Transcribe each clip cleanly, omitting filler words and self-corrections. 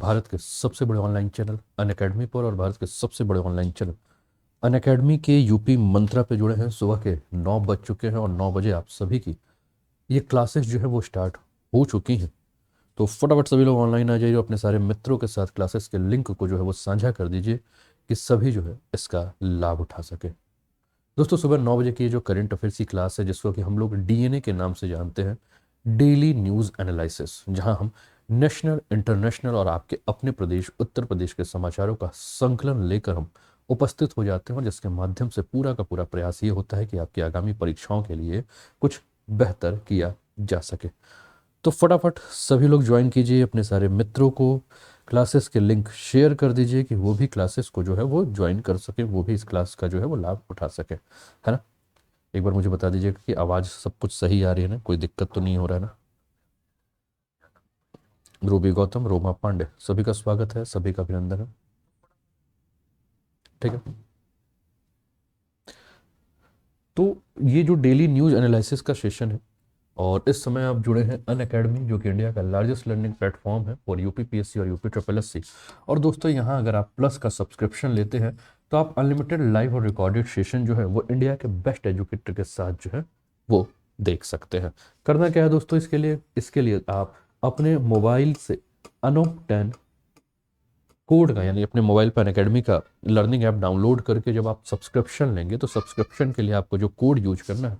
भारत के सबसे बड़े ऑनलाइन चैनल अनअकैडमी पर और भारत के सबसे बड़े ऑनलाइन चैनल अनअकैडमी के यूपी मंत्रा पे जुड़े हैं। सुबह के 9 बज चुके हैं और 9 बजे आप सभी की ये क्लासेस जो है वो स्टार्ट हो चुकी हैं। तो फटाफट सभी लोग ऑनलाइन आ जाइए, अपने सारे मित्रों के साथ क्लासेस के लिंक को जो है वो साझा कर दीजिए कि सभी जो है इसका लाभ उठा सके। दोस्तों, सुबह 9 बजे की जो करंट अफेयर्स की क्लास है, जिसको कि हम लोग डीएनए के नाम से जानते हैं, डेली न्यूज़ एनालिसिस, जहां हम नेशनल, इंटरनेशनल और आपके अपने प्रदेश उत्तर प्रदेश के समाचारों का संकलन लेकर हम उपस्थित हो जाते हैं, और जिसके माध्यम से पूरा का पूरा प्रयास ये होता है कि आपकी आगामी परीक्षाओं के लिए कुछ बेहतर किया जा सके। तो फटाफट सभी लोग ज्वाइन कीजिए, अपने सारे मित्रों को क्लासेस के लिंक शेयर कर दीजिए कि वो भी क्लासेस को जो है वो ज्वाइन कर सके, वो भी इस क्लास का जो है वो लाभ उठा सके, है ना। एक बार मुझे बता दीजिएगा कि आवाज़ सब कुछ सही आ रही है ना, कोई दिक्कत तो नहीं हो रहा है ना। रूबी गौतम, रोमा पांडे, सभी का स्वागत है, सभी का अभिनंदन है। ठीक है, तो ये जो डेली न्यूज़ एनालिसिस का सेशन है, और इस समय आप जुड़े हैं अनअकैडमी, जो कि इंडिया का लार्जेस्ट लर्निंग प्लेटफॉर्म है फॉर यूपीपीएससी और यूपी ट्रिपल एस सी। और दोस्तों, यहाँ अगर आप प्लस का सब्सक्रिप्शन लेते हैं तो आप अनलिमिटेड लाइव और रिकॉर्डेड सेशन जो है वो इंडिया के बेस्ट एजुकेटर के साथ जो है वो देख सकते हैं। करना क्या है दोस्तों, इसके लिए आप अपने मोबाइल से अनोप 10 कोड का, यानी अपने मोबाइल पर अनअकैडमी का लर्निंग ऐप डाउनलोड करके जब आप सब्सक्रिप्शन लेंगे तो सब्सक्रिप्शन के लिए आपको जो कोड यूज करना है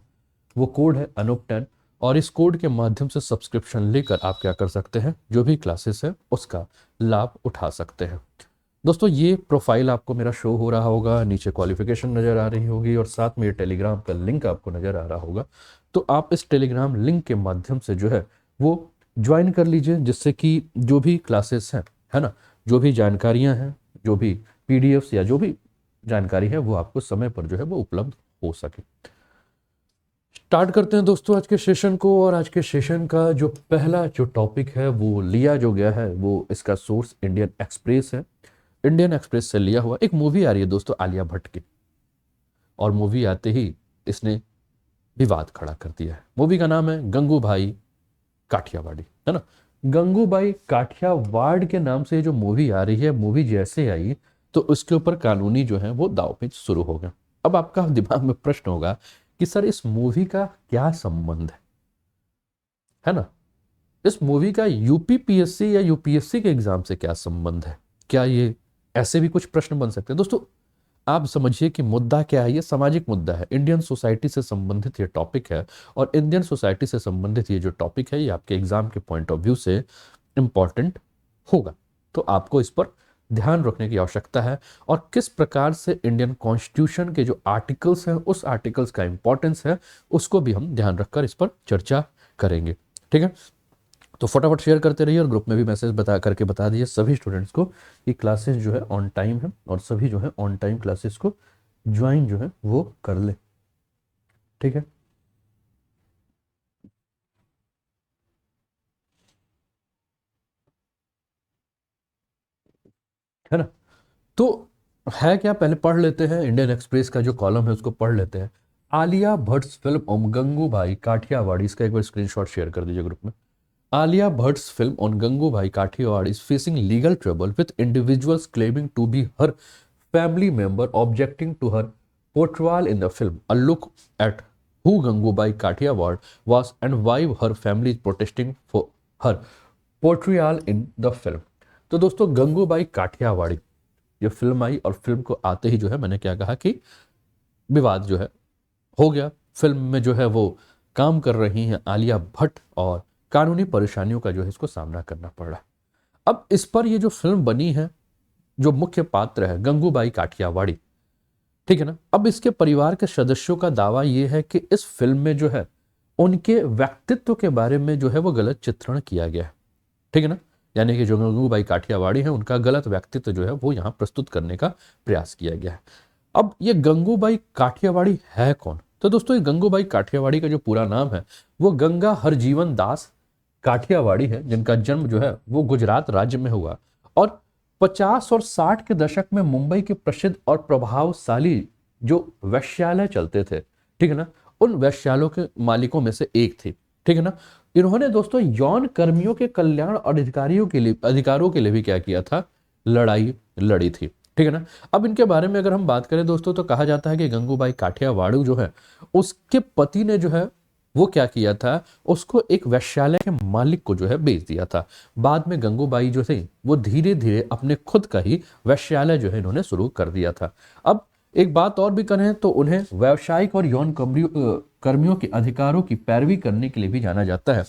वो कोड है अनूप 10, और इस कोड के माध्यम से सब्सक्रिप्शन लेकर आप क्या कर सकते हैं, जो भी क्लासेस है उसका लाभ उठा सकते हैं। दोस्तों, ये प्रोफाइल आपको मेरा शो हो रहा होगा, नीचे क्वालिफिकेशन नज़र आ रही होगी और साथ में ये टेलीग्राम का लिंक आपको नज़र आ रहा होगा। तो आप इस टेलीग्राम लिंक के माध्यम से जो है वो ज्वाइन कर लीजिए, जिससे कि जो भी क्लासेस हैं, है ना, जो भी जानकारियां हैं, जो भी पीडीएफ्स या जो भी जानकारी है वो आपको समय पर जो है वो उपलब्ध हो सके। स्टार्ट करते हैं दोस्तों आज के सेशन को, और आज के सेशन का जो पहला जो टॉपिक है वो लिया जो गया है वो इसका सोर्स इंडियन एक्सप्रेस है। इंडियन एक्सप्रेस से लिया हुआ एक मूवी आ रही है दोस्तों आलिया भट्ट की, और मूवी आते ही इसने विवाद खड़ा कर दिया है। मूवी का नाम है गंगूबाई काठियावाड़ी, है ना। गंगूबाई काठियावाड़ के नाम से जो मूवी आ रही है, मूवी जैसे आई तो उसके ऊपर कानूनी जो है वो दांवपेच शुरू हो गया। अब आपका दिमाग में प्रश्न होगा कि सर इस मूवी का क्या संबंध है ना, इस मूवी का यूपीपीएससी या यूपीएससी के एग्जाम से क्या संबंध है, क्या ये ऐसे भी कुछ प्रश्न बन सकते हैं। दोस्तों, आप समझिए कि मुद्दा क्या है, ये सामाजिक मुद्दा है, इंडियन सोसाइटी से संबंधित ये टॉपिक है, और इंडियन सोसाइटी से संबंधित ये जो टॉपिक है ये आपके एग्जाम के पॉइंट ऑफ व्यू से इंपॉर्टेंट होगा। तो आपको इस पर ध्यान रखने की आवश्यकता है, और किस प्रकार से इंडियन कॉन्स्टिट्यूशन के जो आर्टिकल्स हैं उस आर्टिकल्स का इंपॉर्टेंस है उसको भी हम ध्यान रखकर इस पर चर्चा करेंगे। ठीक है, तो फटाफट शेयर करते रहिए और ग्रुप में भी मैसेज बता दीजिए सभी स्टूडेंट्स को कि क्लासेस जो है ऑन टाइम है, और सभी जो है ऑन टाइम क्लासेस को ज्वाइन जो है वो कर ले। ठीक है ना। तो है क्या, पहले पढ़ लेते हैं, इंडियन एक्सप्रेस का जो कॉलम है उसको पढ़ लेते हैं। आलिया भट्ट फिल्म ओम गंगूबाई काठियावाड़ी, इसका एक बार स्क्रीनशॉट शेयर कर दीजिए ग्रुप में। Alia Bhatt's film on Gangubai Kathiawad is facing legal trouble with individuals claiming to be her family member objecting to her portrayal in the film. A look at who Gangubai Kathiawad was and why her family is protesting for her portrayal in the film. तो दोस्तों, गंगूबाई काठियावाड़ी ये film आई, और film को आते ही जो है मैंने क्या कहा कि विवाद जो है हो गया। फिल्म में जो है वो काम कर रही हैं आलिया भट्ट, और कानूनी परेशानियों का जो है इसको सामना करना पड़ रहा है। अब इस पर ये जो फिल्म बनी है, जो मुख्य पात्र है गंगूबाई काठियावाड़ी, ठीक है ना। अब इसके परिवार के सदस्यों का दावा ये है कि इस फिल्म में जो है उनके व्यक्तित्व के बारे में जो है वो गलत चित्रण किया गया है। ठीक है ना, यानी कि जो गंगूबाई काठियावाड़ी है उनका गलत व्यक्तित्व जो है वो यहाँ प्रस्तुत करने का प्रयास किया गया है। अब ये गंगूबाई काठियावाड़ी है कौन, तो दोस्तों ये गंगूबाई काठियावाड़ी का जो पूरा नाम है वो गंगा हरजीवन दास काठियावाड़ी है, जिनका जन्म जो है वो गुजरात राज्य में हुआ, और 50 और 60 के दशक में मुंबई के प्रसिद्ध और प्रभावशाली जो वैश्यालय चलते थे, ठीक है ना, उन वैश्यालयों के मालिकों में से एक थी। ठीक है ना, इन्होंने दोस्तों यौन कर्मियों के कल्याण और अधिकारों के लिए भी क्या किया था, लड़ाई लड़ी थी। ठीक है ना। अब इनके बारे में अगर हम बात करें दोस्तों, तो कहा जाता है कि गंगूबाई काठियावाड़ जो है, उसके पति ने जो है वो क्या किया था, उसको एक वेश्यालय के मालिक को जो है बेच दिया था। बाद में गंगूबाई जो थे वो धीरे धीरे अपने खुद का ही वेश्यालय जो है इन्होंने शुरू कर दिया था। अब एक बात और भी करें तो उन्हें व्यावसायिक और यौन कर्मियों के अधिकारों की पैरवी करने के लिए भी जाना जाता है।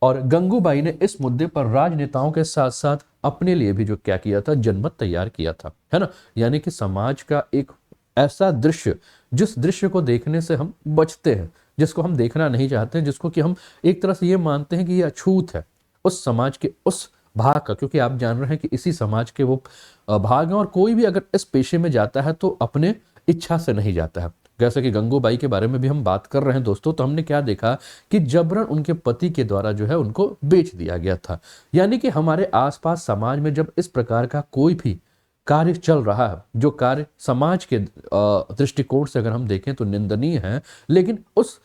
और गंगूबाई ने इस मुद्दे पर राजनेताओं के साथ साथ अपने लिए भी जो क्या किया था, जनमत तैयार किया था, है ना। यानी कि समाज का एक ऐसा दृश्य, जिस दृश्य को देखने से हम बचते हैं, जिसको हम देखना नहीं चाहते हैं, जिसको कि हम एक तरह से ये मानते हैं कि ये अछूत है उस समाज के उस भाग का, क्योंकि आप जान रहे हैं कि इसी समाज के वो भाग हैं। और कोई भी अगर इस पेशे में जाता है तो अपने इच्छा से नहीं जाता है। जैसे कि गंगूबाई के बारे में भी हम बात कर रहे हैं दोस्तों, तो हमने क्या देखा कि जबरन उनके पति के द्वारा जो है उनको बेच दिया गया था। यानी कि हमारे आसपास समाज में जब इस प्रकार का कोई भी कार्य चल रहा है, जो कार्य समाज के दृष्टिकोण से अगर हम देखें तो निंदनीय है, लेकिन उस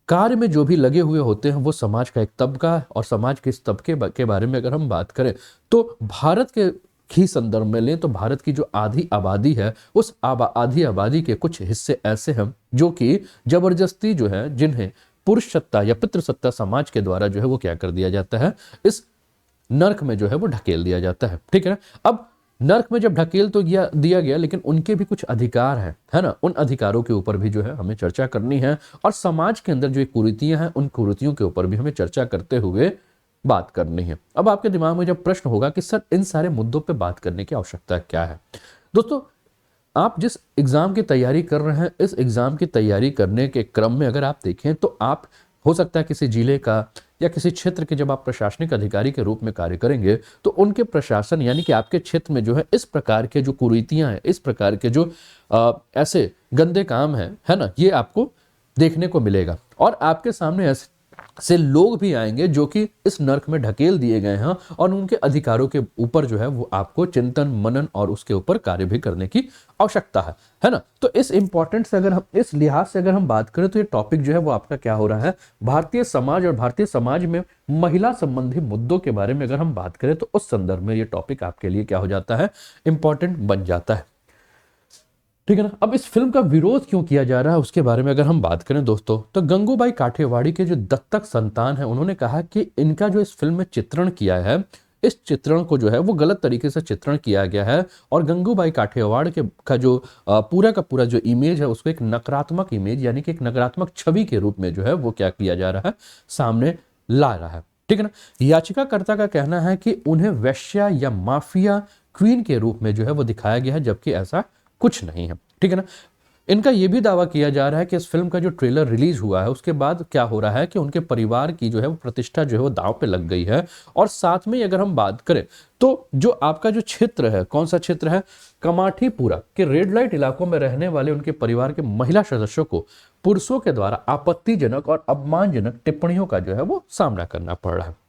कार्य में जो भी लगे हुए होते हैं वो समाज का एक तबका है। और समाज के इस तबके के बारे में अगर हम बात करें तो भारत के ही संदर्भ में लें तो भारत की जो आधी आबादी है, उस आधी आबादी के कुछ हिस्से ऐसे हैं जो कि जबरदस्ती जो है, जिन्हें पुरुष सत्ता या पितृसत्ता समाज के द्वारा जो है वो क्या कर दिया जाता है, इस नर्क में जो है वो ढकेल दिया जाता है। ठीक है ना। अब नर्क में जब ढकेल तो दिया गया, लेकिन उनके भी कुछ अधिकार हैं, है ना। उन अधिकारों के ऊपर भी जो है हमें चर्चा करनी है, और समाज के अंदर जो कुरीतियां हैं उन कुरीतियों के ऊपर भी हमें चर्चा करते हुए बात करनी है। अब आपके दिमाग में जब प्रश्न होगा कि सर इन सारे मुद्दों पे बात करने की आवश्यकता क्या है, दोस्तों आप जिस एग्जाम की तैयारी कर रहे हैं, इस एग्जाम की तैयारी करने के क्रम में अगर आप देखें तो आप हो सकता है किसी जिले का या किसी क्षेत्र के जब आप प्रशासनिक अधिकारी के रूप में कार्य करेंगे तो उनके प्रशासन यानी कि आपके क्षेत्र में जो है इस प्रकार के जो कुरीतियां हैं, इस प्रकार के जो ऐसे गंदे काम हैं, है ना, ये आपको देखने को मिलेगा। और आपके सामने ऐसे से लोग भी आएंगे जो कि इस नर्क में ढकेल दिए गए हैं, और उनके अधिकारों के ऊपर जो है वो आपको चिंतन मनन और उसके ऊपर कार्य भी करने की आवश्यकता है ना। तो इस इंपॉर्टेंट से अगर हम इस लिहाज से अगर हम बात करें तो ये टॉपिक जो है वो आपका क्या हो रहा है, भारतीय समाज और भारतीय समाज में महिला संबंधी मुद्दों के बारे में अगर हम बात करें तो उस संदर्भ में ये टॉपिक आपके लिए क्या हो जाता है, इंपॉर्टेंट बन जाता है। ठीक है ना। अब इस फिल्म का विरोध क्यों किया जा रहा है उसके बारे में अगर हम बात करें दोस्तों, तो गंगूबाई काठियावाड़ी के जो दत्तक संतान है उन्होंने कहा कि इनका जो इस फिल्म में चित्रण किया है, इस चित्रण को जो है वो गलत तरीके से चित्रण किया गया है। और गंगूबाई काठियावाड़ के का जो पूरा का पूरा जो इमेज है उसको एक नकारात्मक इमेज यानी कि एक नकारात्मक छवि के रूप में जो है वो क्या किया जा रहा है, सामने ला रहा है। ठीक है ना। याचिकाकर्ता का कहना है कि उन्हें वेश्या या माफिया क्वीन के रूप में जो है वो दिखाया गया है, जबकि ऐसा कुछ नहीं है। ठीक है ना। इनका यह भी दावा किया जा रहा है कि इस फिल्म का जो ट्रेलर रिलीज हुआ है उसके बाद क्या हो रहा है कि उनके परिवार की जो है वो प्रतिष्ठा जो है वो दांव पे लग गई है। और साथ में अगर हम बात करें तो जो आपका जो क्षेत्र है, कौन सा क्षेत्र है, कमाठीपुरा के रेड लाइट इलाकों में रहने वाले उनके परिवार के महिला सदस्यों को पुरुषों के द्वारा आपत्तिजनक और अपमानजनक टिप्पणियों का जो है वो सामना करना पड़ रहा है।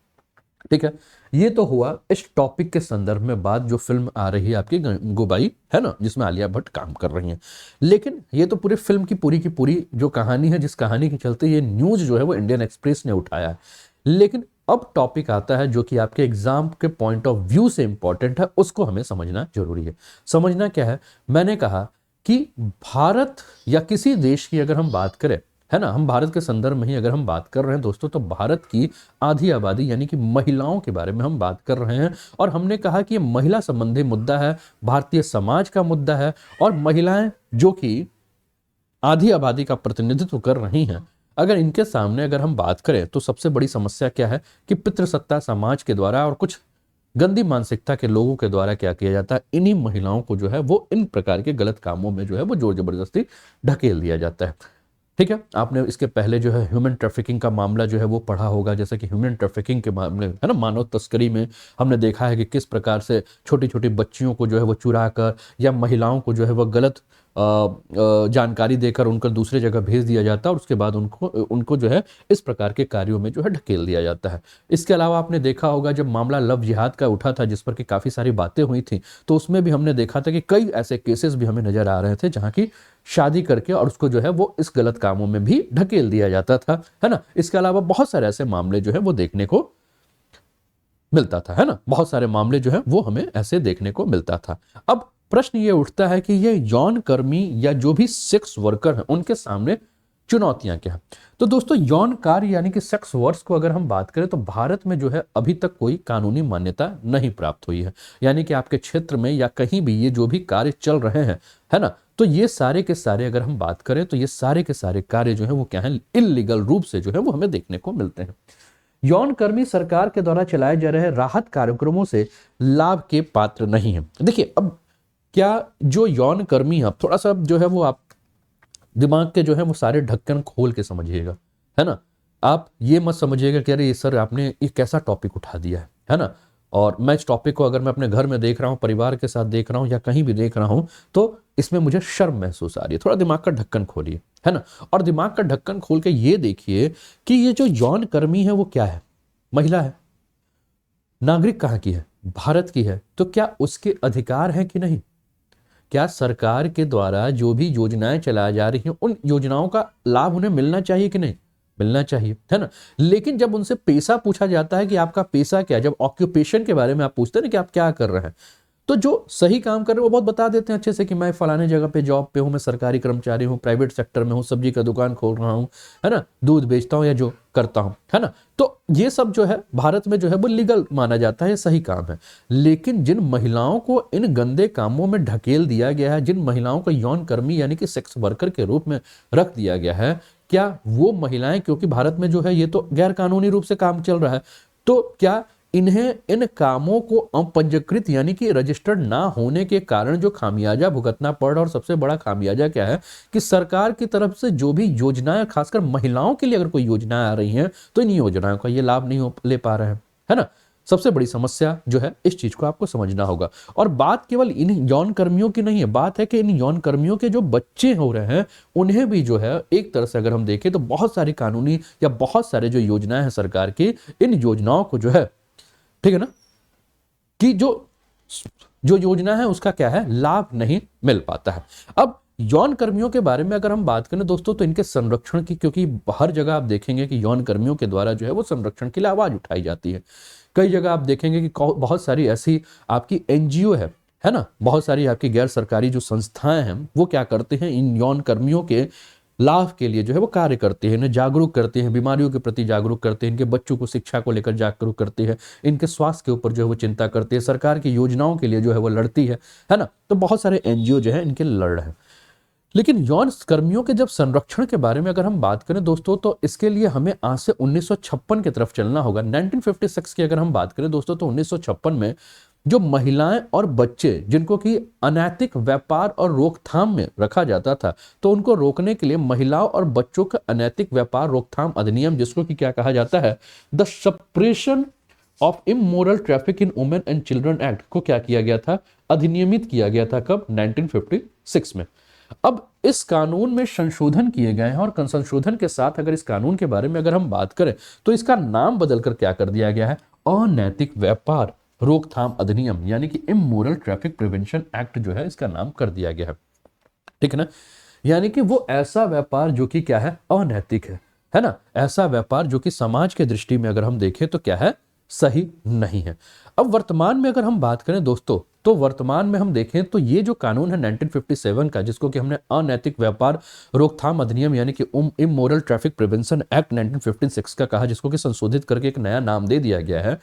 ठीक है। ये तो हुआ इस टॉपिक के संदर्भ में बात, जो फिल्म आ रही है आपकी गंगूबाई, है ना, जिसमें आलिया भट्ट काम कर रही हैं। लेकिन ये तो पूरी फिल्म की पूरी जो कहानी है, जिस कहानी के चलते ये न्यूज जो है वो इंडियन एक्सप्रेस ने उठाया है। लेकिन अब टॉपिक आता है जो कि आपके एग्जाम के पॉइंट ऑफ व्यू से इंपॉर्टेंट है, उसको हमें समझना जरूरी है। समझना क्या है, मैंने कहा कि भारत या किसी देश की अगर हम बात करें, है ना, हम भारत के संदर्भ में ही अगर हम बात कर रहे हैं दोस्तों, तो भारत की आधी आबादी यानी कि महिलाओं के बारे में हम बात कर रहे हैं। और हमने कहा कि ये महिला संबंधी मुद्दा है, भारतीय समाज का मुद्दा है। और महिलाएं जो कि आधी आबादी का प्रतिनिधित्व कर रही हैं, अगर इनके सामने अगर हम बात करें तो सबसे बड़ी समस्या क्या है कि पितृसत्ता समाज के द्वारा और कुछ गंदी मानसिकता के लोगों के द्वारा क्या किया जाता है, इन्हीं महिलाओं को जो है वो इन प्रकार के गलत कामों में जो है वो जोर जबरदस्ती ढकेल दिया जाता है। ठीक है। आपने इसके पहले जो है ह्यूमन ट्रैफिकिंग का मामला जो है वो पढ़ा होगा, जैसे कि ह्यूमन ट्रैफिकिंग के मामले, है ना, मानव तस्करी में हमने देखा है कि किस प्रकार से छोटी छोटी बच्चियों को जो है वो चुरा कर या महिलाओं को जो है वो गलत जानकारी देकर उनको दूसरे जगह भेज दिया जाता है और उसके बाद उनको उनको जो है इस प्रकार के कार्यों में जो है ढकेल दिया जाता है। इसके अलावा आपने देखा होगा जब मामला लव जिहाद का उठा था, जिस पर कि काफ़ी सारी बातें हुई थी, तो उसमें भी हमने देखा था कि कई ऐसे केसेस भी हमें नजर आ रहे थे जहाँ की शादी करके और उसको जो है वो इस गलत कामों में भी ढकेल दिया जाता था, है ना। इसके अलावा बहुत सारे ऐसे मामले जो है वो देखने को मिलता था, है ना। बहुत सारे मामले जो है वो हमें ऐसे देखने को मिलता था। अब प्रश्न ये उठता है कि ये यौन कर्मी या जो भी सेक्स वर्कर हैं उनके सामने चुनौतियां क्या है। तो दोस्तों यौन कार्य यानी कि सेक्स वर्क्स को अगर हम बात करें तो भारत में जो है अभी तक कोई कानूनी मान्यता नहीं प्राप्त हुई है। यानी कि आपके क्षेत्र में या कहीं भी ये जो भी कार्य चल रहे हैं, है ना, तो ये सारे के सारे अगर हम बात करें तो ये सारे के सारे कार्य जो है वो क्या है, इल्लीगल रूप से जो है वो हमें देखने को मिलते हैं। यौन कर्मी सरकार के द्वारा चलाए जा रहे राहत कार्यक्रमों से लाभ के पात्र नहीं है। देखिए अब क्या जो यौन कर्मी है, थोड़ा सा जो है वो आप दिमाग के जो है वो सारे ढक्कन खोल के समझिएगा, है ना। आप ये मत समझिएगा कि अरे ये सर आपने एक कैसा टॉपिक उठा दिया है ना। और मैं इस टॉपिक को अगर मैं अपने घर में देख रहा हूँ, परिवार के साथ देख रहा हूँ या कहीं भी देख रहा हूँ तो इसमें मुझे शर्म महसूस आ रही है। थोड़ा दिमाग का ढक्कन खोलिए, है ना, और दिमाग का ढक्कन खोल के ये देखिए कि ये जो यौन कर्मी है वो क्या है, महिला है, नागरिक कहाँ की है, भारत की है, तो क्या उसके अधिकार हैं कि नहीं। क्या सरकार के द्वारा जो भी योजनाएं चलाई जा रही हैं उन योजनाओं का लाभ उन्हें मिलना चाहिए कि नहीं, मिलना चाहिए, है ना। लेकिन जब उनसे पेशा पूछा जाता है कि आपका पेशा क्या है, जब ऑक्यूपेशन के बारे में आप पूछते हैं ना कि आप क्या कर रहे हैं, तो जो सही काम कर रहे हैं वो बहुत बता देते हैं अच्छे से कि मैं फलाने जगह पे जॉब पे हूँ, मैं सरकारी कर्मचारी हूँ, प्राइवेट सेक्टर में हूँ, सब्जी का दुकान खोल रहा हूँ, है ना, दूध बेचता हूँ या जो करता हूँ, है ना। तो ये सब जो है भारत में जो है वो लीगल माना जाता है, सही काम है। लेकिन जिन महिलाओं को इन गंदे कामों में ढकेल दिया गया है, जिन महिलाओं को यौन कर्मी यानी कि सेक्स वर्कर के रूप में रख दिया गया है, क्या वो महिलाएं, क्योंकि भारत में जो है ये तो गैर कानूनी रूप से काम चल रहा है, तो क्या इन्हें इन कामों को अपंजीकृत यानी कि रजिस्टर्ड ना होने के कारण जो खामियाजा भुगतना पड़ रहा, और सबसे बड़ा खामियाजा क्या है कि सरकार की तरफ से जो भी योजनाएं, खासकर महिलाओं के लिए अगर कोई योजनाएं आ रही हैं तो इन योजनाओं का ये लाभ नहीं ले पा रहे हैं, है ना। सबसे बड़ी समस्या जो है इस चीज को आपको समझना होगा। और बात केवल इन यौन कर्मियों की नहीं है, बात है कि इन यौन कर्मियों के जो बच्चे हो रहे हैं उन्हें भी जो है एक तरह से अगर हम देखें तो बहुत सारी कानूनी या बहुत सारे जो योजनाएं हैं सरकार की, इन योजनाओं को जो है, ठीक है ना, कि जो योजना है उसका क्या है, लाभ नहीं मिल पाता है। अब यौन कर्मियों के बारे में अगर हम बात करें दोस्तों तो इनके संरक्षण की, क्योंकि हर जगह आप देखेंगे कि यौन कर्मियों के द्वारा जो है वो संरक्षण के लिए आवाज उठाई जाती है। कई जगह आप देखेंगे कि बहुत सारी ऐसी आपकी एनजीओ है ना, बहुत सारी आपकी गैर सरकारी जो संस्थाएं हैं वो क्या करते हैं, इन यौन कर्मियों के लाभ के लिए जो है वो कार्य करते हैं, इन्हें जागरूक करते हैं, बीमारियों के प्रति जागरूक करते हैं, इनके बच्चों को शिक्षा को लेकर जागरूक करते हैं, इनके स्वास्थ्य के ऊपर जो है वो चिंता करते हैं, सरकार की योजनाओं के लिए जो है वो लड़ती है ना। तो बहुत सारे एनजीओ जो है इनके लड़ रहे हैं। लेकिन यौन कर्मियों के जब संरक्षण के बारे में अगर हम बात करें दोस्तों तो इसके लिए हमें आज से 1956 की तरफ चलना होगा। 1956 की अगर हम बात करें दोस्तों तो 1956 में जो महिलाएं और बच्चे जिनको कि अनैतिक व्यापार और रोकथाम में रखा जाता था, तो उनको रोकने के लिए महिलाओं और बच्चों का अनैतिक व्यापार रोकथाम अधिनियम, जिसको कि क्या कहा जाता है, the suppression of immoral traffic in women and children act, को क्या किया गया था, अधिनियमित किया गया था। कब? 1956 में। अब इस कानून में संशोधन किए गए हैं और संशोधन के साथ अगर इस कानून के बारे में अगर हम बात करें तो इसका नाम बदलकर क्या कर दिया गया है, अनैतिक व्यापार रोकथाम अधिनियम, यानी कि इमोरल ट्रैफिक प्रिवेंशन एक्ट जो है इसका नाम कर दिया गया है, ठीक है ना। यानी कि वो ऐसा व्यापार जो कि क्या है, अनैतिक है ना, ऐसा व्यापार जो कि समाज के दृष्टि में अगर हम देखें तो क्या है, सही नहीं है। अब वर्तमान में अगर हम बात करें दोस्तों तो वर्तमान में हम देखें तो ये जो कानून है 1957 का, जिसको कि हमने अनैतिक व्यापार रोकथाम अधिनियम यानी कि इमोरल ट्रैफिक प्रिवेंशन एक्ट 1956 का कहा, जिसको कि संशोधित करके एक नया नाम दे दिया गया है।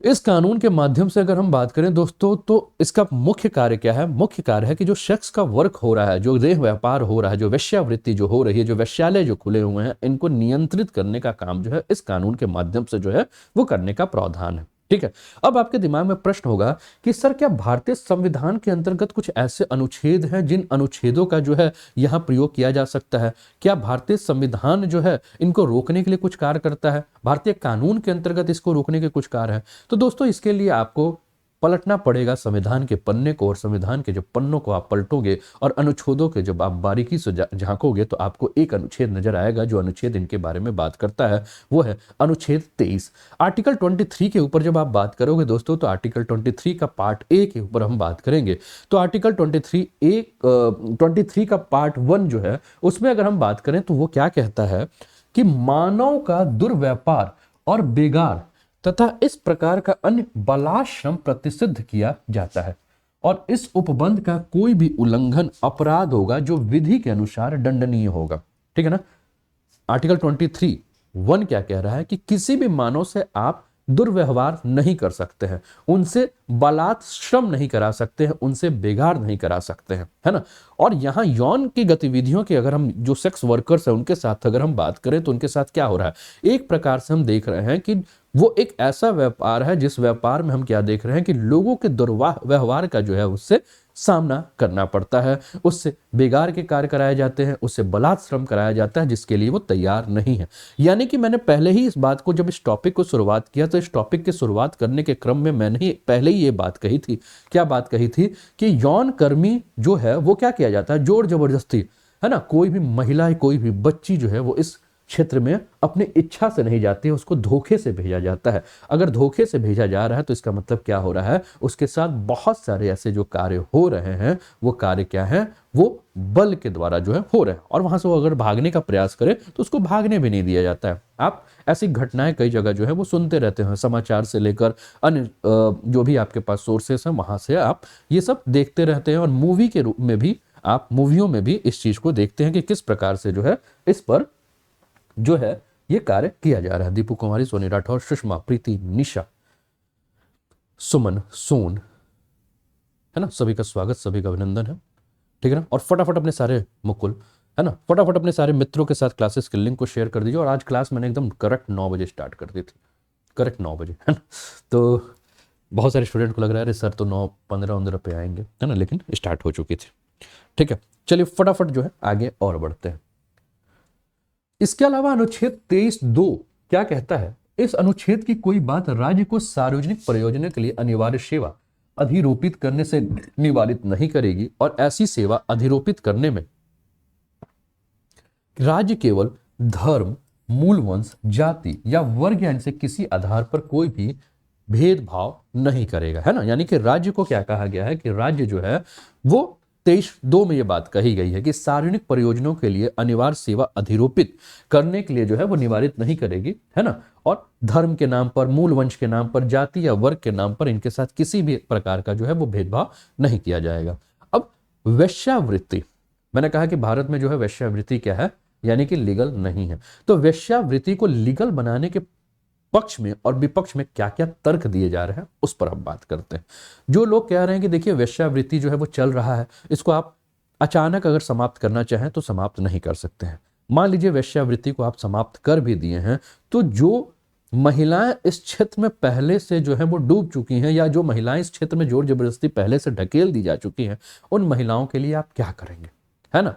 इस कानून के माध्यम से अगर हम बात करें दोस्तों तो इसका मुख्य कार्य क्या है, मुख्य कार्य है कि जो सेक्स का वर्क हो रहा है, जो देह व्यापार हो रहा है, जो वेश्यावृत्ति जो हो रही है, जो वेश्यालय जो खुले हुए हैं, इनको नियंत्रित करने का काम जो है इस कानून के माध्यम से जो है वो करने का प्रावधान है, ठीक है। अब आपके दिमाग में प्रश्न होगा कि सर क्या भारतीय संविधान के अंतर्गत कुछ ऐसे अनुच्छेद हैं जिन अनुच्छेदों का जो है यहां प्रयोग किया जा सकता है, क्या भारतीय संविधान जो है इनको रोकने के लिए कुछ कार्य करता है, भारतीय कानून के अंतर्गत इसको रोकने के कुछ कार्य है। तो दोस्तों इसके लिए आपको पलटना पड़ेगा संविधान के पन्ने को, और संविधान के जब पन्नों को आप पलटोगे और अनुच्छेदों के जब आप बारीकी से झांकोगे तो आपको एक अनुच्छेद नजर आएगा। जो अनुच्छेद इनके बारे में बात करता है वो है अनुच्छेद 23। आर्टिकल 23 के ऊपर जब आप बात करोगे दोस्तों, तो आर्टिकल 23 का पार्ट ए के ऊपर हम बात करेंगे। तो आर्टिकल 23 का पार्ट 1 जो है उसमें अगर हम बात करें तो वो क्या कहता है कि मानव का दुर्व्यापार और बेगार तथा इस प्रकार का अन्य बलाश्रम प्रतिषिद्ध किया जाता है, और इस उपबंध का कोई भी उल्लंघन अपराध होगा जो विधि के अनुसार दंडनीय होगा। ठीक है ना। आर्टिकल 23(1) क्या कह रहा है कि किसी भी मानव से आप दुर्व्यवहार नहीं कर सकते हैं, उनसे बलात्श्रम नहीं करा सकते हैं, उनसे बेगार नहीं करा सकते हैं, है ना। और यहाँ यौन की गतिविधियों की अगर हम जो सेक्स वर्कर्स हैं उनके साथ अगर हम बात करें तो उनके साथ क्या हो रहा है, एक प्रकार से हम देख रहे हैं कि वो एक ऐसा व्यापार है जिस व्यापार में हम क्या देख रहे हैं कि लोगों के दुर्व्यवहार का जो है उससे सामना करना पड़ता है, उससे बेगार के कार्य कराए जाते हैं, उससे बलात्श्रम कराया जाता है जिसके लिए वो तैयार नहीं है। यानी कि मैंने पहले ही इस बात को, जब इस टॉपिक को शुरुआत किया तो इस टॉपिक की शुरुआत करने के क्रम में मैंने ही पहले ही ये बात कही थी। क्या बात कही थी कि यौन कर्मी जो है वो क्या किया जाता है, जोर जबरदस्ती, है ना। कोई भी महिला, कोई भी बच्ची जो है वो इस क्षेत्र में अपनी इच्छा से नहीं जाती है, उसको धोखे से भेजा जाता है। अगर धोखे से भेजा जा रहा है तो इसका मतलब क्या हो रहा है, उसके साथ बहुत सारे ऐसे जो कार्य हो रहे हैं वो कार्य क्या है, वो बल के द्वारा जो है हो रहे हैं, और वहां से वो अगर भागने का प्रयास करे तो उसको भागने भी नहीं दिया जाता है। आप ऐसी घटनाएं कई जगह जो है वो सुनते रहते हैं, समाचार से लेकर अन्य जो भी आपके पास सोर्सेस हैं वहां से आप ये सब देखते रहते हैं, और मूवी के रूप में भी आप मूवियों में भी इस चीज को देखते हैं कि किस प्रकार से जो है इस पर जो है ये कार्य किया जा रहा है। दीपू कुमारी, सोनी राठौर, सुषमा, प्रीति, निशा, सुमन, सोन, है ना, सभी का स्वागत, सभी का अभिनंदन है। ठीक है ना। और फटाफट अपने सारे मुकुल, है ना, फटाफट अपने सारे मित्रों के साथ क्लासेस के लिंक को शेयर कर दीजिए। और आज क्लास मैंने एकदम करेक्ट 9 बजे स्टार्ट कर दी थी, करेक्ट 9 बजे, है ना। तो बहुत सारे स्टूडेंट को लग रहा है अरे सर तो 9:15 पे आएंगे, है ना, लेकिन स्टार्ट हो चुकी थी। ठीक है, चलिए फटाफट जो है आगे और बढ़ते हैं। इसके अलावा अनुच्छेद 23(2) क्या कहता है, इस अनुच्छेद की कोई बात राज्य को सार्वजनिक प्रयोजन के लिए अनिवार्य सेवा अधिरोपित करने से निवारित नहीं करेगी, और ऐसी सेवा अधिरोपित करने में राज्य केवल धर्म, मूल वंश, जाति या वर्ग या इनसे किसी आधार पर कोई भी भेदभाव नहीं करेगा, है ना। यानी कि राज्य को क्या कहा गया है कि राज्य जो है वो 23(2) में ये बात कही गई है कि सार्वजनिक प्रयोजनों के लिए अनिवार्य सेवा अधिरोपित करने के लिए जो है वो निवारित नहीं करेगी, है ना। और धर्म के नाम पर, मूल वंश के नाम पर, जाति या वर्ग के नाम पर इनके साथ किसी भी प्रकार का जो है वो भेदभाव नहीं किया जाएगा। अब वेश्यावृत्ति, मैंने कहा कि भारत में जो है वेश्यावृत्ति क्या है, यानी कि लीगल नहीं है। तो वेश्यावृत्ति को लीगल बनाने के पक्ष में और विपक्ष में क्या क्या तर्क दिए जा रहे हैं उस पर हम बात करते हैं। जो लोग कह रहे हैं कि देखिए वेश्यावृत्ति जो है वो चल रहा है, इसको आप अचानक अगर समाप्त करना चाहें तो समाप्त नहीं कर सकते हैं। मान लीजिए वेश्यावृत्ति को आप समाप्त कर भी दिए हैं तो जो महिलाएं इस क्षेत्र में पहले से जो है वो डूब चुकी हैं, या जो महिलाएं इस क्षेत्र में जोर जबरदस्ती पहले से ढकेल दी जा चुकी हैं, उन महिलाओं के लिए आप क्या करेंगे, है ना।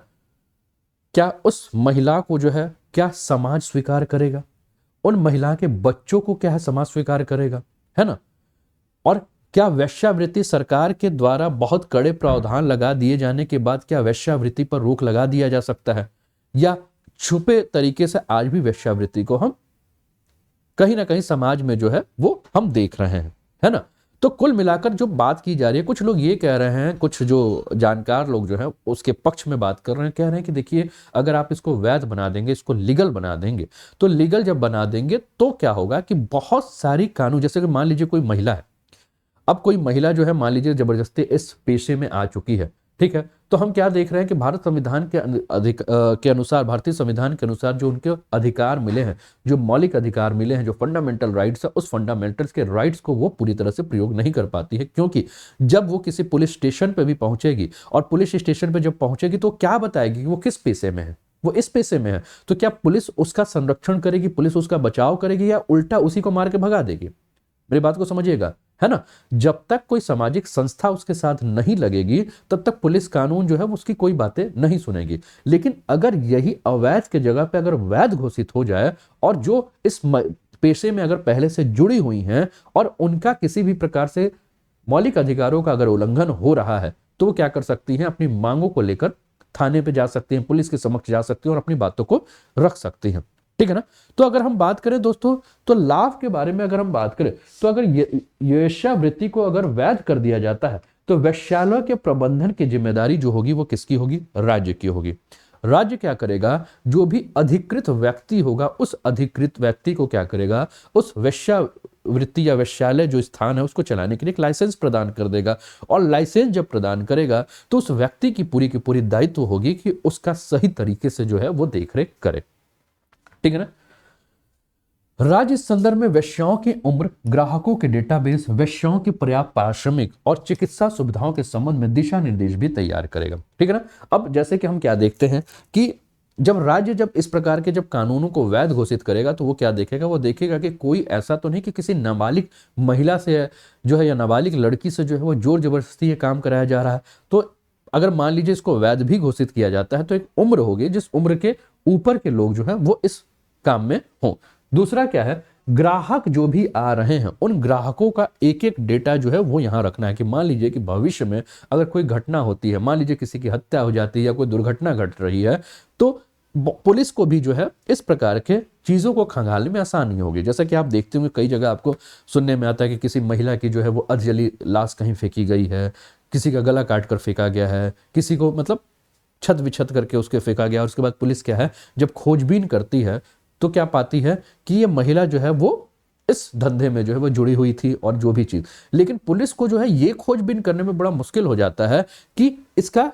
क्या उस महिला को जो है क्या समाज स्वीकार करेगा, उन महिला के बच्चों को क्या है समाज स्वीकार करेगा, है ना। और क्या वेश्यावृत्ति सरकार के द्वारा बहुत कड़े प्रावधान लगा दिए जाने के बाद क्या वेश्यावृत्ति पर रोक लगा दिया जा सकता है, या छुपे तरीके से आज भी वेश्यावृत्ति को हम कहीं ना कहीं समाज में जो है वो हम देख रहे हैं, है ना। तो कुल मिलाकर जो बात की जा रही है, कुछ लोग ये कह रहे हैं, कुछ जो जानकार लोग जो हैं उसके पक्ष में बात कर रहे हैं, कह रहे हैं कि देखिए अगर आप इसको वैध बना देंगे, इसको लीगल बना देंगे, तो लीगल जब बना देंगे तो क्या होगा कि बहुत सारी कानून, जैसे कि मान लीजिए कोई महिला है, अब कोई महिला जो है मान लीजिए जबरदस्ती इस पेशे में आ चुकी है, ठीक है, तो हम क्या देख रहे हैं कि भारत संविधान के अनुसार, भारतीय संविधान के अनुसार जो उनके अधिकार मिले हैं, जो मौलिक अधिकार मिले हैं, जो फंडामेंटल राइट्स है, उस फंडामेंटल्स के राइट्स को वो पूरी तरह से प्रयोग नहीं कर पाती है, क्योंकि जब वो किसी पुलिस स्टेशन पे भी पहुंचेगी और पुलिस स्टेशन पे जब पहुंचेगी तो क्या बताएगी कि वो किस पेशे में है, वो इस पेशे में है, तो क्या पुलिस उसका संरक्षण करेगी, पुलिस उसका बचाव करेगी, या उल्टा उसी को मार के भगा देगी। मेरी बात को समझिएगा, है ना। जब तक कोई सामाजिक संस्था उसके साथ नहीं लगेगी तब तक पुलिस कानून जो है उसकी कोई बातें नहीं सुनेगी। लेकिन अगर यही अवैध के जगह पे अगर वैध घोषित हो जाए, और जो इस पेशे में अगर पहले से जुड़ी हुई हैं और उनका किसी भी प्रकार से मौलिक अधिकारों का अगर उल्लंघन हो रहा है तो वो क्या कर सकती हैं, अपनी मांगों को लेकर थाने पे जा सकती हैं, पुलिस के समक्ष जा सकती हैं और अपनी बातों को रख सकती हैं। ठीक है ना। तो अगर हम बात करें दोस्तों, तो लाभ के बारे में अगर हम बात करें, तो अगर वेश्यावृत्ति को अगर वैध कर दिया जाता है तो वेश्यालय के प्रबंधन की जिम्मेदारी जो होगी वो किसकी होगी, राज्य की होगी। राज्य क्या करेगा, जो भी अधिकृत व्यक्ति होगा उस अधिकृत व्यक्ति को क्या करेगा, उस वेश्यावृत्ति या वेश्यालय जो स्थान है उसको चलाने के लिए एक लाइसेंस प्रदान कर देगा। और लाइसेंस जब प्रदान करेगा तो उस व्यक्ति की पूरी दायित्व होगी कि उसका सही तरीके से जो है वो देखरेख करे। ठीक है ना। राज्य इस संदर्भ में वेश्याओं की उम्र, ग्राहकों के डेटाबेस, वेश्याओं की पर्याप्त पारिश्रमिक और चिकित्सा सुविधाओं के संबंध में दिशा निर्देश भी तैयार करेगा। ठीक है ना। अब जैसे कि हम क्या देखते हैं कि जब राज्य जब इस प्रकार के जब कानूनों को वैध घोषित करेगा तो वो क्या देखेगा, वो देखेगा कि कोई ऐसा तो नहीं कि किसी नाबालिग महिला से जो है या नाबालिग लड़की से जो है वो जोर जबरदस्ती ये काम कराया जा रहा है। तो अगर मान लीजिए इसको वैध भी घोषित किया जाता है तो एक उम्र होगी जिस उम्र के ऊपर के लोग जो है वो इस काम में हों। दूसरा क्या है, ग्राहक जो भी आ रहे हैं उन ग्राहकों का एक एक डेटा जो है वो यहां रखना है कि मान लीजिए कि भविष्य में अगर कोई घटना होती है, मान लीजिए किसी की हत्या हो जाती है या कोई दुर्घटना घट रही है, तो पुलिस को भी जो है इस प्रकार के चीजों को खंगालने में आसानी होगी। जैसा कि आप देखते होंगे कई जगह आपको सुनने में आता है कि किसी महिला की जो है वो अधजली लाश कहीं फेंकी गई है, किसी का गला काट कर फेंका गया है, किसी को मतलब छत विछत करके उसके फेंका गया। और उसके बाद पुलिस क्या है, जब खोजबीन करती है तो क्या पाती है कि ये महिला जो है वो इस धंधे में जो है वो जुड़ी हुई थी और जो भी चीज। लेकिन पुलिस को जो है ये खोजबीन करने में बड़ा मुश्किल हो जाता है कि इसका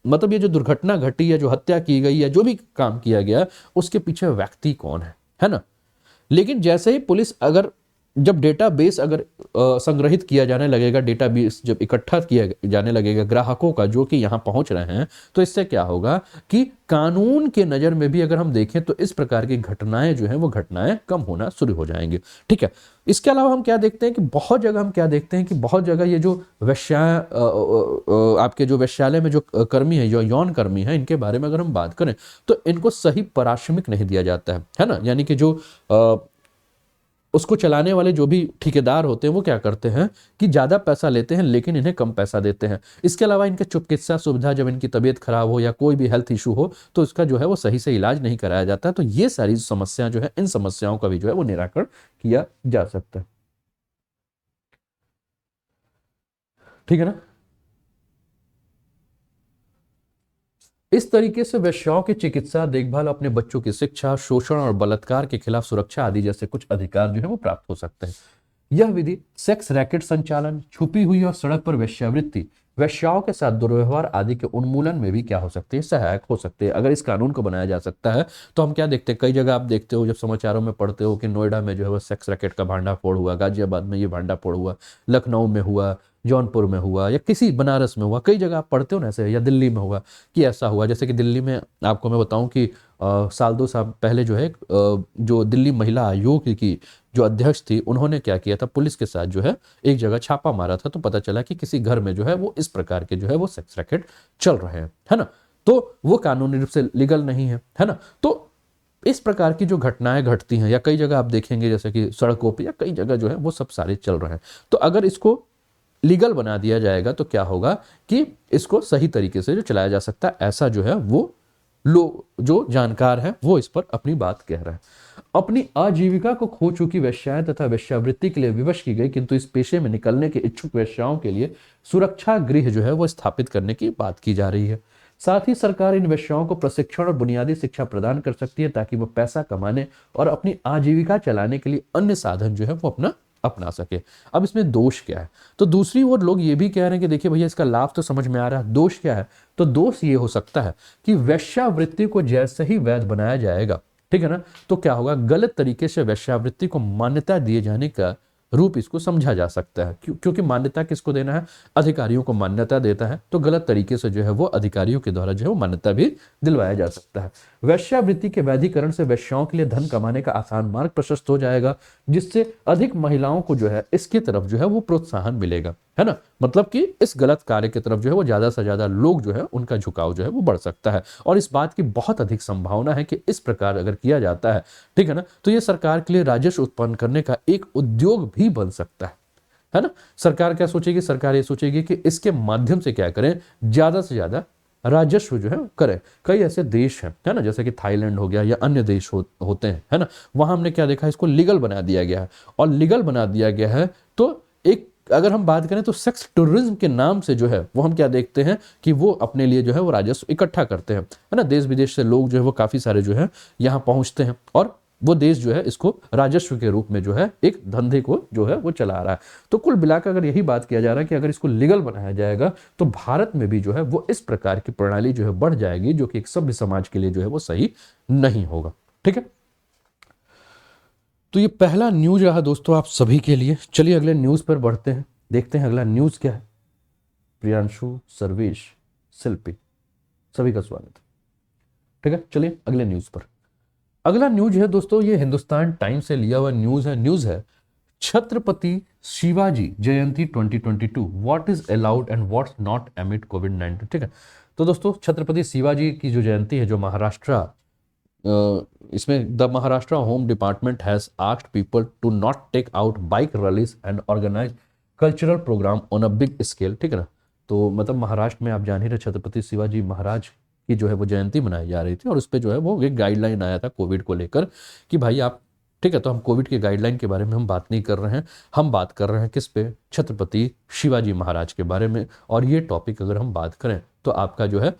मतलब ये जो दुर्घटना घटी या जो हत्या की गई या जो भी काम किया गया उसके पीछे व्यक्ति कौन है ना। लेकिन जैसे ही पुलिस अगर जब डेटाबेस अगर संग्रहित किया जाने लगेगा, डेटाबेस जब इकट्ठा किया जाने लगेगा ग्राहकों का जो कि यहाँ पहुंच रहे हैं, तो इससे क्या होगा कि कानून के नजर में भी अगर हम देखें तो इस प्रकार की घटनाएं जो हैं वो घटनाएं कम होना शुरू हो जाएंगी। ठीक है। इसके अलावा हम क्या देखते हैं कि बहुत जगह हम क्या देखते हैं कि बहुत जगह ये जो आपके जो वेश्यालय में जो कर्मी है, जो यौन कर्मी है, इनके बारे में अगर हम बात करें तो इनको सही पारिश्रमिक नहीं दिया जाता है ना। यानी कि जो उसको चलाने वाले जो भी ठेकेदार होते हैं वो क्या करते हैं कि ज्यादा पैसा लेते हैं लेकिन इन्हें कम पैसा देते हैं। इसके अलावा इनके चिकित्सा सुविधा, जब इनकी तबीयत खराब हो या कोई भी हेल्थ इशू हो तो इसका जो है वो सही से इलाज नहीं कराया जाता। तो ये सारी समस्या जो है, इन समस्याओं का भी जो है वो निराकरण किया जा सकता है। ठीक है ना। इस तरीके से वेश्याओं की चिकित्सा, देखभाल, अपने बच्चों की शिक्षा, शोषण और बलात्कार के खिलाफ सुरक्षा आदि जैसे कुछ अधिकार जो है वो प्राप्त हो सकते हैं। यह विधि सेक्स रैकेट संचालन, छुपी हुई और सड़क पर वेश्यावृत्ति, वेश्याओं के साथ दुर्व्यवहार आदि के उन्मूलन में भी क्या हो सकती है, सहायक हो सकते हैं। अगर इस कानून को बनाया जा सकता है तो हम क्या देखते हैं, कई जगह आप देखते हो, जब समाचारों में पढ़ते हो कि नोएडा में जो है वो सेक्स रैकेट का भांडाफोड़ हुआ, गाजियाबाद में ये भांडाफोड़ हुआ, लखनऊ में हुआ, जौनपुर में हुआ, या किसी बनारस में हुआ, कई जगह आप पढ़ते हो ना ऐसे, या दिल्ली में हुआ कि ऐसा हुआ। जैसे कि दिल्ली में आपको मैं बताऊं कि साल 2 साल पहले जो है जो दिल्ली महिला आयोग की जो अध्यक्ष थी, उन्होंने क्या किया था, पुलिस के साथ जो है एक जगह छापा मारा था, तो पता चला कि किसी घर में जो है वो इस प्रकार के जो है वो सेक्स रैकेट चल रहे हैं, है ना। तो वो कानूनी रूप से लीगल नहीं है ना। तो इस प्रकार की जो घटनाएं घटती हैं, या कई जगह आप देखेंगे जैसे कि सड़कों पर या कई जगह जो है वो सब सारे चल रहे हैं। तो अगर इसको लीगल बना दिया जाएगा तो क्या होगा कि इसको सही तरीके से जो चलाया जा सकता है, ऐसा जो है वो लोग जो जानकार हैं वो इस पर अपनी बात कह रहे हैं। अपनी आजीविका को खो चुकी वेश्याएं तथा वेश्यावृत्ति के लिए विवश की गई किंतु इस पेशे में निकलने के इच्छुक वेश्याओं के लिए सुरक्षा गृह जो है वो स्थापित करने की बात की जा रही है। साथ ही सरकार इन वेश्याओं को प्रशिक्षण और बुनियादी शिक्षा प्रदान कर सकती है ताकि वो पैसा कमाने और अपनी आजीविका चलाने के लिए अन्य साधन जो है वो अपना सके। अब इसमें दोष क्या है, तो दूसरी ओर लोग ये भी कह रहे हैं कि देखिए भैया इसका लाभ तो समझ में आ रहा है, दोष क्या है, तो दोष ये हो सकता है कि वेश्यावृत्ति को जैसे ही वैध बनाया जाएगा, ठीक है ना, तो क्या होगा, गलत तरीके से वेश्यावृत्ति को मान्यता दिए जाने का रूप इसको समझा जा सकता है। क्योंकि मान्यता किसको देना है, अधिकारियों को मान्यता देता है, तो गलत तरीके से जो है वो अधिकारियों के द्वारा जो है वो मान्यता भी दिलवाया जा सकता है। वेश्यावृत्ति के वैधीकरण से वेश्याओं के लिए धन कमाने का आसान मार्ग प्रशस्त हो जाएगा, जिससे अधिक महिलाओं को जो है इसकी तरफ जो है वो प्रोत्साहन मिलेगा, है ना। मतलब कि इस गलत कार्य की तरफ जो है वो ज्यादा से ज्यादा लोग जो है उनका झुकाव जो है वो बढ़ सकता है। और इस बात की बहुत अधिक संभावना है कि इस प्रकार अगर किया जाता है, ठीक है ना, तो ये सरकार के लिए राजस्व उत्पन्न करने का एक उद्योग भी बन सकता है है ना। सरकार क्या सोचेगी, सरकार ये सोचेगी कि इसके माध्यम से क्या करें, ज्यादा से ज्यादा राजस्व जो है करें। कई ऐसे देश हैं, है ना, जैसे कि थाईलैंड हो गया या अन्य देश होते हैं, है ना, वहां हमने क्या देखा, इसको लीगल बना दिया गया है। और लीगल बना दिया गया है तो एक, अगर हम बात करें तो सेक्स टूरिज्म के नाम से जो है वो हम क्या देखते हैं कि वो अपने लिए जो है वो राजस्व इकट्ठा करते हैं, है ना। देश विदेश से लोग जो है वो काफी सारे जो है यहाँ पहुंचते हैं और वो देश जो है इसको राजस्व के रूप में जो है एक धंधे को जो है वो चला रहा है। तो कुल मिलाकर अगर यही बात किया जा रहा है कि अगर इसको लीगल बनाया जाएगा तो भारत में भी जो है वो इस प्रकार की प्रणाली जो है बढ़ जाएगी, जो कि एक सभ्य समाज के लिए जो है वो सही नहीं होगा। ठीक है, तो ये पहला न्यूज रहा दोस्तों आप सभी के लिए। चलिए अगले न्यूज पर बढ़ते हैं, देखते हैं अगला न्यूज क्या है। प्रियांशु, सर्वेश, शिल्पी, सभी का स्वागत है। ठीक है, चलिए अगले न्यूज पर। अगला न्यूज है दोस्तों, ये हिंदुस्तान टाइम्स से लिया हुआ न्यूज है Chhatrapati Shivaji Jayanti 2022, what is allowed and what's not amid कोविड-19। ठीक है, तो दोस्तों छत्रपति शिवाजी की जो जयंती है, जो महाराष्ट्र, इसमें the Maharashtra home department has asked people to not take out bike rallies and organise cultural programme on a big scale. ठीक है ना, तो मतलब महाराष्ट्र में आप जान ही रहे छत्रपति शिवाजी महाराज की जो है वो जयंती मनाई जा रही थी और उस पर जो है वो एक गाइडलाइन आया था कोविड को लेकर कि भाई आप, ठीक है, तो हम कोविड के गाइडलाइन के बारे में हम बात नहीं कर रहे हैं, हम बात कर रहे हैं किस पे, छत्रपति शिवाजी महाराज के बारे में। और ये टॉपिक अगर हम बात करें तो आपका जो है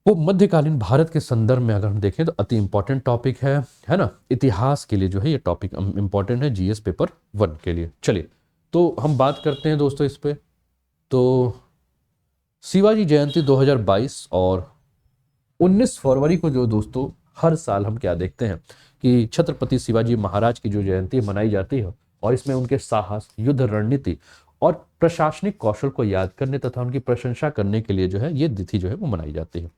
वो मध्यकालीन भारत के संदर्भ में अगर हम देखें तो अति इंपॉर्टेंट टॉपिक है ना। इतिहास के लिए जो है ये टॉपिक इंपॉर्टेंट है, जीएस पेपर 1 के लिए। चलिए तो हम बात करते हैं दोस्तों इस पे। तो शिवाजी जयंती 2022 और 19 फरवरी को जो दोस्तों हर साल हम क्या देखते हैं कि छत्रपति शिवाजी महाराज की जो जयंती मनाई जाती है और इसमें उनके साहस, युद्ध रणनीति और प्रशासनिक कौशल को याद करने तथा उनकी प्रशंसा करने के लिए जो है ये तिथि जो है वो मनाई जाती है।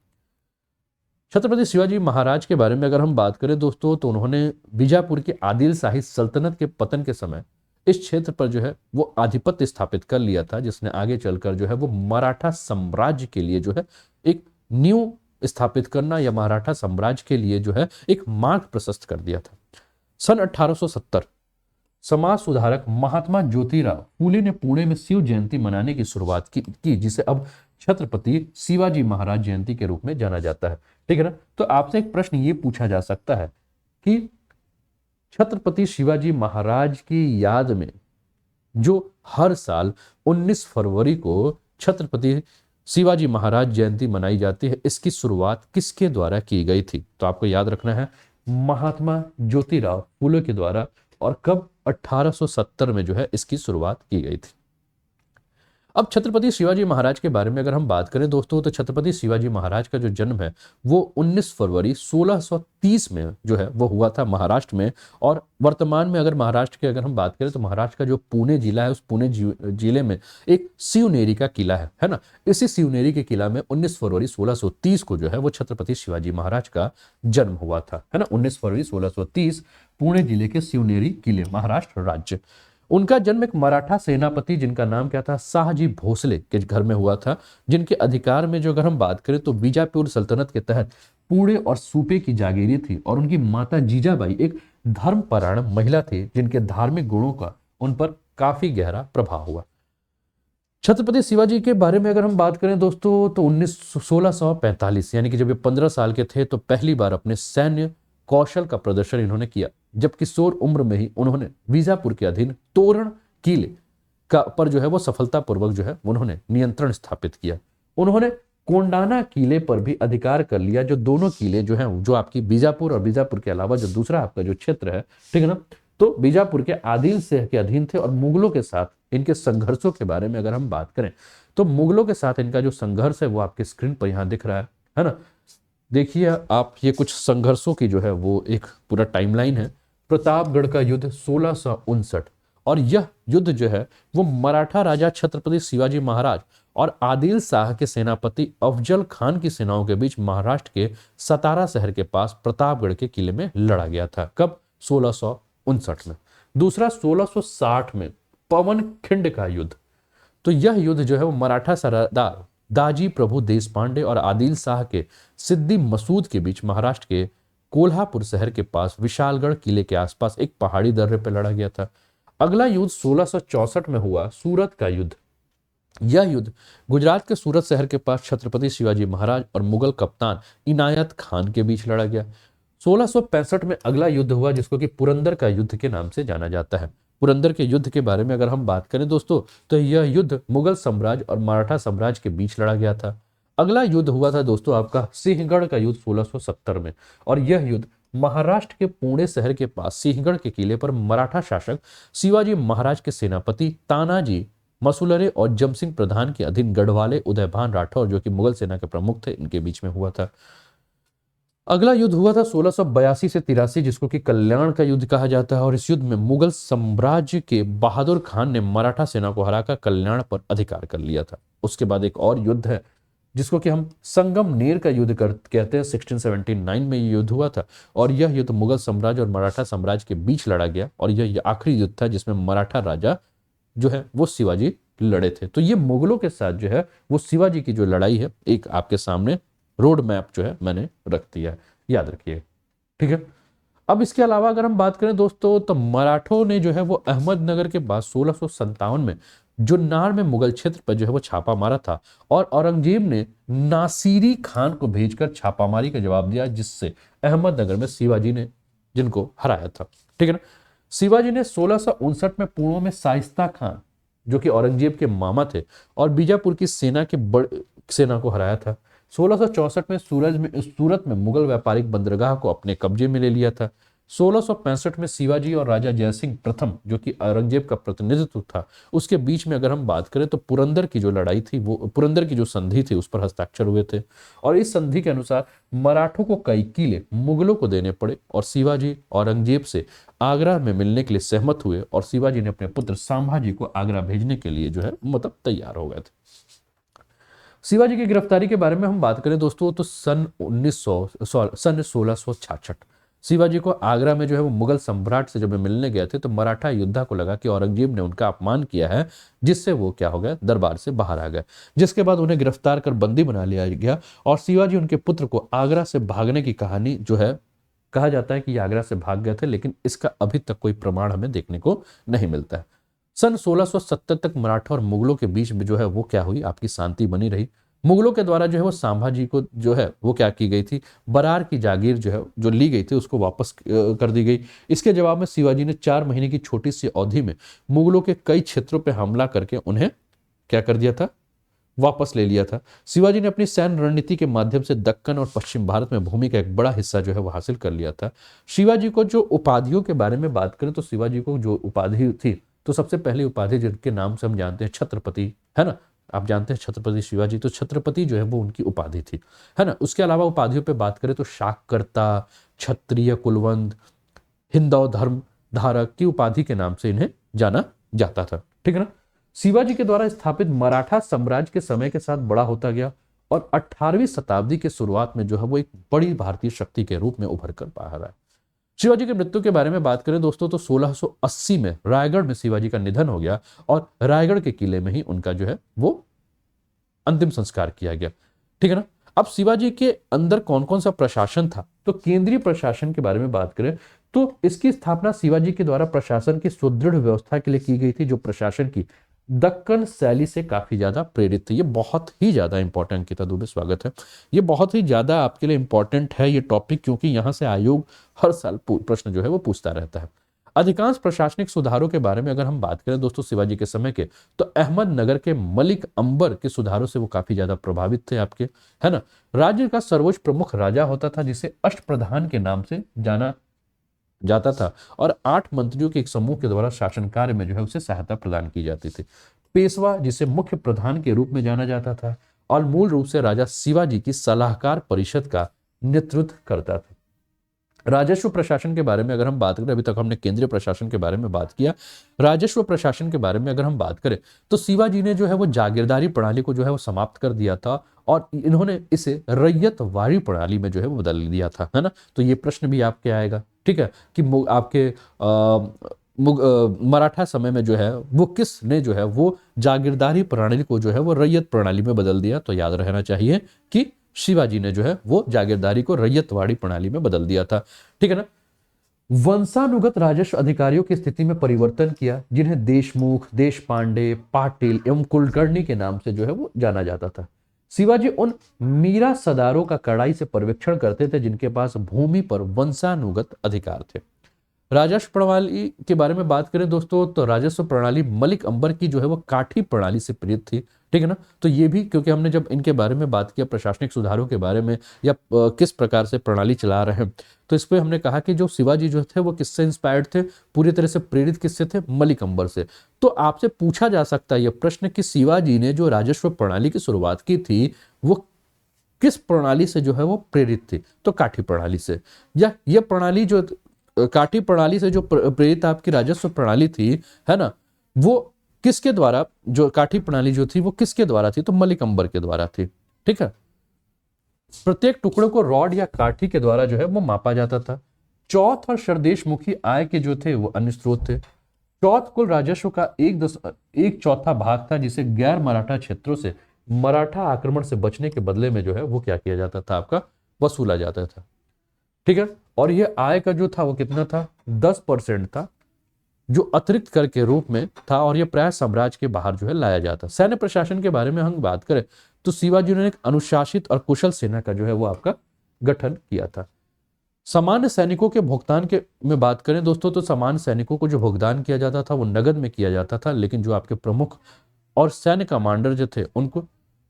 छत्रपति शिवाजी महाराज के बारे में अगर हम बात करें दोस्तों तो उन्होंने बीजापुर की आदिल शाही सल्तनत के पतन के समय इस क्षेत्र पर जो है वो आधिपत्य स्थापित कर लिया था, जिसने आगे चलकर जो है वो मराठा साम्राज्य के लिए जो है एक न्यू स्थापित करना या मराठा साम्राज्य के लिए जो है एक मार्ग प्रशस्त कर दिया था। सन 1870 समाज सुधारक महात्मा ज्योतिराव फूले ने पुणे में शिव जयंती मनाने की शुरुआत की जिसे अब छत्रपति शिवाजी महाराज जयंती के रूप में जाना जाता है। ठीक है ना, तो आपसे एक प्रश्न ये पूछा जा सकता है कि छत्रपति शिवाजी महाराज की याद में जो हर साल 19 फरवरी को छत्रपति शिवाजी महाराज जयंती मनाई जाती है, इसकी शुरुआत किसके द्वारा की गई थी? तो आपको याद रखना है महात्मा ज्योतिराव फूले के द्वारा। और कब? 1870 में जो है इसकी शुरुआत की गई थी। अब छत्रपति शिवाजी महाराज के बारे में अगर हम बात करें दोस्तों तो छत्रपति शिवाजी महाराज का जो जन्म है वो 19 फरवरी 1630 में जो है वो हुआ था महाराष्ट्र में। और वर्तमान में अगर महाराष्ट्र की अगर हम बात करें तो महाराष्ट्र का जो पुणे जिला है उस पुणे जिले में एक शिवनेरी का किला है ना। इसी शिवनेरी के किला में 19 फरवरी 1630 को जो है वो छत्रपति शिवाजी महाराज का जन्म हुआ था, है ना। 19 फरवरी 1630 पुणे जिले के शिवनेरी किले, महाराष्ट्र राज्य। उनका जन्म एक मराठा सेनापति जिनका नाम क्या था, शाहजी भोसले के घर में हुआ था, जिनके अधिकार में जो अगर हम बात करें तो बीजापुर सल्तनत के तहत पुणे और सूपे की जागीरी थी। और उनकी माता जीजाबाई एक धर्मपरायण महिला थी जिनके धार्मिक गुणों का उन पर काफी गहरा प्रभाव हुआ। छत्रपति शिवाजी के बारे में अगर हम बात करें दोस्तों तो 1645 यानी कि जब ये 15 साल के थे तो पहली बार अपने सैन्य कौशल का प्रदर्शन इन्होंने किया। जब किशोर उम्र में ही उन्होंने बीजापुर के अधीन तोरण किले का पर जो है वो सफलतापूर्वक जो है उन्होंने नियंत्रण स्थापित किया। उन्होंने कोंडाना किले पर भी अधिकार कर लिया। जो दोनों किले जो हैं जो आपकी बीजापुर और बीजापुर के अलावा जो दूसरा आपका जो क्षेत्र है, ठीक है ना, तो बीजापुर के आदिल शाह के अधीन थे। और मुगलों के साथ इनके संघर्षों के बारे में अगर हम बात करें तो मुगलों के साथ इनका जो संघर्ष है वो आपके स्क्रीन पर यहां दिख रहा है ना। देखिए आप, ये कुछ संघर्षों की जो है वो एक पूरा टाइमलाइन है। प्रतापगढ़ का युद्ध 1659 और यह युद्ध जो है वो मराठा राजा छत्रपति शिवाजी महाराज और आदिल शाह के सेनापति अफजल खान की सेनाओं के बीच महाराष्ट्र के सतारा शहर के पास प्रतापगढ़ के किले में लड़ा गया था। कब? 1659 में। दूसरा 1660 में पवन खिंड का युद्ध। तो यह युद्ध जो है वो मराठा सरदार दाजी प्रभु देशपांडे और आदिल शाह के सिद्दी मसूद के बीच महाराष्ट्र के कोल्हापुर शहर के पास विशालगढ़ किले के आसपास एक पहाड़ी दर्रे पर लड़ा गया था। अगला युद्ध 1664 में हुआ, सूरत का युद्ध। यह युद्ध गुजरात के सूरत शहर के पास छत्रपति शिवाजी महाराज और मुगल कप्तान इनायत खान के बीच लड़ा गया। 1665 में अगला युद्ध हुआ जिसको कि पुरंदर का युद्ध के नाम से जाना जाता है। पुरंदर के युद्ध के बारे में अगर हम बात करें दोस्तों, तो यह युद्ध मुगल साम्राज्य और मराठा साम्राज्य के बीच लड़ा गया था। अगला युद्ध हुआ था दोस्तों आपका सिंहगढ़ का युद्ध 1670 में, और यह युद्ध महाराष्ट्र के पुणे शहर के पास सिंहगढ़ के किले पर मराठा शासक शिवाजी महाराज के सेनापति तानाजी मसूलरे और जमसिंह प्रधान के अधीन गढ़वाले उदयभान राठौर जो कि मुगल सेना के प्रमुख थे, इनके बीच में हुआ था। अगला युद्ध हुआ था 1682 से 83 जिसको कि कल्याण का युद्ध कहा जाता है, और इस युद्ध में मुगल साम्राज्य के बहादुर खान ने मराठा सेना को हराकर कल्याण पर अधिकार कर लिया था। उसके बाद एक और युद्ध है जिसको कि हम संगमनेर का युद्ध कहते हैं। 1679 में ये युद्ध हुआ था, और यह युद्ध मुगल साम्राज्य और मराठा साम्राज्य के बीच लड़ा गया, और यह आखिरी युद्ध था जिसमें मराठा राजा जो है वो शिवाजी लड़े थे। तो ये मुगलों के साथ जो है वो शिवाजी की जो लड़ाई है, एक आपके सामने रोड मैप जो है मैंने रख दिया है, याद रखिए, ठीक है। अब इसके अलावा अगर हम बात करें दोस्तों, तो मराठों ने जो है वो अहमदनगर के बाद 1657 में जुन्नार में मुगल क्षेत्र पर जो है वो छापा मारा था, और औरंगजेब ने नासिरी खान को भेजकर छापामारी का जवाब दिया, जिससे अहमदनगर में शिवाजी ने जिनको हराया था, ठीक है ना। शिवाजी ने 1659 में पूर्व में शाइस्ता खान जो कि औरंगजेब के मामा थे और बीजापुर की सेना को हराया था। 1664 में सूरत में मुगल व्यापारिक बंदरगाह को अपने कब्जे में ले लिया था। 1665 में शिवाजी और राजा जयसिंह प्रथम जो कि औरंगजेब का प्रतिनिधित्व था, उसके बीच में अगर हम बात करें तो पुरंदर की जो लड़ाई थी, वो पुरंदर की जो संधि थी उस पर हस्ताक्षर हुए थे, और इस संधि के अनुसार मराठों को कई किले मुगलों को देने पड़े, और शिवाजी औरंगजेब से आगरा में मिलने के लिए सहमत हुए, और शिवाजी ने अपने पुत्र संभाजी को आगरा भेजने के लिए जो है मतलब तैयार हो गए थे। शिवाजी की गिरफ्तारी के बारे में हम बात करें दोस्तों, तो सन 1666 शिवाजी को आगरा में जो है वो मुगल सम्राट से जब मिलने गए थे, तो मराठा योद्धा को लगा कि औरंगजेब ने उनका अपमान किया है, जिससे वो क्या हो गया, दरबार से बाहर आ गए, जिसके बाद उन्हें गिरफ्तार कर बंदी बना लिया गया, और शिवाजी उनके पुत्र को आगरा से भागने की कहानी जो है, कहा जाता है कि आगरा से भाग गए थे, लेकिन इसका अभी तक कोई प्रमाण हमें देखने को नहीं मिलता है। सन 1670 तक मराठा और मुगलों के बीच में जो है वो क्या हुई, आपकी शांति बनी रही। मुगलों के द्वारा जो है वो संभाजी को जो है वो क्या की गई थी, बरार की जागीर जो है जो ली गई थी उसको वापस कर दी गई। इसके जवाब में शिवाजी ने 4 महीने की छोटी सी अवधि में मुगलों के कई क्षेत्रों पर हमला करके उन्हें क्या कर दिया था, वापस ले लिया था। शिवाजी ने अपनी सैन्य रणनीति के माध्यम से दक्कन और पश्चिम भारत में भूमि का एक बड़ा हिस्सा जो है वो हासिल कर लिया था। शिवाजी को जो उपाधियों के बारे में बात करें, तो शिवाजी को जो उपाधि थी, तो सबसे पहली उपाधि जिनके नाम से हम जानते हैं छत्रपति, है ना, आप जानते हैं छत्रपति शिवाजी, तो छत्रपति जो है वो उनकी उपाधि थी, है ना। उसके अलावा उपाधियों पे बात करें तो शाककर्ता, क्षत्रिय कुलवंत, हिंदव धर्म धारक की उपाधि के नाम से इन्हें जाना जाता था, ठीक है ना। शिवाजी के द्वारा स्थापित मराठा साम्राज्य के समय के साथ बड़ा होता गया, और 18वीं शताब्दी के शुरुआत में जो है वो एक बड़ी भारतीय शक्ति के रूप में उभर कर बाहर आया। शिवाजी की मृत्यु के बारे में बात करें दोस्तों, तो 1680 में रायगढ़ में शिवाजी का निधन हो गया, और रायगढ़ के किले में ही उनका जो है वो अंतिम संस्कार किया गया, ठीक है ना। अब शिवाजी के अंदर कौन कौन सा प्रशासन था, तो केंद्रीय प्रशासन के बारे में बात करें तो इसकी स्थापना शिवाजी के द्वारा प्रशासन की सुदृढ़ व्यवस्था के लिए की गई थी, जो प्रशासन की दक्कन शैली से काफी ज्यादा प्रेरित थी। ये बहुत ही ज्यादा इंपॉर्टेंट, अंकिता दुबे स्वागत है। ये बहुत ही ज्यादा आपके लिए इंपॉर्टेंट है ये टॉपिक, क्योंकि यहां से आयोग हर साल प्रश्न जो है वो पूछता रहता है। अधिकांश प्रशासनिक सुधारों के बारे में अगर हम बात करें दोस्तों शिवाजी के समय के, तो अहमदनगर के मलिक अंबर के सुधारों से वो काफी ज्यादा प्रभावित थे आपके, है ना। राज्य का सर्वोच्च प्रमुख राजा होता था जिसे अष्टप्रधान के नाम से जाना जाता था, और 8 मंत्रियों के एक समूह के द्वारा शासन कार्य में जो है उसे सहायता प्रदान की जाती थी। पेशवा जिसे मुख्य प्रधान के रूप में जाना जाता था, और मूल रूप से राजा शिवाजी की सलाहकार परिषद का नेतृत्व करता था। राजस्व प्रशासन के बारे में अगर हम बात करें, अभी तक हमने केंद्रीय प्रशासन के बारे में बात किया, राजस्व प्रशासन के बारे में अगर हम बात करें तो शिवाजी ने जो है वो जागीरदारी प्रणाली को जो है वो समाप्त कर दिया था, और इन्होंने इसे रैयतवाड़ी प्रणाली में जो है वो बदल दिया था, है ना। तो ये प्रश्न भी आपके आएगा, ठीक है, कि आपके मराठा समय में जो है वो किसने जो है वो जागीरदारी प्रणाली को जो है वो रैयत प्रणाली में बदल दिया, तो याद रहना चाहिए कि शिवाजी ने जो है वो जागीरदारी को रैयतवाड़ी प्रणाली में बदल दिया था, ठीक है ना। वंशानुगत राजस्व अधिकारियों की स्थिति में परिवर्तन किया, जिन्हें देशमुख, देशपांडे, पाटिल एवं कुलकर्णी के नाम से जो है वो जाना जाता था। शिवाजी उन मीरा सदारों का कड़ाई से पर्यवेक्षण करते थे जिनके पास भूमि पर वंशानुगत अधिकार थे। राजस्व प्रणाली के बारे में बात करें दोस्तों, तो राजस्व प्रणाली मलिक अंबर की जो है वो काठी प्रणाली से प्रेरित थी। ठीक है ना। तो ये भी क्योंकि हमने जब इनके बारे में बात किया प्रशासनिक सुधारों के बारे में या किस प्रकार से प्रणाली चला रहे हैं, तो इस पे हमने कहा कि जो शिवाजी जो थे वो किससे इंस्पायर्ड थे, पूरी तरह से प्रेरित किससे थे, मलिक अंबर से। तो आपसे पूछा जा सकता है यह प्रश्न कि शिवाजी ने जो राजस्व प्रणाली की शुरुआत की थी वो किस प्रणाली से जो है वो प्रेरित थी, तो काठी प्रणाली से। या यह प्रणाली जो काठी प्रणाली से जो प्रेरित आपकी राजस्व प्रणाली थी, है ना, वो किसके द्वारा, जो काठी प्रणाली जो थी वो किसके द्वारा थी, तो मलिक अंबर के द्वारा थी। ठीक है। प्रत्येक टुकड़े को रॉड या काठी के द्वारा जो है वो मापा जाता था। चौथ और शरदेश मुखी आय के जो थे वो अन्य स्रोत थे। चौथ कुल राजस्व का 1/4 भाग था, जिसे गैर मराठा क्षेत्रों से मराठा आक्रमण से बचने के बदले में जो है वो क्या किया जाता था, आपका वसूला जाता था। ठीक है। और ये आय का जो था वो कितना था, 10% था, जो अतिरिक्त कर के रूप में था, और ये प्राय साम्राज्य के बाहर जो है लाया जाता। सैन्य प्रशासन के बारे में हम बात करें तो शिवाजी ने एक अनुशासित और कुशल सेना का जो है वो आपका गठन किया था। सामान्य सैनिकों के भुगतान के में बात करें दोस्तों, तो सामान्य सैनिकों को जो भुगतान किया जाता था वो नगद में किया जाता था, लेकिन जो आपके प्रमुख और सैन्य कमांडर जो थे उनको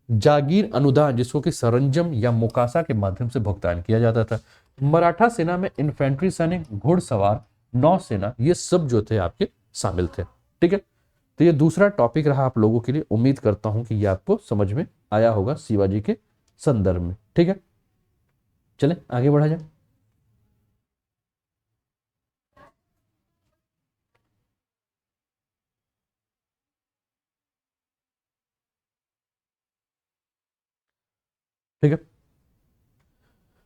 जागीर अनुदान, जिसको कि सरंजम या मुकासा के माध्यम से भुगतान किया जाता था। मराठा सेना में इन्फेंट्री सैनिक, घुड़सवार, नौसेना, ये सब जो थे आपके शामिल थे। ठीक है। तो ये दूसरा टॉपिक रहा आप लोगों के लिए। उम्मीद करता हूं कि ये आपको समझ में आया होगा शिवाजी के संदर्भ में। ठीक है, चलें आगे बढ़ा जाए। ठीक है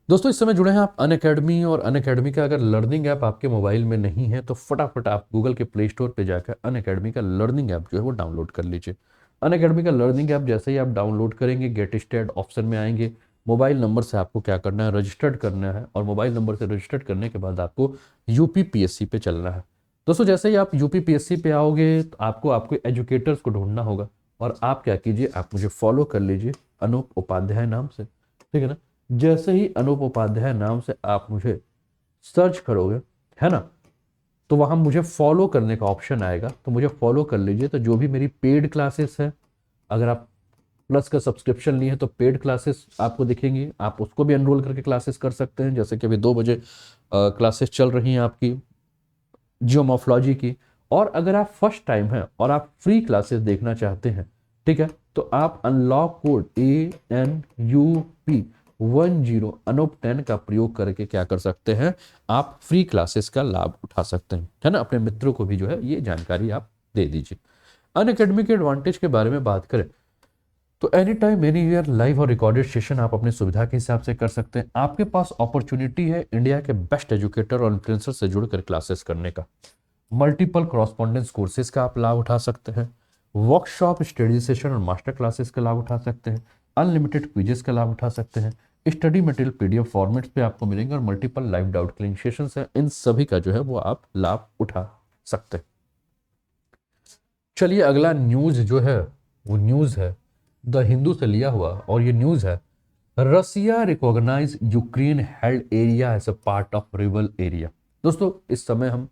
दोस्तों, इस समय जुड़े हैं आप अनअकैडमी, और अनअकैडमी का अगर लर्निंग ऐप आपके मोबाइल में नहीं है तो फटाफट आप गूगल के प्ले स्टोर पे जाकर अनअकैडमी का लर्निंग ऐप जो है वो डाउनलोड कर लीजिए। अनअकैडमी का लर्निंग ऐप जैसे ही आप डाउनलोड करेंगे, गेट स्टार्टेड ऑप्शन में आएंगे। मोबाइल नंबर से आपको क्या करना है, रजिस्टर्ड करना है, और मोबाइल नंबर से रजिस्टर्ड करने के बाद आपको यूपीपीएससी पे चलना है। दोस्तों जैसे ही आप यूपीपीएससी पे आओगे तो आपको आपके एजुकेटर्स को ढूंढना होगा, और आप क्या कीजिए, आप मुझे फॉलो कर लीजिए अनूप उपाध्याय नाम से। ठीक है ना। जैसे ही अनूप उपाध्याय नाम से आप मुझे सर्च करोगे, है ना, तो वहां मुझे फॉलो करने का ऑप्शन आएगा, तो मुझे फॉलो कर लीजिए। तो जो भी मेरी पेड क्लासेस है, अगर आप प्लस का सब्सक्रिप्शन लिए हैं तो पेड क्लासेस आपको दिखेंगी, आप उसको भी एनरोल करके क्लासेस कर सकते हैं। जैसे कि अभी 2 बजे क्लासेस चल रही हैं आपकी जियोमॉर्फोलॉजी की। और अगर आप फर्स्ट टाइम हैं और आप फ्री क्लासेस देखना चाहते हैं, ठीक है, तो आप अनलॉक कोड ANUP10 अनूप 10 का प्रयोग करके क्या कर सकते हैं, आप फ्री क्लासेस का लाभ उठा सकते हैं, है ना। अपने मित्रों को भी जो है ये जानकारी आप दे दीजिए। अनअकैडमी के एडवांटेज के बारे में बात करें तो any time any year live और रिकॉर्डेड सेशन आप अपनी सुविधा के हिसाब से कर सकते हैं। आपके पास अपॉर्चुनिटी है इंडिया के बेस्ट एजुकेटर और इन्फ्लुएंसर से जुड़कर क्लासेस करने का। मल्टीपल कॉरस्पॉन्डेंस कोर्सेज का आप लाभ उठा सकते हैं, वर्कशॉप, स्टडी सेशन और मास्टर क्लासेस का लाभ उठा सकते हैं, अनलिमिटेड क्विजेस का लाभ उठा सकते हैं, स्टडी मटेरियल पीडीएफ फॉर्मेट्स पे आपको मिलेंगे, और multiple live doubt clearing sessions हैं। इन सभी का जो है वो आप लाभ उठा सकते हैं। चलिए अगला न्यूज जो है वो न्यूज है द हिंदू से लिया हुआ, और ये न्यूज है Russia recognise Ukraine held area as a part of rebel area. दोस्तों इस समय हम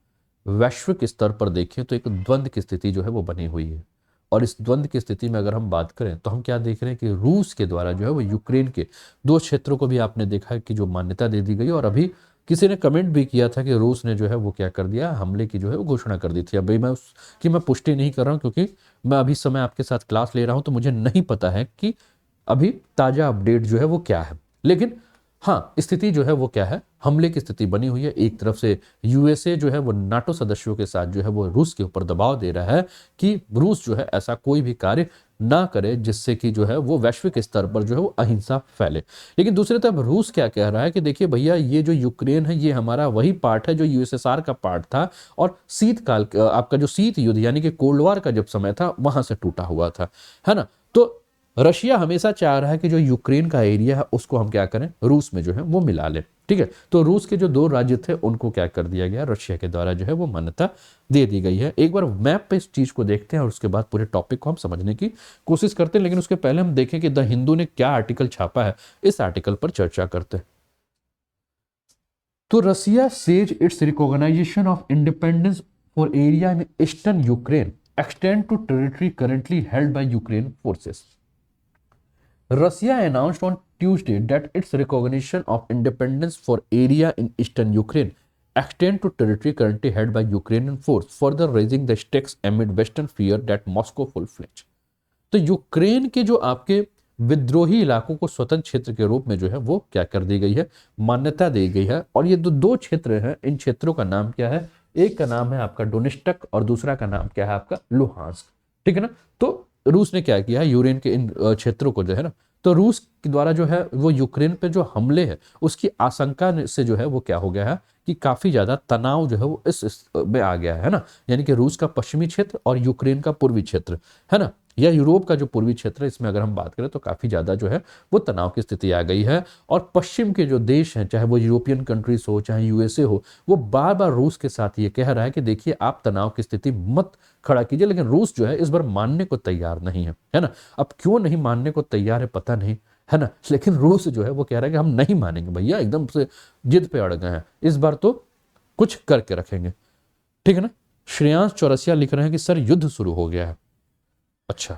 वैश्विक स्तर पर देखें तो एक द्वंद्व की स्थिति जो है वो बनी हुई है, और इस द्वंद्व की स्थिति में अगर हम बात करें तो हम क्या देख रहे हैं कि रूस के द्वारा जो है वो यूक्रेन के 2 क्षेत्रों को भी आपने देखा है कि जो मान्यता दे दी गई, और अभी किसी ने कमेंट भी किया था कि रूस ने जो है वो क्या कर दिया, हमले की जो है वो घोषणा कर दी थी। अभी मैं उसकी मैं पुष्टि नहीं कर रहा हूँ, क्योंकि मैं अभी समय आपके साथ क्लास ले रहा हूँ, तो मुझे नहीं पता है कि अभी ताज़ा अपडेट जो है वो क्या है। लेकिन हाँ, स्थिति जो है वो क्या है, हमले की स्थिति बनी हुई है। एक तरफ से यूएसए जो है वो नाटो सदस्यों के साथ जो है वो रूस के ऊपर दबाव दे रहा है कि रूस जो है ऐसा कोई भी कार्य ना करे जिससे कि जो है वो वैश्विक स्तर पर जो है वो अहिंसा फैले। लेकिन दूसरी तरफ रूस क्या कह रहा है कि देखिए भैया, ये जो यूक्रेन है ये हमारा वही पार्ट है जो यूएसएसआर का पार्ट था, और शीतकाल आपका जो शीत युद्ध यानी कि कोल्ड वॉर का जब समय था वहां से टूटा हुआ था, है ना। तो रशिया हमेशा चाह रहा है कि जो यूक्रेन का एरिया है उसको हम क्या करें, रूस में जो है वो मिला लें। ठीक है। तो रूस के जो 2 राज्य थे उनको क्या कर दिया गया, रशिया के द्वारा जो है वो मान्यता दे दी गई है। एक बार मैप पे इस चीज को देखते हैं और उसके बाद पूरे टॉपिक को हम समझने की कोशिश करते हैं, लेकिन उसके पहले हम देखें कि द हिंदू ने क्या आर्टिकल छापा है, इस आर्टिकल पर चर्चा करते हैं। तो Russia says its recognition of independence for area in eastern Ukraine extend to territory currently held by Ukraine forces. Russia announced on Tuesday that its recognition of independence for area in eastern Ukraine extend to territory currently held by Ukrainian force, further raising the stakes amid Western fear that Moscow full fledged। तो Ukraine के जो आपके विद्रोही इलाकों को स्वतंत्र क्षेत्र के रूप में जो है वो क्या कर दी गई है, मान्यता दी गई है। और ये दो क्षेत्र हैं, इन क्षेत्रों का नाम क्या है, एक का नाम है आपका डोनेस्टक और दूसरा का नाम क्या है आपका लुहांस्क, ठीक है ना। तो रूस ने क्या किया है, यूक्रेन के इन क्षेत्रों को जो है ना, तो रूस के द्वारा जो है वो यूक्रेन पे जो हमले है उसकी आशंका से जो है वो क्या हो गया है कि काफी ज्यादा तनाव जो है वो इस में आ गया है ना। यानी कि रूस का पश्चिमी क्षेत्र और यूक्रेन का पूर्वी क्षेत्र है ना, या यूरोप का जो पूर्वी क्षेत्र है, इसमें अगर हम बात करें तो काफी ज्यादा जो है वो तनाव की स्थिति आ गई है। और पश्चिम के जो देश हैं, चाहे वो यूरोपियन कंट्रीज हो चाहे यूएसए हो, वो बार बार रूस के साथ ये कह रहा है कि देखिए आप तनाव की स्थिति मत खड़ा कीजिए, लेकिन रूस जो है इस बार मानने को तैयार नहीं है ना। अब क्यों नहीं मानने को तैयार है पता नहीं, है ना, लेकिन रूस जो है वो कह रहा है कि हम नहीं मानेंगे भैया, एकदम से जिद पे अड़ गए हैं, इस बार तो कुछ करके रखेंगे, ठीक है ना। श्रेयांश चौरसिया लिख रहे हैं कि सर युद्ध शुरू हो गया है। अच्छा,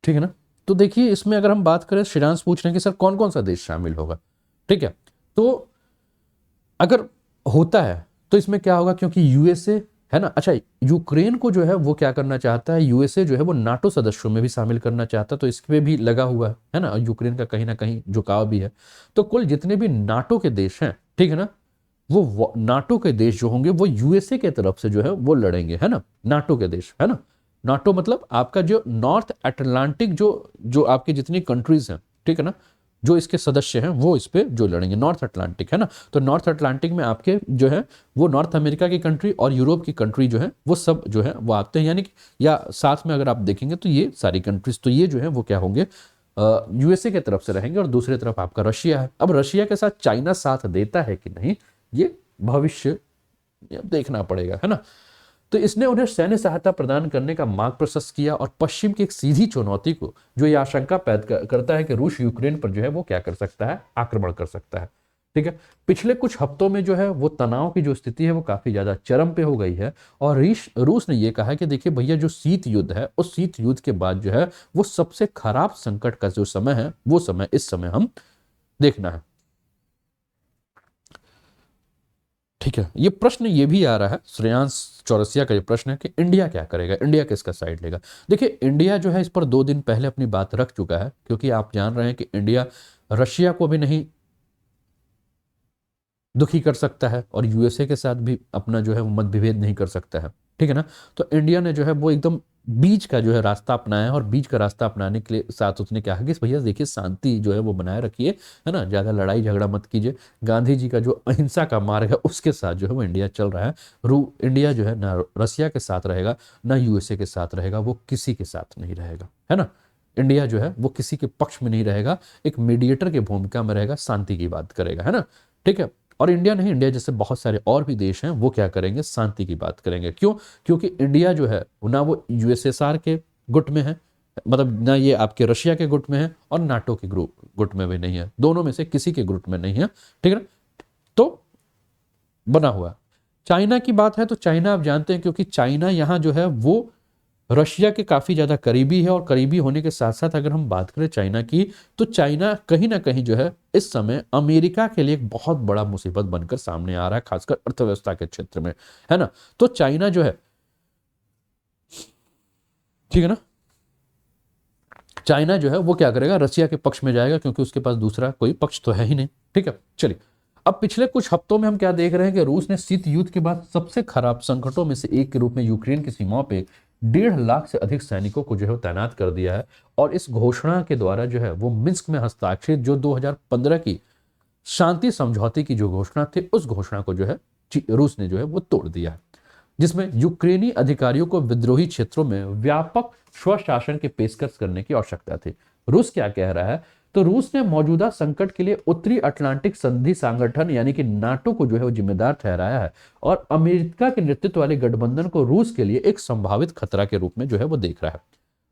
ठीक है ना। तो देखिए इसमें अगर हम बात करें, श्रेयांश पूछ रहे हैं कि सर कौन कौन सा देश शामिल होगा, ठीक है। तो अगर होता है तो इसमें क्या होगा, क्योंकि यूएसए है ना, अच्छा यूक्रेन को जो है वो क्या करना चाहता है, यूएसए जो है वो नाटो सदस्यों में भी शामिल करना चाहता है, तो इसमें भी लगा हुआ है ना, यूक्रेन का कहीं ना कहीं झुकाव भी है। तो कुल जितने भी नाटो के देश हैं, ठीक है ना, वो नाटो के देश जो होंगे वो यूएसए के तरफ से जो है वो लड़ेंगे, है ना, नाटो के देश, है ना। नाटो मतलब आपका जो नॉर्थ अटलांटिक जो जो आपकी जितनी कंट्रीज हैं, ठीक है ना, जो इसके सदस्य हैं वो इस पे जो लड़ेंगे, नॉर्थ अटलांटिक, है ना। तो नॉर्थ अटलांटिक में आपके जो है वो नॉर्थ अमेरिका की कंट्री और यूरोप की कंट्री जो है वो सब जो है वो आते हैं, यानी कि या साथ में अगर आप देखेंगे तो ये सारी कंट्रीज, तो ये जो है वो क्या होंगे, यूएसए के तरफ से रहेंगे और दूसरी तरफ आपका रशिया है। अब रशिया के साथ चाइना साथ देता है कि नहीं, ये भविष्य देखना पड़ेगा, है ना। तो इसने उन्हें सैन्य सहायता प्रदान करने का मार्ग प्रशस्त किया और पश्चिम की एक सीधी चुनौती को जो ये आशंका पैदा करता है कि रूस यूक्रेन पर जो है वो क्या कर सकता है, आक्रमण कर सकता है, ठीक है। पिछले कुछ हफ्तों में जो है वो तनाव की जो स्थिति है वो काफी ज्यादा चरम पे हो गई है और रूस ने ये कहा कि देखिए भैया जो शीत युद्ध है उस शीत युद्ध के बाद जो है वो सबसे खराब संकट का जो समय है वो समय इस समय हम देखना है, ठीक है। ये प्रश्न ये भी आ रहा है, श्रेयांश चौरसिया का ये प्रश्न है कि इंडिया क्या करेगा, इंडिया किसका साइड लेगा। देखिए इंडिया जो है इस पर 2 दिन पहले अपनी बात रख चुका है, क्योंकि आप जान रहे हैं कि इंडिया रशिया को भी नहीं दुखी कर सकता है और यूएसए के साथ भी अपना जो है वो मतभेद नहीं कर सकता है, ठीक है ना। तो इंडिया ने जो है वो एकदम बीच का जो है रास्ता अपनाया है और बीच का रास्ता अपनाने के लिए साथ उसने कहा कि भैया देखिए शांति जो है वो बनाए रखिए, है ना, ज्यादा लड़ाई झगड़ा मत कीजिए। गांधी जी का जो अहिंसा का मार्ग है उसके साथ जो है वो इंडिया चल रहा है। इंडिया जो है ना रसिया के साथ रहेगा ना यूएसए के साथ रहेगा, वो किसी के साथ नहीं रहेगा, है ना। इंडिया जो है वो किसी के पक्ष में नहीं रहेगा, एक मीडिएटर की भूमिका में रहेगा, शांति की बात करेगा, है ना, ठीक है। और इंडिया नहीं, इंडिया जैसे बहुत सारे और भी देश हैं वो क्या करेंगे, शांति की बात करेंगे। क्यों, क्योंकि इंडिया जो है ना वो यूएसएसआर के गुट में है, मतलब ना ये आपके रशिया के गुट में है और नाटो के गुट में भी नहीं है, दोनों में से किसी के गुट में नहीं है, ठीक है ना। तो बना हुआ चाइना की बात है, तो चाइना आप जानते हैं क्योंकि चाइना यहाँ जो है वो रशिया के काफी ज्यादा करीबी है और करीबी होने के साथ साथ अगर हम बात करें चाइना की, तो चाइना कहीं ना कहीं जो है इस समय अमेरिका के लिए एक बहुत बड़ा मुसीबत बनकर सामने आ रहा है, खासकर अर्थव्यवस्था के क्षेत्र में, है ना। तो चाइना जो है, ठीक है ना, चाइना जो है वो क्या करेगा, रशिया के पक्ष में जाएगा क्योंकि उसके पास दूसरा कोई पक्ष तो है ही नहीं, ठीक है। चलिए अब पिछले कुछ हफ्तों में हम क्या देख रहे हैं कि रूस ने शीत युद्ध के बाद सबसे खराब संकटों में से एक के रूप में यूक्रेन की सीमाओं पे 1.5 लाख से अधिक सैनिकों को जो है तैनात कर दिया है। और इस घोषणा के द्वारा जो है वो मिन्स्क में हस्ताक्षरित जो 2015 की शांति समझौते की जो घोषणा थी उस घोषणा को जो है रूस ने जो है वो तोड़ दिया है, जिसमें यूक्रेनी अधिकारियों को विद्रोही क्षेत्रों में व्यापक स्वशासन की पेशकश करने की आवश्यकता थी। रूस क्या कह रहा है, तो रूस ने मौजूदा संकट के लिए उत्तरी अटलांटिक संधि संगठन यानी कि नाटो को जो है वो जिम्मेदार ठहराया है और अमेरिका के नेतृत्व वाले गठबंधन को रूस के लिए एक संभावित खतरा के रूप में जो है वो देख रहा है।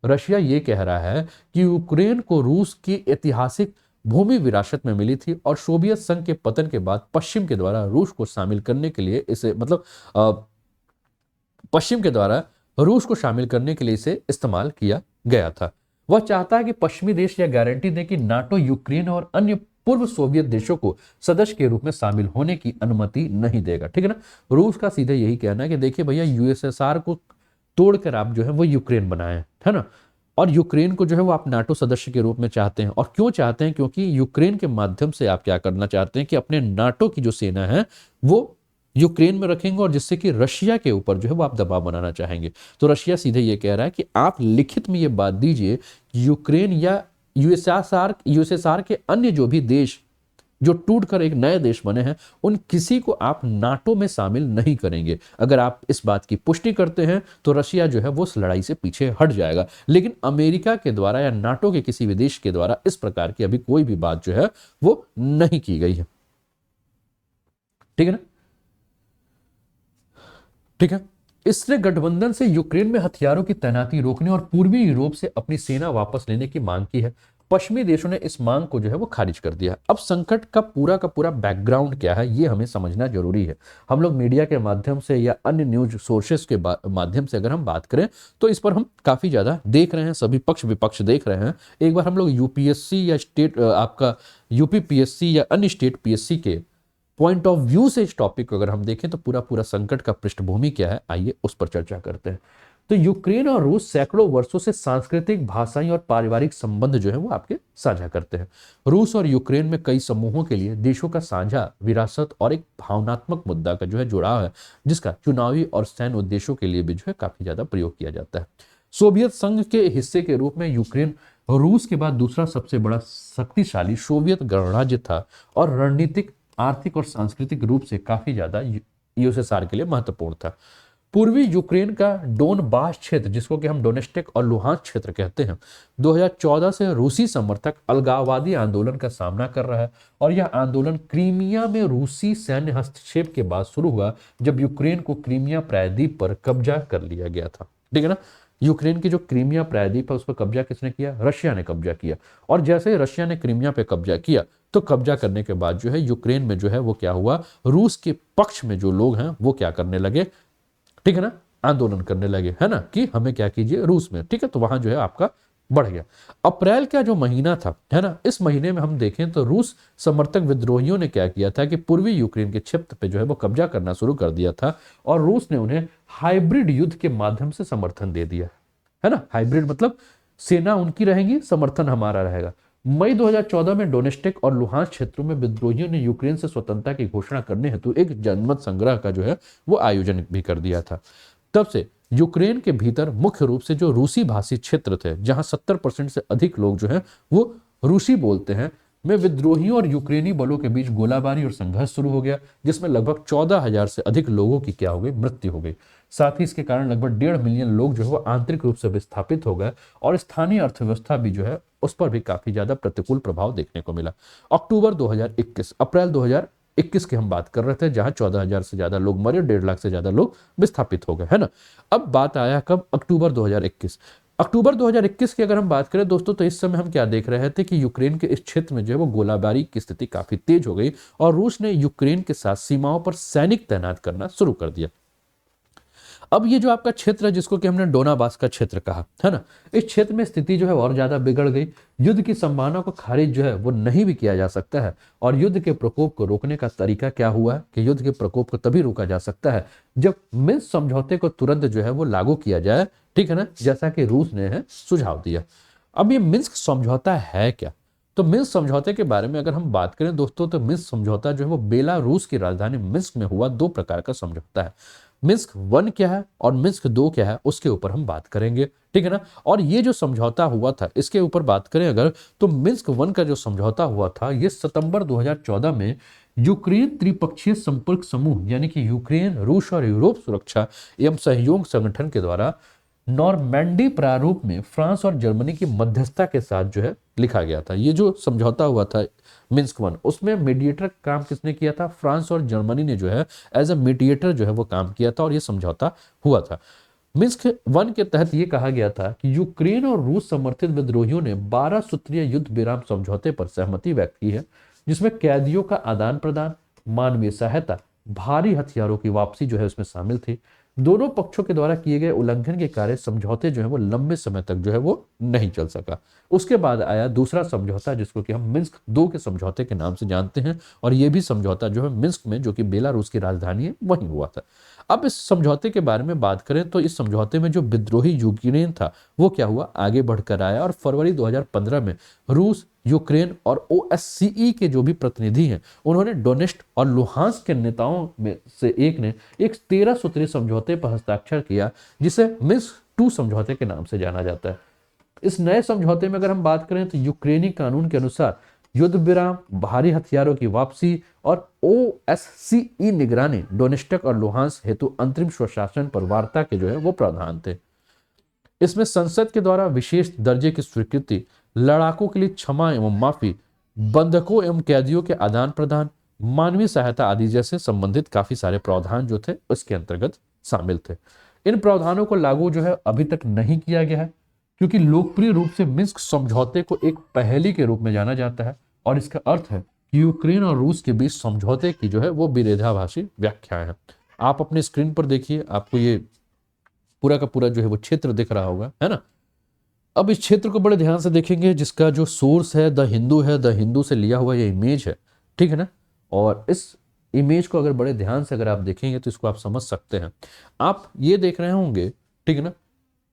रशिया ये कह रहा है कि यूक्रेन को रूस की ऐतिहासिक भूमि विरासत में मिली थी और सोवियत संघ के पतन के बाद पश्चिम के द्वारा रूस को शामिल करने के लिए इसे पश्चिम के द्वारा रूस को शामिल करने के लिए इसे इस्तेमाल किया गया था। वह चाहता है कि पश्चिमी देश यह गारंटी दें कि नाटो यूक्रेन और अन्य पूर्व सोवियत देशों को सदस्य के रूप में शामिल होने की अनुमति नहीं देगा। ठीक है ना। रूस का सीधे यही कहना है कि देखिए भैया, यूएसएसआर को तोड़कर आप जो है वो यूक्रेन बनाए, है ना, और यूक्रेन को जो है वो आप नाटो सदस्य के रूप में चाहते हैं। और क्यों चाहते हैं? क्योंकि यूक्रेन के माध्यम से आप क्या करना चाहते हैं कि अपने नाटो की जो सेना है वो यूक्रेन में रखेंगे और जिससे कि रशिया के ऊपर जो है वो आप दबाव बनाना चाहेंगे। तो रशिया सीधे ये कह रहा है कि आप लिखित में ये बात दीजिए कि यूक्रेन या यूएसएसआर के अन्य जो भी देश जो टूटकर एक नए देश बने हैं उन किसी को आप नाटो में शामिल नहीं करेंगे। अगर आप इस बात की पुष्टि करते हैं तो रशिया जो है वो उस लड़ाई से पीछे हट जाएगा। लेकिन अमेरिका के द्वारा या नाटो के किसी भी देश के द्वारा इस प्रकार की अभी कोई भी बात जो है वो नहीं की गई है। ठीक है ना। ठीक है। इसने गठबंधन से यूक्रेन में हथियारों की तैनाती रोकने और पूर्वी यूरोप से अपनी सेना वापस लेने की मांग की है। पश्चिमी देशों ने इस मांग को जो है वो खारिज कर दिया। अब संकट का पूरा बैकग्राउंड क्या है ये हमें समझना जरूरी है। हम लोग मीडिया के माध्यम से या अन्य न्यूज सोर्सेस के माध्यम से अगर हम बात करें तो इस पर हम काफी ज्यादा देख रहे हैं, सभी पक्ष विपक्ष देख रहे हैं। एक बार हम लोग यूपीएससी या स्टेट आपका यूपीपीएससी या अन्य स्टेट पीएससी के पॉइंट ऑफ व्यू से इस टॉपिक को अगर हम देखें तो पूरा संकट का पृष्ठभूमि क्या है, आइए उस पर चर्चा करते हैं। तो यूक्रेन और रूस सैकड़ों वर्षों से सांस्कृतिक, भाषाई और पारिवारिक संबंध जो है वो आपके साझा करते हैं। रूस और यूक्रेन में कई समूहों के लिए देशों का साझा विरासत और एक भावनात्मक मुद्दा का जो है जुड़ाव है, जिसका चुनावी और सैन्य उद्देश्यों के लिए भी जो है काफी ज्यादा प्रयोग किया जाता है। सोवियत संघ के हिस्से के रूप में यूक्रेन रूस के बाद दूसरा सबसे बड़ा शक्तिशाली सोवियत गणराज्य था और रणनीतिक, आर्थिक और सांस्कृतिक रूप से काफी ज्यादा यूएसएसआर के लिए महत्वपूर्ण था। पूर्वी यूक्रेन का डोनबास क्षेत्र, जिसको कि हम डोनेस्टिक और लुहांस्क क्षेत्र कहते हैं, 2014 से रूसी समर्थक अलगाववादी आंदोलन का सामना कर रहा है और यह आंदोलन क्रीमिया में रूसी सैन्य हस्तक्षेप के बाद शुरू हुआ, जब यूक्रेन को क्रीमिया प्रायद्वीप पर कब्जा कर लिया गया था। ठीक है ना। यूक्रेन की जो क्रीमिया प्रायद्वीप है उस पर कब्जा किसने किया? रशिया ने कब्जा किया। और जैसे ही रशिया ने क्रीमिया पे कब्जा किया तो कब्जा करने के बाद जो है यूक्रेन में जो है वो क्या हुआ, रूस के पक्ष में जो लोग हैं वो क्या करने लगे, ठीक है ना, आंदोलन करने लगे, है ना, कि हमें क्या कीजिए रूस में। ठीक है। तो वहां जो है आपका बढ़ गया। अप्रैल का जो महीना था, है ना, इस महीने में हम देखें तो रूस समर्थक विद्रोहियों ने क्या किया था कि पूर्वी यूक्रेन के क्षेत्र पे जो है वो कब्जा करना शुरू कर दिया था और रूस ने उन्हें हाइब्रिड युद्ध के माध्यम से समर्थन दे दिया, है ना। हाइब्रिड मतलब सेना उनकी रहेगी, समर्थन हमारा रहेगा। मई 2014 में डोनेस्टिक और लुहांस्क क्षेत्रों में विद्रोहियों ने यूक्रेन से स्वतंत्रता की घोषणा करने हेतु एक जनमत संग्रह का जो है वो आयोजन भी कर दिया था। तब से यूक्रेन के भीतर मुख्य रूप से जो रूसी भाषी क्षेत्र थे, जहां 70% से अधिक लोग जो हैं वो रूसी बोलते हैं, में विद्रोहियों और यूक्रेनी बलों के बीच गोलाबारी और संघर्ष शुरू हो गया, जिसमें लगभग 14,000 से अधिक लोगों की क्या हो गई, मृत्यु हो गई। साथ ही इसके कारण लगभग 1.5 मिलियन लोग जो है वो आंतरिक रूप से विस्थापित हो गए और स्थानीय अर्थव्यवस्था भी जो है उस पर भी काफी ज्यादा प्रतिकूल प्रभाव देखने को मिला। अप्रैल 2021 की हम बात कर रहे थे, जहां 14,000 से ज्यादा लोग मरे, 1.5 लाख से ज्यादा लोग विस्थापित हो गए, है ना। अब बात आया कब? अक्टूबर 2021। अक्टूबर 2021 की अगर हम बात करें दोस्तों, तो इस समय हम क्या देख रहे थे कि यूक्रेन के इस क्षेत्र में जो है वो गोलाबारी की स्थिति काफी तेज हो गई और रूस ने यूक्रेन के साथ सीमाओं पर सैनिक तैनात करना शुरू कर दिया। अब ये जो आपका क्षेत्र है, जिसको कि हमने डोनाबास का क्षेत्र कहा, है ना, इस क्षेत्र में स्थिति जो है और ज्यादा बिगड़ गई। युद्ध की संभावना को खारिज जो है वो नहीं भी किया जा सकता है और युद्ध के प्रकोप को रोकने का तरीका क्या हुआ कि युद्ध के प्रकोप को तभी रोका जा सकता है जब मिन्स्क समझौते को तुरंत जो है वो लागू किया जाए। ठीक है ना, जैसा कि रूस ने है सुझाव दिया। अब ये मिन्स्क समझौता है क्या? तो मिन्स्क समझौते के बारे में अगर हम बात करें दोस्तों, तो मिन्स्क समझौता जो है वो बेलारूस की राजधानी मिन्स्क में हुआ 2 प्रकार का समझौता है। मिन्स्क 1 क्या है और मिन्स्क 2 क्या है, उसके ऊपर हम बात करेंगे। ठीक है ना। और ये जो समझौता हुआ था, इसके ऊपर बात करें अगर, तो मिन्स्क 1 का जो समझौता हुआ था, ये सितंबर 2014 में यूक्रेन त्रिपक्षीय संपर्क समूह यानी कि यूक्रेन, रूस और यूरोप सुरक्षा एवं सहयोग संगठन के द्वारा नॉर्मैंडी प्रारूप में फ्रांस और जर्मनी की मध्यस्थता के साथ जो है लिखा गया था। ये जो समझौता हुआ था मिन्स्क वन, उसमें मीडिएटर काम किसने किया था? फ्रांस और जर्मनी ने जो है एज अ मीडिएटर जो है वो काम किया था और ये समझौता हुआ था। मिन्स्क वन के तहत ये कहा गया था कि यूक्रेन और रूस समर्थित विद्रोहियों ने 12 सूत्रीय युद्ध विराम समझौते पर सहमति व्यक्त की है, जिसमें कैदियों का आदान प्रदान, मानवीय सहायता, भारी हथियारों की वापसी जो है उसमें शामिल थी। दोनों पक्षों के द्वारा किए गए उल्लंघन के कारण समझौते जो है वो लंबे समय तक जो है वो नहीं चल सका। उसके बाद आया दूसरा समझौता, जिसको कि हम मिन्स्क 2 के समझौते के नाम से जानते हैं, और ये भी समझौता जो है मिन्स्क में, जो कि बेलारूस की राजधानी है, वहीं हुआ था। अब इस समझौते के बारे में बात करें तो इस समझौते में जो विद्रोही यूक्रेन था वो क्या हुआ, आगे बढ़कर आया, और फरवरी 2015 में रूस, यूक्रेन और ओएससीई के जो भी प्रतिनिधि हैं, उन्होंने डोनेट्स्क और लुहांस्क के नेताओं में से एक ने एक 13 सूत्रीय समझौते पर हस्ताक्षर किया, जिसे मिन्स्क 2 समझौते के नाम से जाना जाता है। इस नए समझौते में अगर हम बात करें तो यूक्रेनी कानून के अनुसार युद्ध विराम, भारी हथियारों की वापसी और ओएससीई निगरानी, डोनेट्स्क और लुहांस्क हेतु अंतरिम स्वशासन पर वार्ता के जो है वो प्रावधान थे। इसमें संसद के द्वारा विशेष दर्जे की स्वीकृति, लड़ाकों के लिए क्षमा एवं माफी, बंधकों एवं कैदियों के आदान प्रदान, मानवीय सहायता आदि जैसे संबंधित काफी सारे प्रावधान जो थे उसके अंतर्गत शामिल थे। इन प्रावधानों को लागू जो है अभी तक नहीं किया गया है, क्योंकि लोकप्रिय रूप से मिन्स्क समझौते को एक पहेली के रूप में जाना जाता है, और इसका अर्थ है कि यूक्रेन और रूस के बीच समझौते की जो है वो विरोधाभासी व्याख्याएं हैं। आप अपने स्क्रीन पर देखिए, आपको ये पूरा का पूरा जो है वो क्षेत्र दिख रहा होगा, है ना। अब इस क्षेत्र को बड़े ध्यान से देखेंगे, जिसका जो सोर्स है द हिंदू है, द हिंदू से लिया हुआ ये इमेज है, ठीक है ना। और इस इमेज को अगर बड़े ध्यान से अगर आप देखेंगे तो इसको आप समझ सकते हैं। आप ये देख रहे होंगे, ठीक है ना,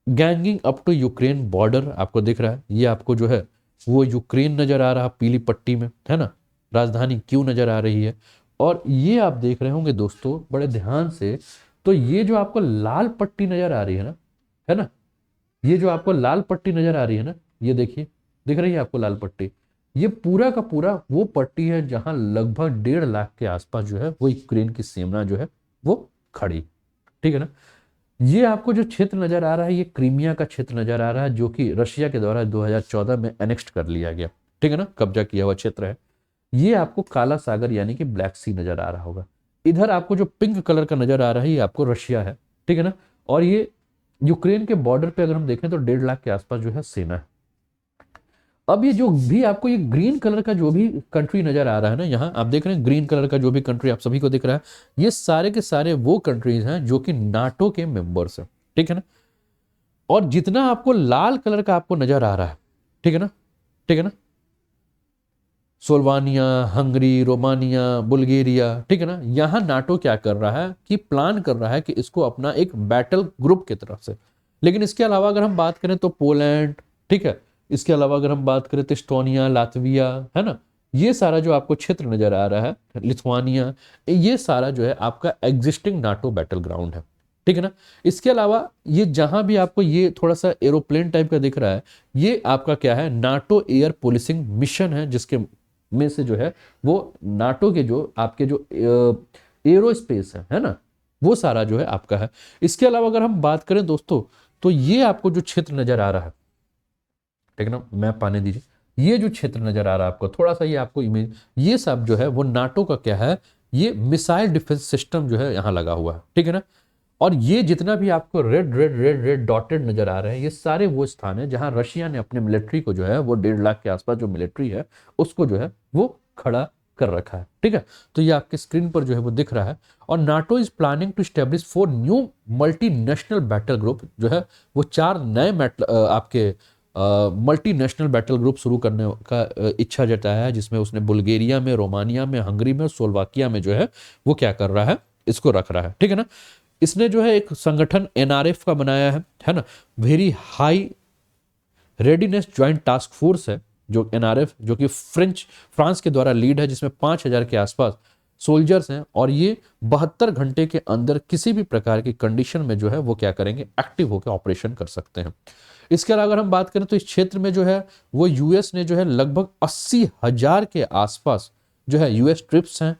ganging up to Ukraine border आपको दिख रहा है, ये आपको जो है वो यूक्रेन नजर आ रहा है पीली पट्टी में, है ना। राजधानी क्यों नजर आ रही है, और ये आप देख रहे होंगे दोस्तों बड़े ध्यान से, तो ये जो आपको लाल पट्टी नजर आ रही है ना, है ना, ये जो आपको लाल पट्टी नजर आ रही है ना, ये देखिए, दिख रही है आपको लाल पट्टी, ये पूरा का पूरा वो पट्टी है जहां लगभग 1.5 लाख के आसपास जो है वो यूक्रेन की सेना जो है वो खड़ी, ठीक है ना। ये आपको जो क्षेत्र नजर आ रहा है, ये क्रीमिया का क्षेत्र नजर आ रहा है, जो कि रशिया के द्वारा 2014 में एनेक्स्ट कर लिया गया, ठीक है ना, कब्जा किया हुआ क्षेत्र है। ये आपको काला सागर यानी कि ब्लैक सी नजर आ रहा होगा। इधर आपको जो पिंक कलर का नजर आ रहा है ये आपको रशिया है, ठीक है ना। और ये यूक्रेन के बॉर्डर पे अगर हम देखें तो 1.5 लाख के आसपास जो है सेना है। अब ये जो भी आपको ये ग्रीन कलर का जो भी कंट्री नजर आ रहा है ना, यहाँ आप देख रहे हैं ग्रीन कलर का जो भी कंट्री आप सभी को दिख रहा है, ये सारे के सारे वो कंट्रीज हैं जो कि नाटो के मेंबर्स हैं, ठीक है ना। और जितना आपको लाल कलर का आपको नजर आ रहा है, ठीक है ना, ठीक है ना, सोल्वानिया, हंगरी, रोमानिया, बुल्गारिया, ठीक है ना, यहां नाटो क्या कर रहा है कि प्लान कर रहा है कि इसको अपना एक बैटल ग्रुप की तरफ से। लेकिन इसके अलावा अगर हम बात करें तो पोलैंड, ठीक है, इसके अलावा अगर हम बात करें तो एस्टोनिया, लातविया, है ना, ये सारा जो आपको क्षेत्र नजर आ रहा है, लिथुआनिया, ये सारा जो है आपका एग्जिस्टिंग नाटो बैटल ग्राउंड है, ठीक है ना। इसके अलावा ये जहां भी आपको ये थोड़ा सा एरोप्लेन टाइप का दिख रहा है, ये आपका क्या है, नाटो एयर पुलिसिंग मिशन है, जिसके में से जो है वो नाटो के जो आपके जो एरोस्पेस है ना, वो सारा जो है आपका है। इसके अलावा अगर हम बात करें दोस्तों, तो ये आपको जो क्षेत्र नजर आ रहा है, ठीक है ना, मैप आने दीजिए, ये जो क्षेत्र नजर आ रहा है आपको थोड़ा सा, ये आपको इमेज, ये सब जो है वो नाटो का क्या है, ये मिसाइल डिफेंस सिस्टम जो है यहाँ लगा हुआ है, ठीक है ना। और ये जितना भी आपको red red red red dotted नजर आ रहे हैं, ये सारे वो स्थान है जहां रशिया ने अपने मिलिट्री को जो है वो 1.5 लाख के आसपास जो मिलिट्री है उसको जो है वो खड़ा कर रखा है, ठीक है। तो ये आपके स्क्रीन पर जो है वो दिख रहा है। और NATO is planning to establish 4 new multinational battle group, जो है वो 4 नए आपके मल्टीनेशनल बैटल ग्रुप शुरू करने का इच्छा जताया है, जिसमें उसने बुल्गारिया में, रोमानिया में, हंगरी में और स्लोवाकिया में जो है वो क्या कर रहा है, इसको रख रहा है, ठीक है ना। इसने जो है एक संगठन एनआरएफ का बनाया है ना, very high readiness joint task force है जो एनआरएफ, जो कि फ्रांस के द्वारा लीड है, जिसमें 5,000 के आसपास सोल्जर्स हैं, और ये 72 घंटे के अंदर किसी भी प्रकार की कंडीशन में जो है वो क्या करेंगे, एक्टिव होकर ऑपरेशन कर सकते हैं। इसके अलावा अगर हम बात करें तो इस क्षेत्र में जो है वो यूएस ने जो है लगभग 80,000 के आसपास जो है यूएस ट्रिप्स हैं,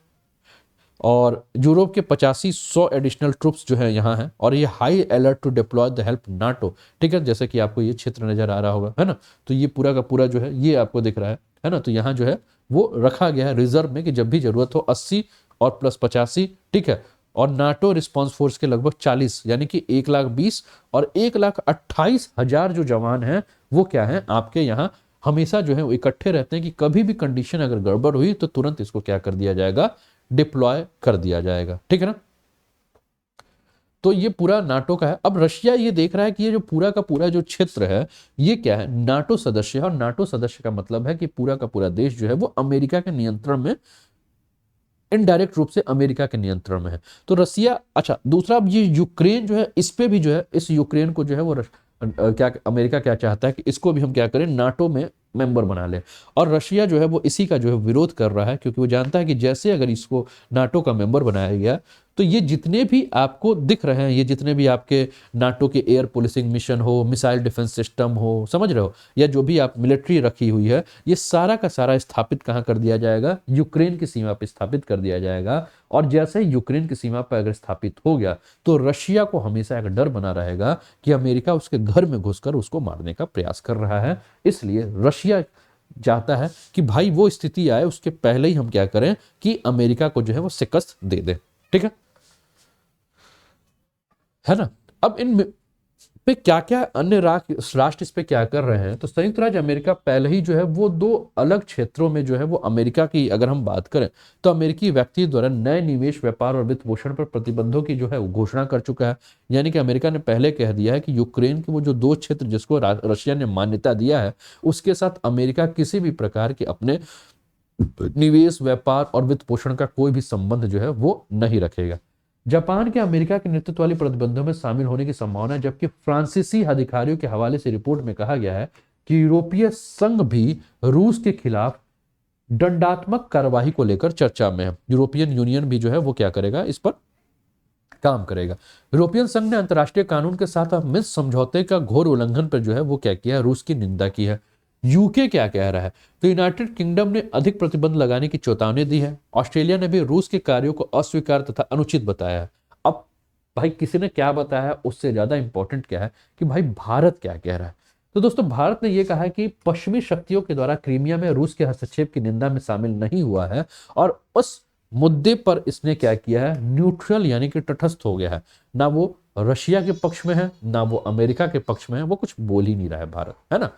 और यूरोप के 85-100 एडिशनल ट्रुप्स जो है यहाँ है, और ये high alert to deploy the help NATO. ठीक है, जैसे कि आपको ये क्षेत्र नजर आ रहा होगा, है ना, तो ये पूरा का पूरा जो है ये आपको दिख रहा है ना, तो यहाँ जो है वो रखा गया है रिजर्व में कि जब भी जरूरत हो 80 और प्लस 85, ठीक है, और नाटो रिस्पांस फोर्स के लगभग 40 यानी कि 1,20,000 और 1,28,000 जो जवान हैं वो क्या है आपके यहाँ हमेशा जो है वो इकट्ठे रहते हैं कि कभी भी कंडीशन अगर गड़बड़ हुई तो तुरंत इसको क्या कर दिया जाएगा, डिप्लॉय कर दिया जाएगा। ठीक है ना, तो ये पूरा नाटो का है। अब रशिया ये देख रहा है कि ये जो पूरा का पूरा जो क्षेत्र है ये क्या है, नाटो सदस्य है, और नाटो सदस्य का मतलब है कि पूरा का पूरा देश जो है वो अमेरिका के नियंत्रण में, इनडायरेक्ट रूप से अमेरिका के नियंत्रण में है। तो रसिया, अच्छा दूसरा, अब ये यूक्रेन जो है इस पे भी जो है, इस यूक्रेन को जो है वो क्या अमेरिका क्या चाहता है कि इसको भी हम क्या करें, नाटो में मेंबर बना ले। और रशिया जो है वो इसी का जो है विरोध कर रहा है, क्योंकि वो जानता है कि जैसे अगर इसको नाटो का मेंबर बनाया गया तो ये जितने भी आपको दिख रहे हैं, ये जितने भी आपके नाटो के एयर पुलिसिंग मिशन हो, मिसाइल डिफेंस सिस्टम हो, समझ रहे हो, या जो भी आप मिलिट्री रखी हुई है, ये सारा का सारा स्थापित कहाँ कर दिया जाएगा, यूक्रेन की सीमा पर स्थापित कर दिया जाएगा। और जैसे ही यूक्रेन की सीमा पर अगर स्थापित हो गया तो रशिया को हमेशा एक डर बना रहेगा कि अमेरिका उसके घर में घुसकर उसको मारने का प्रयास कर रहा है। इसलिए रशिया चाहता है कि भाई वो स्थिति आए उसके पहले ही हम क्या करें कि अमेरिका को जो है वो शिकस्त दे दे। ठीक है ना। अब इन पे क्या क्या अन्य राष्ट्र इस पे क्या कर रहे हैं, तो संयुक्त राज्य अमेरिका पहले ही जो है वो दो अलग क्षेत्रों में जो है वो अमेरिका की अगर हम बात करें तो अमेरिकी व्यक्ति द्वारा नए निवेश, व्यापार और वित्त पोषण पर प्रतिबंधों की जो है वो घोषणा कर चुका है। यानी कि अमेरिका ने पहले कह दिया है कि यूक्रेन के वो जो दो क्षेत्र जिसको रशिया ने मान्यता दिया है उसके साथ अमेरिका किसी भी प्रकार के अपने निवेश, व्यापार और वित्त पोषण का कोई भी संबंध जो है वो नहीं रखेगा। जापान के अमेरिका के नेतृत्व वाली प्रतिबंधों में शामिल होने की संभावना है, जबकि फ्रांसीसी अधिकारियों के हवाले से रिपोर्ट में कहा गया है कि यूरोपीय संघ भी रूस के खिलाफ दंडात्मक कार्रवाई को लेकर चर्चा में है। यूरोपियन यूनियन भी जो है वो क्या करेगा, इस पर काम करेगा। यूरोपियन संघ ने अंतर्राष्ट्रीय कानून के साथ मिन्स्क समझौते का घोर उल्लंघन पर जो है वो क्या किया है, रूस की निंदा की है। यूके क्या कह रहा है, तो यूनाइटेड किंगडम ने अधिक प्रतिबंध लगाने की चेतावनी दी है। ऑस्ट्रेलिया ने भी रूस के कार्यों को अस्वीकार तथा अनुचित बताया है। अब भाई किसी ने क्या बताया है उससे ज्यादा इंपॉर्टेंट क्या है कि भाई भारत क्या कह रहा है। तो दोस्तों भारत ने यह कहा है कि पश्चिमी शक्तियों के द्वारा क्रीमिया में रूस के हस्तक्षेप की निंदा में शामिल नहीं हुआ है, और उस मुद्दे पर इसने क्या किया है, न्यूट्रल यानी कि तटस्थ हो गया है। ना वो रशिया के पक्ष में है ना वो अमेरिका के पक्ष में है, वो कुछ बोल ही नहीं रहा है भारत, है ना।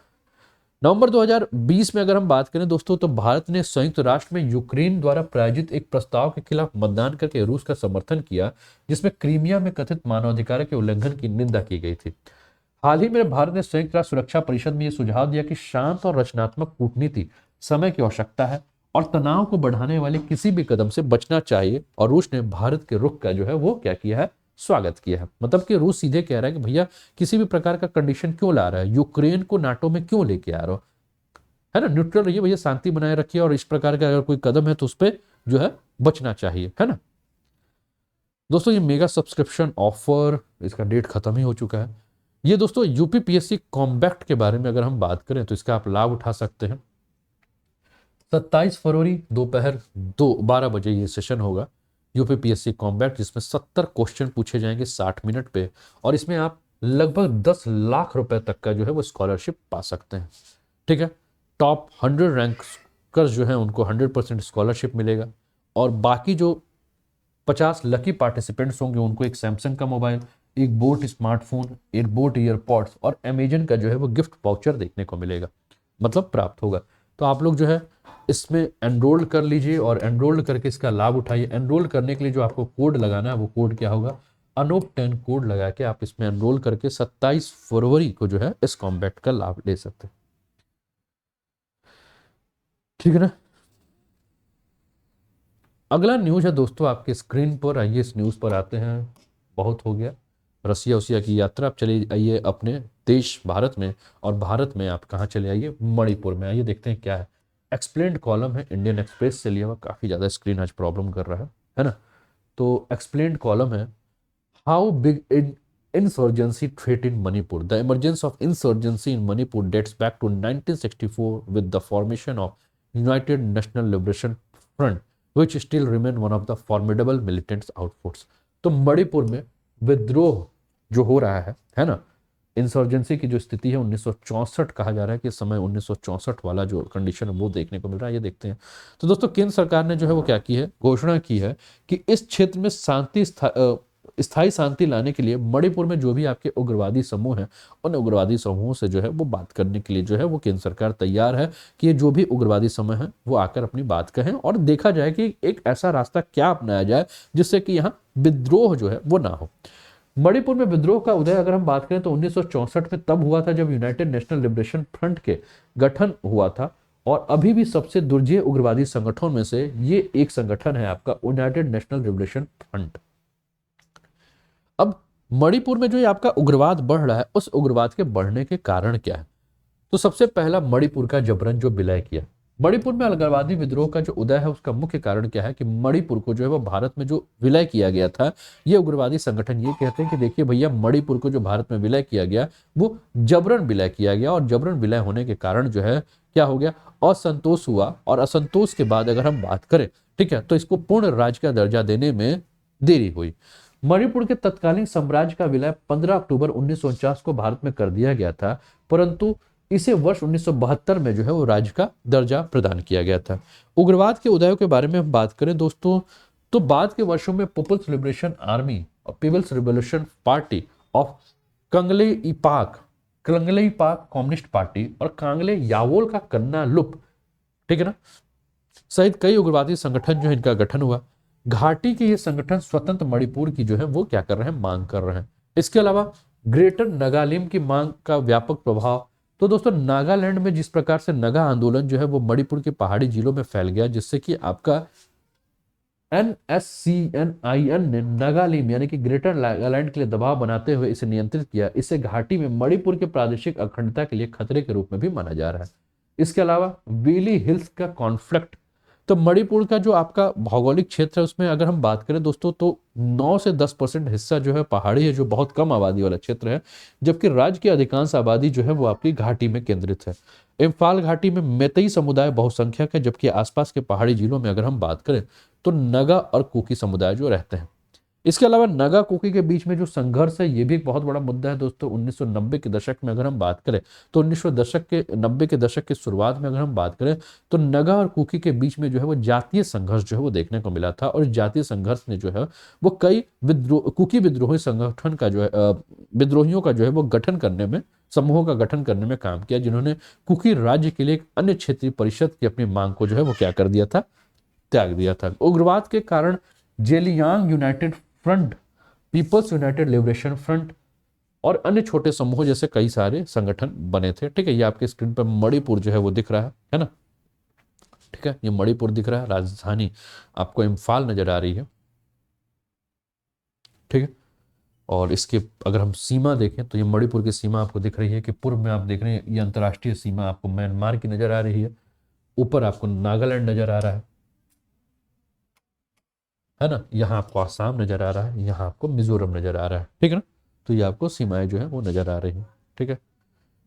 नवंबर 2020 में अगर हम बात करें दोस्तों तो भारत ने संयुक्त राष्ट्र में यूक्रेन द्वारा प्रायोजित एक प्रस्ताव के खिलाफ मतदान करके रूस का समर्थन किया, जिसमें क्रीमिया में कथित मानवाधिकार के उल्लंघन की निंदा की गई थी। हाल ही में भारत ने संयुक्त राष्ट्र सुरक्षा परिषद में यह सुझाव दिया कि शांत और रचनात्मक कूटनीति समय की आवश्यकता है और तनाव को बढ़ाने वाले किसी भी कदम से बचना चाहिए, और रूस ने भारत के रुख का जो है वो क्या किया है, स्वागत किया है। मतलब कि रूस सीधे कह रहा है कि भैया किसी भी प्रकार का कंडीशन क्यों ला रहा है, यूक्रेन को नाटो में क्यों लेके आ रहा हो, है ना, न्यूट्रल रहिए भैया, शांति बनाए रखिए, और इस प्रकार का अगर कोई कदम है तो उस पर जो है बचना चाहिए, है ना। दोस्तों ये मेगा सब्सक्रिप्शन ऑफर इसका डेट खत्म ही हो चुका है। ये दोस्तों यूपीपीएससी कॉम्बैक्ट के बारे में अगर हम बात करें तो इसका आप लाभ उठा सकते हैं। 27 फरवरी दोपहर 12 बजे ये सेशन होगा यूपीपीएससी कॉम्बैक्ट, जिसमें 70 क्वेश्चन पूछे जाएंगे 60 मिनट पे, और इसमें आप लगभग 10 लाख रुपए तक का जो है वो स्कॉलरशिप पा सकते हैं। ठीक है, टॉप 100 रैंकर्स जो हैं उनको 100% स्कॉलरशिप मिलेगा, और बाकी जो 50 लकी पार्टिसिपेंट्स होंगे उनको एक सैमसंग का मोबाइल, एक बोट स्मार्टफोन, एक बोट ईयरपॉड्स और अमेजन का जो है वो गिफ्ट वाउचर देखने को मिलेगा, मतलब प्राप्त होगा। तो आप लोग जो है इसमें एनरोल्ड कर लीजिए और एनरोल्ड करके इसका लाभ उठाइए। एनरोल करने के लिए जो आपको कोड लगाना है वो कोड क्या होगा, अनूप 10 कोड लगा के आप इसमें एनरोल करके 27 फरवरी को जो है इस कॉम्बैक्ट का लाभ ले सकते हैं। ठीक है ना। अगला न्यूज है दोस्तों आपके स्क्रीन पर, आइए इस न्यूज पर आते हैं। बहुत हो गया रसिया उसिया की यात्रा, आप चले आइए अपने देश भारत में, और भारत में आप कहाँ चले आइए, मणिपुर में आइए, देखते हैं क्या है। एक्सप्लेन्ड कॉलम है इंडियन एक्सप्रेस से लिया हुआ, काफ़ी ज़्यादा स्क्रीन आज प्रॉब्लम कर रहा है ना। तो एक्सप्लेन्ड कॉलम है, how big insurgency threat in Manipur. The emergence of insurgency in Manipur dates back to 1964 with the formation of United National Liberation Front which still remain one of the formidable militants outfits. तो मणिपुर में विद्रोह जो हो रहा है ना, insurgency की जो स्थिति है 1964 कहा जा रहा है कि इस समय 1964 वाला जो कंडीशन है वो देखने को मिल रहा है, ये देखते हैं। तो दोस्तों केंद्र सरकार ने जो है वो क्या की है, घोषणा की है कि इस क्षेत्र में स्थायी शांति लाने के लिए मणिपुर में जो भी आपके उग्रवादी समूह हैं उन उग्रवादी समूहों से जो है वो बात करने के लिए जो है वो केंद्र सरकार तैयार है कि ये जो भी उग्रवादी समूह है वो आकर अपनी बात कहें और देखा जाए कि एक ऐसा रास्ता क्या अपनाया जाए जिससे कि यहाँ विद्रोह जो है वो ना हो। मणिपुर में विद्रोह का उदय अगर हम बात करें तो 1964 में तब हुआ था जब यूनाइटेड नेशनल लिबरेशन फ्रंट के गठन हुआ था, और अभी भी सबसे दुर्जय उग्रवादी संगठनों में से ये एक संगठन है आपका यूनाइटेड नेशनल लिबरेशन फ्रंट। अब मणिपुर में जो ये आपका उग्रवाद बढ़ रहा है, उस उग्रवाद के बढ़ने के कारण क्या है? तो सबसे पहला मणिपुर का जबरन जो विलय किया। मणिपुर में अलगाववादी विद्रोह का जो उदय है उसका मुख्य कारण क्या है कि मणिपुर को जो है वो भारत में जो विलय किया गया था, ये उग्रवादी संगठन ये कहते हैं कि देखिए भैया मणिपुर को जो भारत में विलय किया गया वो जबरन विलय किया गया, और जबरन विलय होने के कारण जो है क्या हो गया, असंतोष हुआ, और असंतोष के बाद अगर हम बात करें, ठीक है, तो इसको पूर्ण राज्य का दर्जा देने में देरी हुई। मणिपुर के तत्कालीन साम्राज्य का विलय 15 अक्टूबर 1949 को भारत में कर दिया गया था, परंतु इसे वर्ष 1972 में जो है वो राज्य का दर्जा प्रदान किया गया था। उग्रवाद के उदय के बारे में हम बात करें दोस्तों, तो बाद के वर्षों में पीपल्स लिबरेशन आर्मी और People's Revolution Party of Kangleipak Communist Party और कांगले यावोल का कन्ना लुप, ठीक है ना, सहित कई उग्रवादी संगठन जो है इनका गठन हुआ। घाटी के ये संगठन स्वतंत्र मणिपुर की जो है वो क्या कर रहे हैं, मांग कर रहे हैं। इसके अलावा ग्रेटर नागालैंड की मांग का व्यापक प्रभाव, तो दोस्तों नागालैंड में जिस प्रकार से नगा आंदोलन जो है वो मणिपुर के पहाड़ी जिलों में फैल गया, जिससे कि आपका NSCNIN ने नागालिम यानी कि ग्रेटर नागालैंड के लिए दबाव बनाते हुए इसे नियंत्रित किया। इसे घाटी में मणिपुर के प्रादेशिक अखंडता के लिए खतरे के रूप में भी माना जा रहा है। इसके अलावा वेली हिल्स का कॉन्फ्लिक्ट, तो मणिपुर का जो आपका भौगोलिक क्षेत्र है उसमें अगर हम बात करें दोस्तों तो 9 से 10% हिस्सा जो है पहाड़ी है, जो बहुत कम आबादी वाला क्षेत्र है, जबकि राज्य की अधिकांश आबादी जो है वो आपकी घाटी में केंद्रित है। इम्फाल घाटी में मैतेई समुदाय बहुसंख्यक है, जबकि आसपास के पहाड़ी जिलों में अगर हम बात करें तो नगा और कुकी समुदाय जो रहते हैं। इसके अलावा नगा कुकी के बीच में जो संघर्ष है ये भी एक बहुत बड़ा मुद्दा है दोस्तों। 1990 के दशक में अगर हम बात करें तो 1990 के दशक की शुरुआत में अगर हम बात करें तो नगा और कुकी के बीच में जो है वो जातीय संघर्ष जो है वो देखने को मिला था, और इस जातीय संघर्ष ने जो है वो कई कुकी विद्रोही संगठन का जो है विद्रोहियों का जो है वो गठन करने में, समूहों का गठन करने में काम किया, जिन्होंने कुकी राज्य के लिए एक अन्य क्षेत्रीय परिषद की अपनी मांग को जो है वो क्या कर दिया था, त्याग दिया था। उग्रवाद के कारण Zeliang United Front, People's United Liberation Front और अन्य छोटे समूह जैसे कई सारे संगठन बने थे। ठीक है, ये आपके स्क्रीन पर मणिपुर जो है वो दिख रहा है ना, ठीक है, ये मणिपुर दिख रहा है, राजधानी आपको इम्फाल नजर आ रही है, ठीक है। और इसके अगर हम सीमा देखें तो ये मणिपुर की सीमा आपको दिख रही है कि पूर्व में आप देख रहे हैं ये अंतर्राष्ट्रीय सीमा आपको म्यांमार की नजर आ रही है, ऊपर आपको नागालैंड नजर आ रहा है ना, यहाँ आपको आसाम नजर आ रहा है, यहाँ आपको मिजोरम नजर आ रहा है, ठीक है ना। तो ये आपको सीमाएं जो है वो नजर आ रही हैं, ठीक है।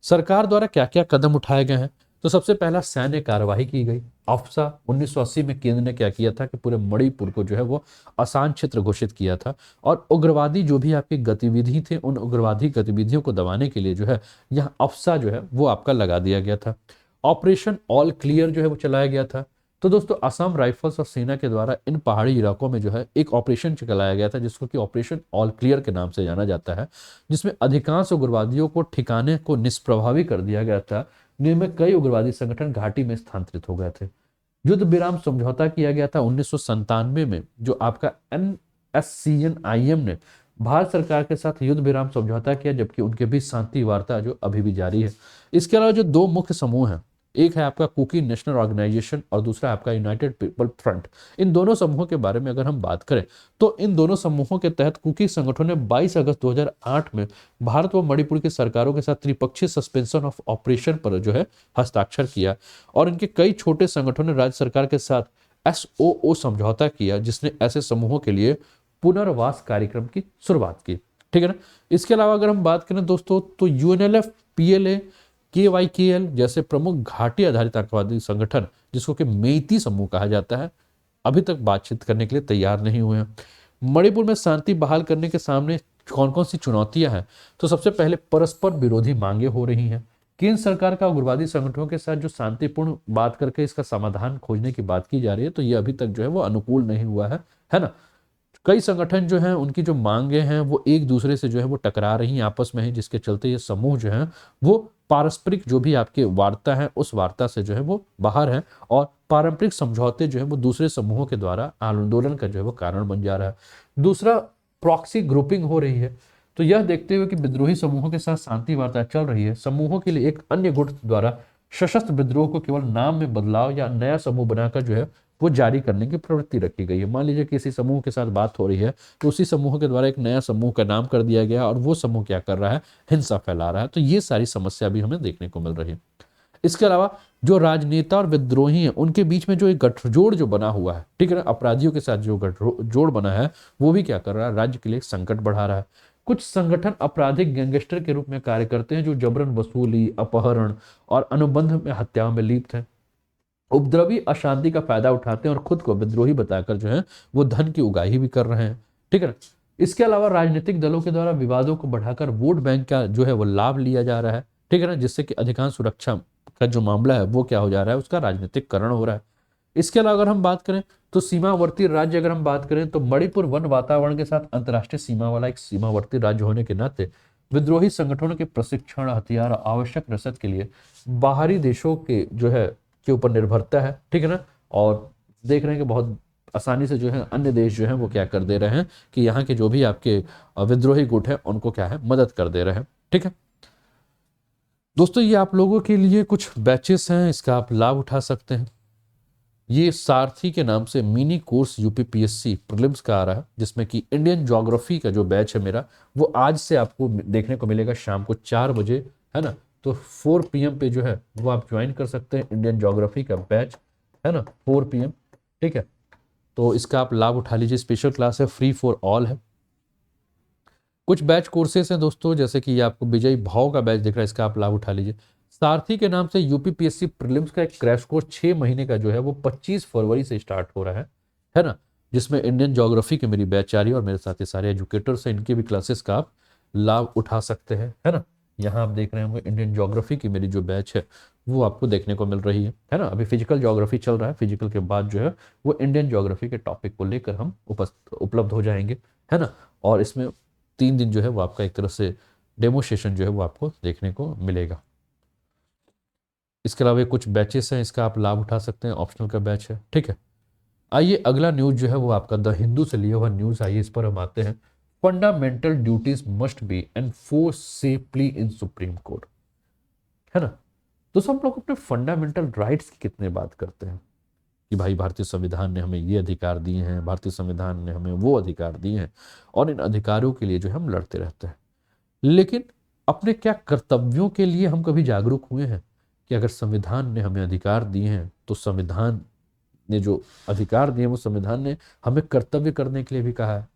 सरकार द्वारा क्या क्या कदम उठाए गए हैं, तो सबसे पहला सैन्य कार्यवाही की गई। अफसा 1980 में केंद्र ने क्या किया था कि पूरे मणिपुर को जो है वो आसान क्षेत्र घोषित किया था, और उग्रवादी जो भी आपकी गतिविधि थे उन उग्रवादी गतिविधियों को दबाने के लिए जो है यहाँ अफसा जो है वो आपका लगा दिया गया था। ऑपरेशन ऑल क्लियर जो है वो चलाया गया था। तो दोस्तों असम राइफल्स और सेना के द्वारा इन पहाड़ी इलाकों में जो है एक ऑपरेशन चलाया गया था जिसको कि ऑपरेशन ऑल क्लियर के नाम से जाना जाता है, जिसमें अधिकांश उग्रवादियों को ठिकाने को निष्प्रभावी कर दिया गया था, जिनमें कई उग्रवादी संगठन घाटी में स्थानांतरित हो गए थे। युद्ध विराम समझौता किया गया था 1997 में, जो आपका NSCNIM ने भारत सरकार के साथ युद्ध विराम समझौता किया, जबकि उनके बीच शांति वार्ता जो अभी भी जारी है। इसके अलावा जो दो मुख्य समूह हैं, एक है आपका कुकी नेशनल ऑर्गेनाइजेशन और दूसरा आपका यूनाइटेड पीपल फ्रंट। इन दोनों समूहों के बारे में अगर हम बात करें तो इन दोनों समूहों के तहत कुकी संगठन ने 22 अगस्त 2008 में भारत व मणिपुर की सरकारों के साथ त्रिपक्षीय सस्पेंशन ऑफ ऑपरेशन पर जो है हस्ताक्षर किया, और इनके कई छोटे संगठनों ने राज्य सरकार के साथ SOO समझौता किया, जिसने ऐसे समूहों के लिए पुनर्वास कार्यक्रम की शुरुआत की, ठीक है ना। इसके अलावा अगर हम बात करें दोस्तों तो UNLF, PLA, KYKL जैसे प्रमुख घाटी आधारित आतंकवादी संगठन, जिसको कि मेइती समूह कहा जाता है, अभी तक बातचीत करने के लिए तैयार नहीं हुए हैं। मणिपुर में शांति बहाल करने के सामने कौन कौन सी चुनौतियां हैं? तो सबसे पहले परस्पर विरोधी मांगे हो रही हैं। केंद्र सरकार का उग्रवादी संगठनों के साथ जो शांतिपूर्ण बात करके इसका समाधान खोजने की बात की जा रही है, तो ये अभी तक जो है वो अनुकूल नहीं हुआ है ना। कई संगठन जो हैं उनकी जो मांगे हैं वो एक दूसरे से जो है वो टकरा रही हैं आपस में ही, जिसके चलते ये समूह जो है वो पारस्परिक जो भी आपके वार्ता है उस वार्ता से जो है वो बाहर है, और पारंपरिक समझौते जो है वो दूसरे समूहों के द्वारा आंदोलन का जो है वो कारण बन जा रहा है। दूसरा, प्रॉक्सी ग्रुपिंग हो रही है। तो यह देखते हुए कि विद्रोही समूहों के साथ शांति वार्ता चल रही है, समूहों के लिए एक अन्य गुट द्वारा सशस्त्र विद्रोह को केवल नाम में बदलाव या नया समूह बनाकर जो है वो जारी करने की प्रवृत्ति रखी गई है। मान लीजिए किसी समूह के साथ बात हो रही है, तो उसी समूह के द्वारा एक नया समूह का नाम कर दिया गया और वो समूह क्या कर रहा है, हिंसा फैला रहा है। तो ये सारी समस्या भी हमें देखने को मिल रही है। इसके अलावा जो राजनेता और विद्रोही हैं उनके बीच में जो एक गठजोड़ जो बना हुआ है, ठीक है ना, अपराधियों के साथ जो गठजोड़ बना है वो भी क्या कर रहा है, राज्य के लिए एक संकट बढ़ा रहा है। कुछ संगठन आपराधिक गैंगस्टर के रूप में कार्य करते हैं जो जबरन वसूली, अपहरण और अनुबंध में हत्याओं में लिप्त हैं। उपद्रवी अशांति का फायदा उठाते हैं और खुद को विद्रोही बताकर जो है वो धन की उगाही भी कर रहे हैं, ठीक है ना। इसके अलावा राजनीतिक दलों के द्वारा विवादों को बढ़ाकर वोट बैंक का जो है वो लाभ लिया जा रहा है, ठीक है ना, जिससे कि अधिकांश सुरक्षा का जो मामला है वो क्या हो जा रहा है, उसका राजनीतिककरण हो रहा है। इसके अलावा अगर हम बात करें तो सीमावर्ती राज्य, अगर हम बात करें तो मणिपुर वन वातावरण के साथ अंतर्राष्ट्रीय सीमा वाला एक सीमावर्ती राज्य होने के नाते विद्रोही संगठनों के प्रशिक्षण, हथियार, आवश्यक रसद के लिए बाहरी देशों के जो है के ऊपर निर्भरता है, ठीक है ना। और देख रहे हैं कि बहुत आसानी से जो है अन्य देश जो है वो क्या कर दे रहे हैं कि यहाँ के जो भी आपके विद्रोही गुट है उनको क्या है, मदद कर दे रहे हैं, ठीक है। दोस्तों ये आप लोगों के लिए कुछ बैचेस हैं, इसका आप लाभ उठा सकते हैं। ये सारथी के नाम से मिनी कोर्स यूपीपीएससी प्रीलिम्स का आ रहा है, जिसमें कि इंडियन ज्योग्राफी का जो बैच है मेरा वो आज से आपको देखने को मिलेगा शाम को 4 बजे, है ना। तो 4 PM पे जो है वो आप ज्वाइन कर सकते हैं इंडियन ज्योग्राफी का बैच, है ना, 4 PM, ठीक है। तो इसका आप लाभ उठा लीजिए। स्पेशल क्लास है, फ्री फॉर ऑल है। कुछ बैच कोर्सेस हैं दोस्तों, जैसे कि ये आपको विजय भाव का बैच दिख रहा है, इसका आप लाभ उठा लीजिए। सारथी के नाम से यूपीपीएससी प्रीलिम्स का एक क्रैश कोर्स 6 महीने का जो है वो 25 फरवरी से स्टार्ट हो रहा है ना, जिसमें इंडियन ज्योग्राफी की मेरी बैच आ रही है और मेरे साथ ये सारे एजुकेटर्स हैं, इनके भी क्लासेस का आप लाभ उठा सकते हैं, है ना। यहाँ आप देख रहे होंगे इंडियन ज्योग्राफी की मेरी जो बैच है वो आपको देखने को मिल रही है ना। अभी फिजिकल ज्योग्राफी चल रहा है, फिजिकल के बाद जो है वो इंडियन ज्योग्राफी के टॉपिक को लेकर हम उपलब्ध हो जाएंगे, है ना। और इसमें 3 दिन जो है वो आपका एक तरह से डेमो सेशन जो है वो आपको देखने को मिलेगा। इसके अलावा कुछ बैचेस हैं, इसका आप लाभ उठा सकते हैं, ऑप्शनल का बैच है, ठीक है। आइए अगला न्यूज जो है वो आपका द हिंदू से लिया हुआ न्यूज, आइए इस पर हम आते हैं। Fundamental duties must be enforce safely in supreme court, है ना। तो हम लोग अपने फंडामेंटल राइट्स की कितने बात करते हैं कि भाई भारतीय संविधान ने हमें ये अधिकार दिए हैं, भारतीय संविधान ने हमें वो अधिकार दिए हैं, और इन अधिकारों के लिए जो हम लड़ते रहते हैं। लेकिन अपने क्या कर्तव्यों के लिए हम कभी जागरूक हुए हैं कि अगर संविधान ने हमें अधिकार दिए हैं तो संविधान ने जो अधिकार दिए वो संविधान ने हमें कर्तव्य करने के लिए भी कहा है,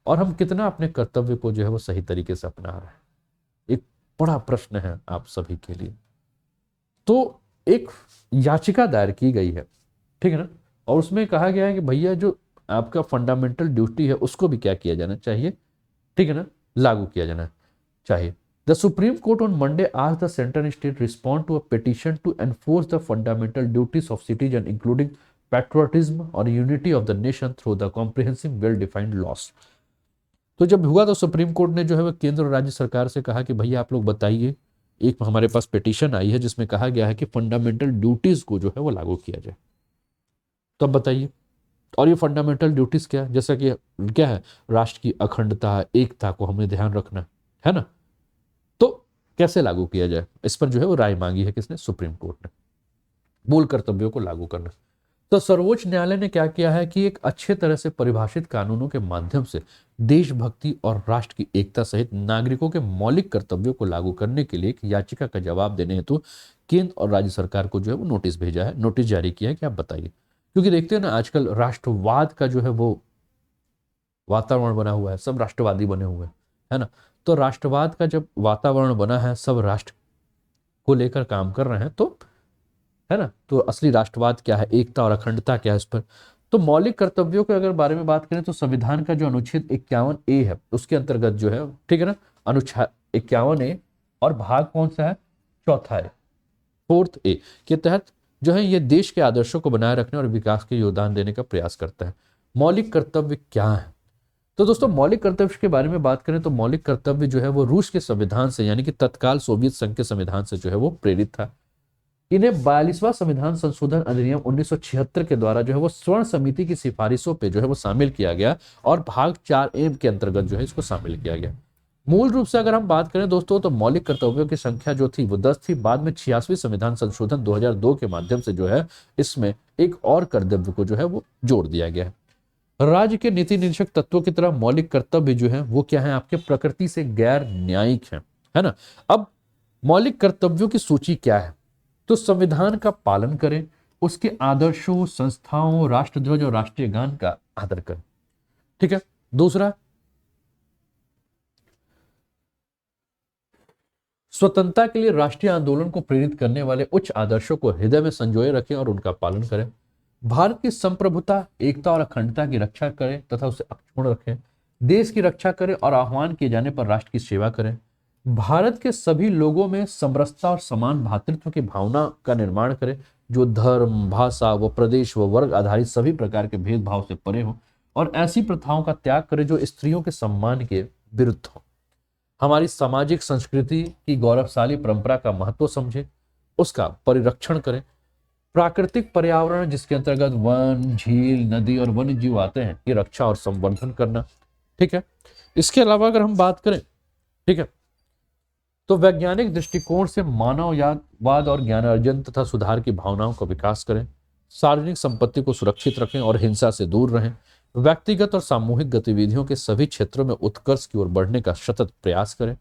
और हम कितना अपने कर्तव्य को जो है वो सही तरीके से अपना रहे हैं, एक बड़ा प्रश्न है आप सभी के लिए। तो एक याचिका दायर की गई है, ठीक है ना, और उसमें कहा गया है कि भैया जो आपका फंडामेंटल ड्यूटी है उसको भी क्या किया जाना चाहिए, ठीक है ना, लागू किया जाना चाहिए। The supreme court on Monday asked the center and state respond to a petition to enforce the fundamental duties of citizen including patriotism or unity of the nation through the comprehensive well defined laws। तो जब हुआ तो supreme court ने जो है वो केंद्र और राज्य सरकार से कहा कि भैया आप लोग बताइए, एक हमारे पास पिटीशन आई है जिसमें कहा गया है कि फंडामेंटल ड्यूटीज को जो है वो लागू किया जाए। तो अब बताइए, और ये फंडामेंटल ड्यूटीज क्या है, जैसा कि क्या है, राष्ट्र की अखंडता, एकता को हमें ध्यान रखना है ना। तो कैसे लागू किया जाए, इस पर जो है वो राय मांगी है किसने, सुप्रीम कोर्ट ने, मूल कर्तव्यों को लागू करना। तो सर्वोच्च न्यायालय ने क्या किया है कि एक अच्छे तरह से परिभाषित कानूनों के माध्यम से देशभक्ति और राष्ट्र की एकता सहित नागरिकों के मौलिक कर्तव्यों को लागू करने के लिए एक याचिका का जवाब देने हेतु केंद्र और राज्य सरकार को जो है वो नोटिस भेजा है, नोटिस जारी किया है कि आप बताइए। क्योंकि देखते हैं ना आजकल राष्ट्रवाद का जो है वो वातावरण बना हुआ है, सब राष्ट्रवादी बने हुए हैं, है ना। तो राष्ट्रवाद का जब वातावरण बना है, सब राष्ट्र को लेकर काम कर रहे हैं, तो है ना, तो असली राष्ट्रवाद क्या है, एकता और अखंडता क्या है, इस पर तो मौलिक कर्तव्यों के अगर बारे में बात करें तो संविधान का जो अनुच्छेद 51A है उसके अंतर्गत जो है, ठीक है ना, अनुच्छेद 51A और भाग कौन सा है, चौथा है, 4A के तहत जो है ये देश के आदर्शों को बनाए रखने और विकास के योगदान देने का प्रयास करता है। मौलिक कर्तव्य क्या है? तो दोस्तों मौलिक कर्तव्य के बारे में बात करें तो मौलिक कर्तव्य जो है वो रूस के संविधान से, यानी कि तत्काल सोवियत संघ के संविधान से जो है वो प्रेरित था। इन्हें 42वां संविधान संशोधन अधिनियम 1976 के द्वारा जो है वो स्वर्ण समिति की सिफारिशों पे जो है वो शामिल किया गया और भाग 4A के अंतर्गत जो है इसको शामिल किया गया। मूल रूप से अगर हम बात करें दोस्तों तो मौलिक कर्तव्यों की संख्या जो थी वो 10 थी। बाद में 86वें संविधान संशोधन 2002 के माध्यम से जो है इसमें एक और कर्तव्य को जो है वो जोड़ दिया गया है। राज्य के नीति निरीक्षक तत्वों की तरह मौलिक कर्तव्य जो है वो क्या है, आपके प्रकृति से गैर न्यायिक है ना। अब मौलिक कर्तव्यों की सूची क्या है? तो संविधान का पालन करें, उसके आदर्शों, संस्थाओं, राष्ट्रध्वज और राष्ट्रीय गान का आदर करें, ठीक है। दूसरा, स्वतंत्रता के लिए राष्ट्रीय आंदोलन को प्रेरित करने वाले उच्च आदर्शों को हृदय में संजोए रखें और उनका पालन करें। भारत की संप्रभुता, एकता और अखंडता की रक्षा करें तथा उसे अक्षुण्ण रखें। देश की रक्षा करें और आह्वान किए जाने पर राष्ट्र की सेवा करें। भारत के सभी लोगों में समरसता और समान भातृत्व की भावना का निर्माण करें, जो धर्म, भाषा व प्रदेश व वर्ग आधारित सभी प्रकार के भेदभाव से परे हो, और ऐसी प्रथाओं का त्याग करें जो स्त्रियों के सम्मान के विरुद्ध हो। हमारी सामाजिक संस्कृति की गौरवशाली परंपरा का महत्व समझें, उसका परिरक्षण करें। प्राकृतिक पर्यावरण जिसके अंतर्गत वन, झील, नदी और वन्य जीव आते हैं, की रक्षा और संवर्धन करना, ठीक है। इसके अलावा अगर हम बात करें, ठीक है, तो वैज्ञानिक दृष्टिकोण से मानववाद और ज्ञानार्जन तथा सुधार की भावनाओं का विकास करें। सार्वजनिक संपत्ति को सुरक्षित रखें और हिंसा से दूर रहें। व्यक्तिगत और सामूहिक गतिविधियों के सभी क्षेत्रों में उत्कर्ष की ओर बढ़ने का सतत प्रयास करें,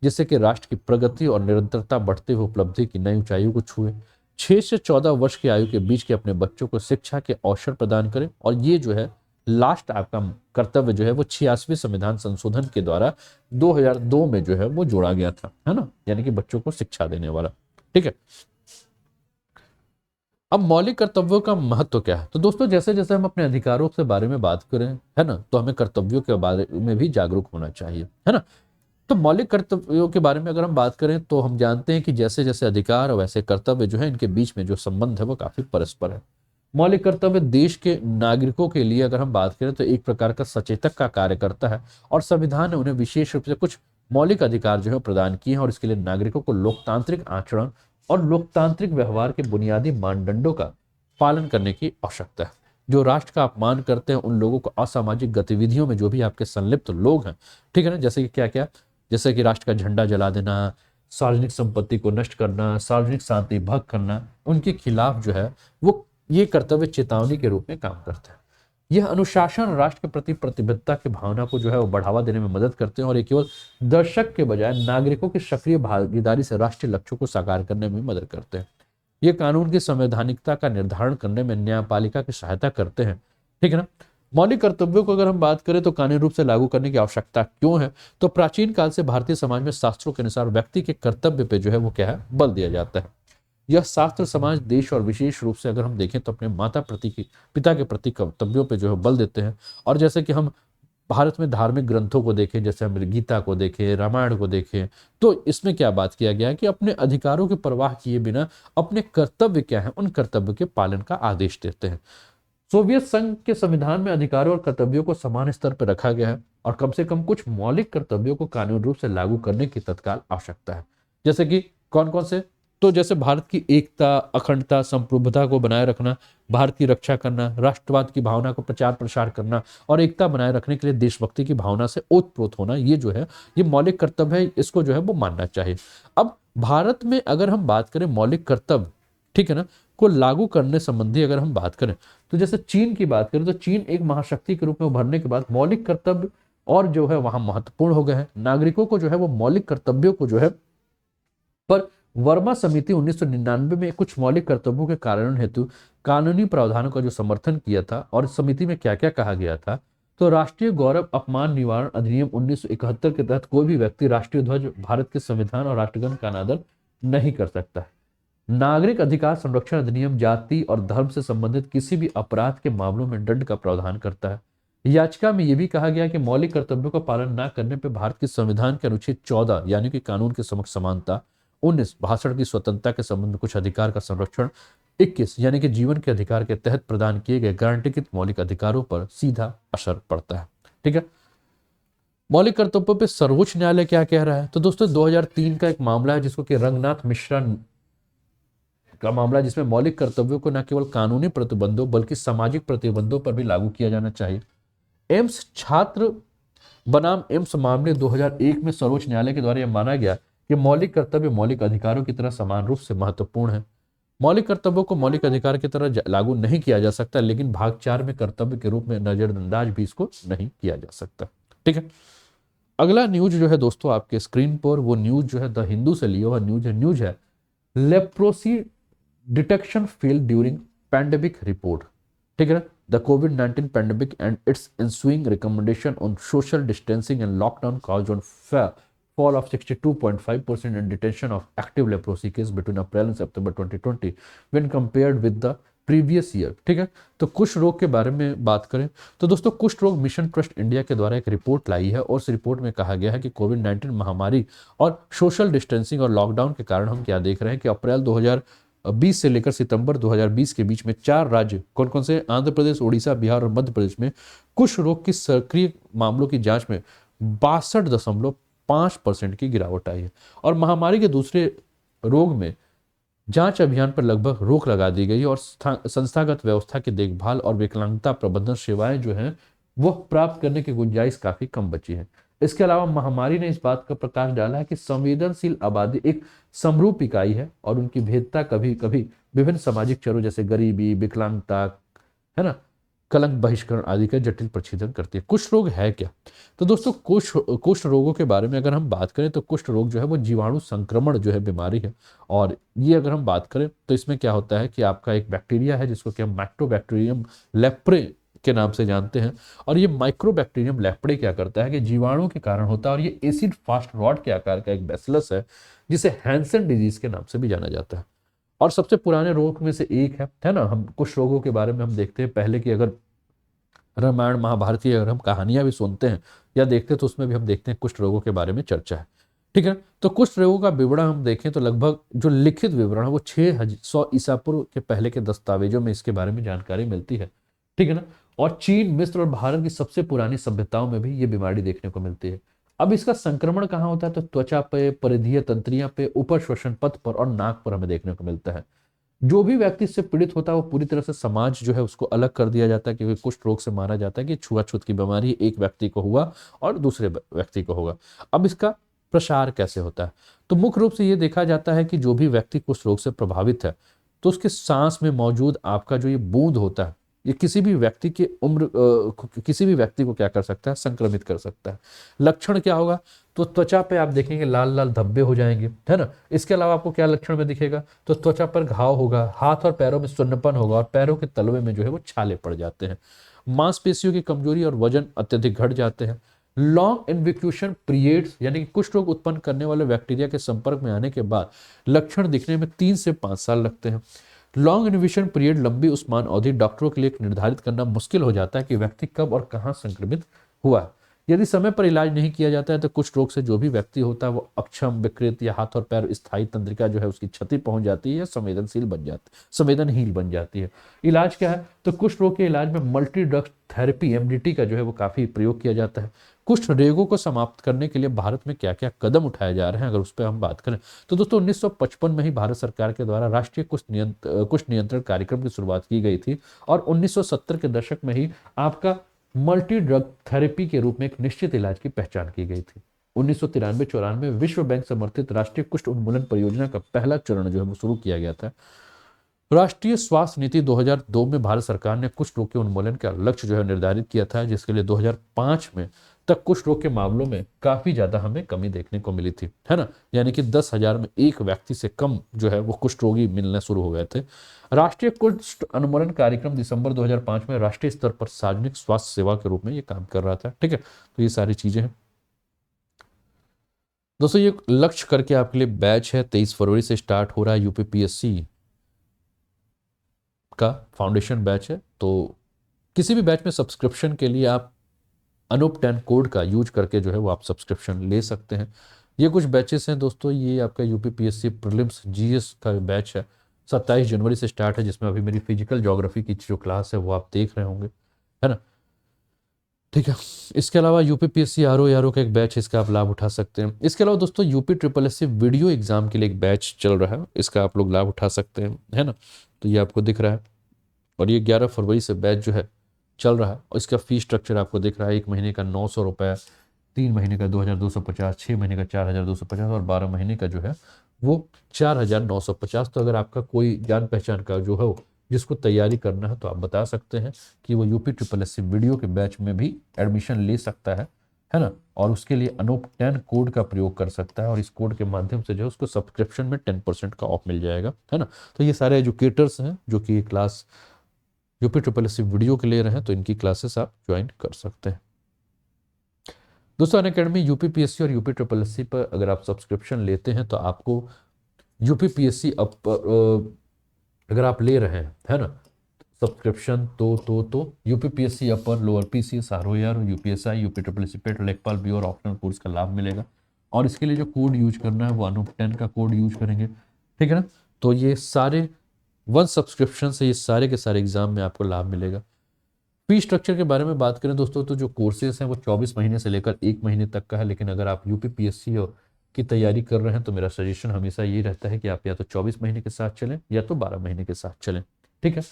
जिससे कि राष्ट्र की प्रगति और निरंतरता बढ़ते हुए उपलब्धि की नई ऊंचाइयों को छुए। 6 से 14 वर्ष की आयु के बीच के अपने बच्चों को शिक्षा के अवसर प्रदान करें। और ये जो है लास्ट आपका कर्तव्य जो है वो 86वें संविधान संशोधन के द्वारा 2002 में जो है वो जोड़ा गया था, है ना, यानी कि बच्चों को शिक्षा देने वाला, ठीक है। अब मौलिक कर्तव्यों का महत्व क्या है? तो दोस्तों जैसे जैसे हम अपने अधिकारों के बारे में बात करें, है ना, तो हमें कर्तव्यों के बारे में भी जागरूक होना चाहिए, है ना। तो मौलिक कर्तव्यों के बारे में अगर हम बात करें तो हम जानते हैं कि जैसे जैसे अधिकार और वैसे कर्तव्य जो है इनके बीच में जो संबंध है वो काफी परस्पर है। मौलिक कर्तव्य देश के नागरिकों के लिए अगर हम बात करें तो एक प्रकार का सचेतक का कार्य करता है, और संविधान ने उन्हें विशेष रूप से कुछ मौलिक अधिकार जो है प्रदान किए हैं, और इसके लिए नागरिकों को लोकतांत्रिक आचरण और लोकतांत्रिक व्यवहार के बुनियादी मानदंडों का पालन करने की आवश्यकता है। जो राष्ट्र का अपमान करते हैं उन लोगों को असामाजिक गतिविधियों में जो भी आपके संलिप्त लोग हैं, ठीक है ना, जैसे कि क्या क्या, जैसे कि राष्ट्र का झंडा जला देना, सार्वजनिक संपत्ति को नष्ट करना, सार्वजनिक शांति भंग करना, उनके खिलाफ जो है वो ये कर्तव्य चेतावनी के रूप में काम करते हैं। यह अनुशासन राष्ट्र के प्रति प्रतिबद्धता की भावना को जो है वो बढ़ावा देने में मदद करते हैं, और ये केवल दर्शक के बजाय नागरिकों की सक्रिय भागीदारी से राष्ट्रीय लक्ष्यों को साकार करने में मदद करते हैं। ये कानून की संवैधानिकता का निर्धारण करने में न्यायपालिका की सहायता करते हैं, ठीक है ना। मौलिक कर्तव्यों को अगर हम बात करें तो कानूनी रूप से लागू करने की आवश्यकता क्यों है? तो प्राचीन काल से भारतीय समाज में शास्त्रों के अनुसार व्यक्ति के कर्तव्य पे जो है वो क्या है, बल दिया जाता है। यह शास्त्र समाज, देश और विशेष रूप से अगर हम देखें तो अपने पिता के प्रति कर्तव्यों पे जो है बल देते हैं। और जैसे कि हम भारत में धार्मिक ग्रंथों को देखें, जैसे हम गीता को देखें, रामायण को देखें, तो इसमें क्या बात किया गया है कि अपने अधिकारों की परवाह किए बिना अपने कर्तव्य क्या है, उन कर्तव्य के पालन का आदेश देते हैं। सोवियत संघ के संविधान में अधिकारों और कर्तव्यों को समान स्तर पर रखा गया है, और कम से कम कुछ मौलिक कर्तव्यों को कानूनी रूप से लागू करने की तत्काल आवश्यकता है। जैसे कि कौन कौन से? तो जैसे भारत की एकता, अखंडता, संप्रभुता को बनाए रखना, भारत की रक्षा करना, राष्ट्रवाद की भावना को प्रचार प्रसार करना, और एकता बनाए रखने के लिए देशभक्ति की भावना से ओतप्रोत होना, ये जो है ये मौलिक कर्तव्य है, इसको जो है वो मानना चाहिए। अब भारत में अगर हम बात करें मौलिक कर्तव्य, ठीक है ना, को लागू करने संबंधी अगर हम बात करें तो जैसे चीन की बात करें तो चीन एक महाशक्ति के रूप में उभरने के बाद मौलिक कर्तव्य और जो है वहां महत्वपूर्ण हो गए हैं। नागरिकों को जो है वो मौलिक कर्तव्यों को जो है, पर वर्मा समिति 1999 में कुछ मौलिक कर्तव्यों के कारण हेतु कानूनी प्रावधानों का जो समर्थन किया था, और समिति में क्या क्या कहा गया था, तो राष्ट्रीय गौरव अपमान निवारण अधिनियम 1971 के तहत कोई भी व्यक्ति राष्ट्रीय ध्वज, भारत के संविधान और राष्ट्रगान का अनादर नहीं कर सकता है। नागरिक अधिकार संरक्षण अधिनियम जाति और धर्म से संबंधित किसी भी अपराध के मामलों में दंड का प्रावधान करता है। याचिका में यह भी कहा गया कि मौलिक कर्तव्यों का पालन न करने पर भारत के संविधान के अनुच्छेद 14 यानी कि कानून के समक्ष समानता, 19 भाषण की स्वतंत्रता के संबंध में कुछ अधिकार का संरक्षण, 21 यानी कि जीवन के अधिकार के तहत प्रदान किए गए गारंटीकृत मौलिक अधिकारों पर सीधा असर पड़ता है। ठीक है, मौलिक कर्तव्यों पे सर्वोच्च न्यायालय क्या कह रहा है? तो दोस्तों 2003 का एक मामला है जिसको कि रंगनाथ मिश्रा का मामला, जिसमें मौलिक कर्तव्यों को न केवल कानूनी प्रतिबंधों बल्कि सामाजिक प्रतिबंधों पर भी लागू किया जाना चाहिए। एम्स छात्र बनाम एम्स मामले 2001 में सर्वोच्च न्यायालय के द्वारा यह माना गया कि मौलिक कर्तव्य मौलिक अधिकारों की तरह समान रूप से महत्वपूर्ण है। मौलिक कर्तव्यों को मौलिक अधिकार की तरह लागू नहीं किया जा सकता, लेकिन भाग 4 में कर्तव्य के रूप में नजरअंदाज भी इसको नहीं किया जा सकता। ठीक है, अगला न्यूज जो है दोस्तों आपके स्क्रीन पर, वो न्यूज जो है द हिंदू से लिया हुआ न्यूज है leprosy detection fail during pandemic report. ठीक है ना, the covid pandemic and it's ensuing recommendation on social distancing and lockdown caused on fall of 62.5% in detection of active leprosy case between April and September 2020 when compared with the previous year. ठीक है, तो कुष्ठ रोग के बारे में बात करें तो दोस्तों कुष्ठ रोग मिशन ट्रस्ट इंडिया के द्वारा एक रिपोर्ट लाई है और उस रिपोर्ट में कहा गया है कि कोविड-19 महामारी और सोशल डिस्टेंसिंग और लॉकडाउन के कारण हम क्या देख रहे हैं कि अप्रैल 2020 से लेकर सितंबर 2020 के बीच में 4 राज्य कौन कौन से, आंध्र प्रदेश, उड़ीसा, बिहार और मध्य प्रदेश में कुष्ठ रोग की सक्रिय मामलों की जांच में 62.5% की गिरावट आई है और महामारी के दूसरे रोग में जांच अभियान पर लगभग रोक लगा दी गई और संस्थागत व्यवस्था की देखभाल और विकलांगता प्रबंधन सेवाएं जो हैं वह प्राप्त करने की गुंजाइश काफी कम बची है। इसके अलावा महामारी ने इस बात का प्रकाश डाला है कि संवेदनशील आबादी एक समरूप इकाई है और उनकी भेदता कभी कभी विभिन्न सामाजिक चरों जैसे गरीबी, विकलांगता, है ना, कलंक, बहिष्करण आदि का जटिल प्रच्छेदन करती है। कुष्ठ रोग है क्या? तो दोस्तों कुष्ठ रोगों के बारे में अगर हम बात करें तो कुष्ठ रोग जो है वो जीवाणु संक्रमण जो है बीमारी है और ये अगर हम बात करें तो इसमें क्या होता है कि आपका एक बैक्टीरिया है जिसको कि हम माइक्रोबैक्टीरियम लेप्रे के नाम से जानते हैं और ये माइक्रोबैक्टीरियम लेप्रे क्या करता है कि जीवाणु के कारण होता है और ये एसिड फास्ट रॉड के आकार का एक बैसिलस है जिसे हैंसन डिजीज के नाम से भी जाना जाता है और सबसे पुराने रोग में से एक है ना। हम कुछ रोगों के बारे में हम देखते हैं पहले की अगर रामायण महाभारत की अगर हम कहानियां भी सुनते हैं या देखते हैं तो उसमें भी हम देखते हैं कुष्ठ रोगों के बारे में चर्चा है। ठीक है, तो कुष्ठ रोगों का विवरण हम देखें तो लगभग जो लिखित विवरण है वो 600 ईसा पूर्व के पहले के दस्तावेजों में इसके बारे में जानकारी मिलती है। ठीक है ना, और चीन, मिस्र और भारत की सबसे पुरानी सभ्यताओं में भी ये बीमारी देखने को मिलती है। अब इसका संक्रमण कहाँ होता है? तो त्वचा पे, परिधीय तंत्रियां पे, ऊपर श्वसन पथ पर और नाक पर हमें देखने को मिलता है। जो भी व्यक्ति इससे पीड़ित होता है वो पूरी तरह से समाज जो है उसको अलग कर दिया जाता है क्योंकि कुष्ठ रोग से माना जाता है कि छुआछूत की बीमारी एक व्यक्ति को हुआ और दूसरे व्यक्ति को होगा। अब इसका प्रसार कैसे होता है? तो मुख्य रूप से ये देखा जाता है कि जो भी व्यक्ति कुष्ठ रोग से प्रभावित है तो उसके सांस में मौजूद आपका जो ये बूंद होता है ये किसी भी व्यक्ति की उम्र किसी भी व्यक्ति को क्या कर सकता है? संक्रमित कर सकता है। लक्षण क्या होगा? तो त्वचा पे आप देखेंगे लाल लाल धब्बे हो जाएंगे, है ना। इसके अलावा आपको क्या लक्षण में दिखेगा? तो त्वचा पर घाव होगा, हाथ और पैरों में सुन्नपन होगा और पैरों के तलवे में जो है वो छाले पड़ जाते हैं। मांसपेशियों की कमजोरी और वजन अत्यधिक घट जाते हैं। लॉन्ग इन्विक्यूशन पीरियड्स यानी कि कुष्ठ रोग उत्पन्न करने वाले बैक्टीरिया के संपर्क में आने के बाद लक्षण दिखने में 3 से 5 साल लगते हैं। लॉन्ग इन्विक्यूशन पीरियड लंबी उस्मान अवधि डॉक्टरों के लिए निर्धारित करना मुश्किल हो जाता है कि व्यक्ति कब और कहां संक्रमित हुआ है। यदि समय पर इलाज नहीं किया जाता है तो कुष्ठ रोग से जो भी व्यक्ति होता है वो अक्षम, विकृत या हाथ और पैर स्थायी तंत्रिका जो है उसकी क्षति पहुंच जाती है या संवेदनहीन बन जाती है। इलाज क्या है? तो कुष्ठ रोग के इलाज में मल्टी ड्रग थेरेपी MDT का जो है वो काफी प्रयोग किया जाता है। कुष्ठ रोगों को समाप्त करने के लिए भारत में क्या क्या कदम उठाए जा रहे हैं अगर उस पर हम बात करें तो दोस्तों 1955 में ही भारत सरकार के द्वारा राष्ट्रीय कुष्ठ नियंत्रण कार्यक्रम की शुरुआत की गई थी और 1970 के दशक में ही आपका मल्टी ड्रग थेरेपी के रूप में एक निश्चित इलाज की पहचान की गई थी। 1993-94 में विश्व बैंक समर्थित राष्ट्रीय कुष्ठ उन्मूलन परियोजना का पहला चरण जो है वो शुरू किया गया था। राष्ट्रीय स्वास्थ्य नीति 2002 में भारत सरकार ने कुष्ठ रोग के उन्मूलन का लक्ष्य जो है निर्धारित किया था जिसके लिए 2005 में तक कुष्ठ रोग के मामलों में काफी ज्यादा हमें कमी देखने को मिली थी, है ना। यानी कि 10,000 में एक व्यक्ति से कम जो है वो कुष्ठ रोगी मिलने शुरू हो गए थे। राष्ट्रीय कुष्ठ उन्मूलन कार्यक्रम दिसंबर 2005 में राष्ट्रीय स्तर पर सार्वजनिक स्वास्थ्य सेवा के रूप में ये काम कर रहा था। ठीक है, तो ये सारी चीजें हैं। दोस्तों ये लक्ष्य करके आपके लिए बैच है, 23 फरवरी से स्टार्ट हो रहा है, यूपीपीएससी का फाउंडेशन बैच है। तो किसी भी बैच में सब्सक्रिप्शन के लिए आप अनूप 10 कोड का यूज करके जो है वो आप सब्सक्रिप्शन ले सकते हैं। ये कुछ बैचेस हैं दोस्तों, ये आपका यूपीपीएससी प्रीलिम्स जीएस का बैच है, 27 जनवरी से स्टार्ट है, जिसमें अभी मेरी फिजिकल ज्योग्राफी की जो क्लास है वो आप देख रहे होंगे, है ना। ठीक है। इसके अलावा यूपीपीएससी आरओ का एक बैच है, इसका आप लाभ उठा सकते हैं। इसके अलावा दोस्तों UP triple S C video exam के लिए एक बैच चल रहा है, इसका आप लोग लाभ उठा सकते हैं, है ना। तो ये आपको दिख रहा है, और ये 11 फरवरी से बैच जो है चल रहा है, और इसका फीस स्ट्रक्चर आपको दिख रहा है, 1 महीने का 900 रुपये, 3 महीने का 2250, 6 महीने का 4250, और 12 महीने का जो है वो 4950। तो अगर आपका कोई जान पहचान का जो है जिसको तैयारी करना है तो आप बता सकते हैं कि वो UP triple S C video के बैच में भी एडमिशन ले सकता है ना। और उसके लिए अनूप 10 कोड का प्रयोग कर सकता है, और इस कोड के माध्यम से जो है उसको सब्सक्रिप्शन में 10% का ऑफ मिल जाएगा, है ना। तो ये सारे एजुकेटर्स हैं जो कि class UP triple S C video के ले रहे हैं, तो इनकी क्लासेस आप ज्वाइन कर सकते हैं। दोस्तों अनअकैडमी यूपीपीएससी और यूपी ट्रिपल एस सी पर अगर आप सब्सक्रिप्शन लेते हैं तो आपको यूपीपीएससी अप अगर आप ले रहे हैं, है ना, सब्सक्रिप्शन, तो UPPSC upper lower PCS ROR UPSI UP triple S C PET लेखपाल बी और ऑप्शनल कोर्स का लाभ मिलेगा। और इसके लिए जो कोड यूज करना है वो अनूप 10 का कोड यूज करेंगे, ठीक है ना। तो ये सारे वन सब्सक्रिप्शन से ये सारे के सारे एग्जाम में आपको लाभ मिलेगा। फी स्ट्रक्चर के बारे में बात करें दोस्तों, तो जो कोर्सेज हैं वो 24 महीने से लेकर 1 महीने तक का है, लेकिन अगर आप यूपीपीएससी की तैयारी कर रहे हैं तो मेरा सजेशन हमेशा ये रहता है कि आप या तो 24 महीने के साथ चलें या तो 12 महीने के साथ चलें, ठीक है।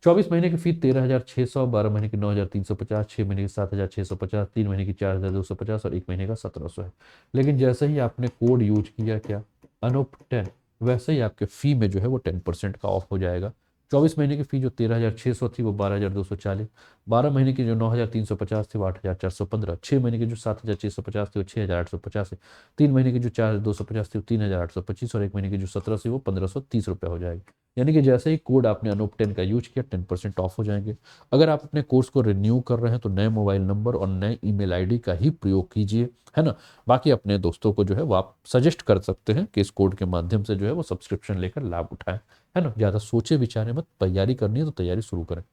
24 महीने की फी 13,600, 12 महीने की 9,350, 6 महीने की 7,650, 3 महीने की 4,250 और 1 महीने का 1,700 है। लेकिन जैसे ही आपने कोड यूज किया क्या, अनूप 10, वैसे ही आपके फी में जो है वो 10% का ऑफ हो जाएगा। 24 महीने की फी जो 13,600 थी वो 12,240, 12 महीने की जो 9,350 थी वो 8,415, 6 महीने की जो 7,650 थी वो 6,850 है, 3 महीने की जो 4,250 थी वो 3,825, और 1 महीने की जो 17 थी वो 1,530 रुपये हो जाएगी। यानी कि जैसे ही कोड आपने अनूप 10 का यूज किया 10% ऑफ हो जाएंगे। अगर आप अपने कोर्स को रिन्यू कर रहे हैं तो नए मोबाइल नंबर और नए ईमेल आईडी का ही प्रयोग कीजिए, है ना। बाकी अपने दोस्तों को जो है वो आप सजेस्ट कर सकते हैं कि इस कोड के माध्यम से जो है वो सब्सक्रिप्शन लेकर लाभ उठाएं, है ना। ज़्यादा सोचे विचारे मत, तैयारी करनी है तो तैयारी शुरू करें।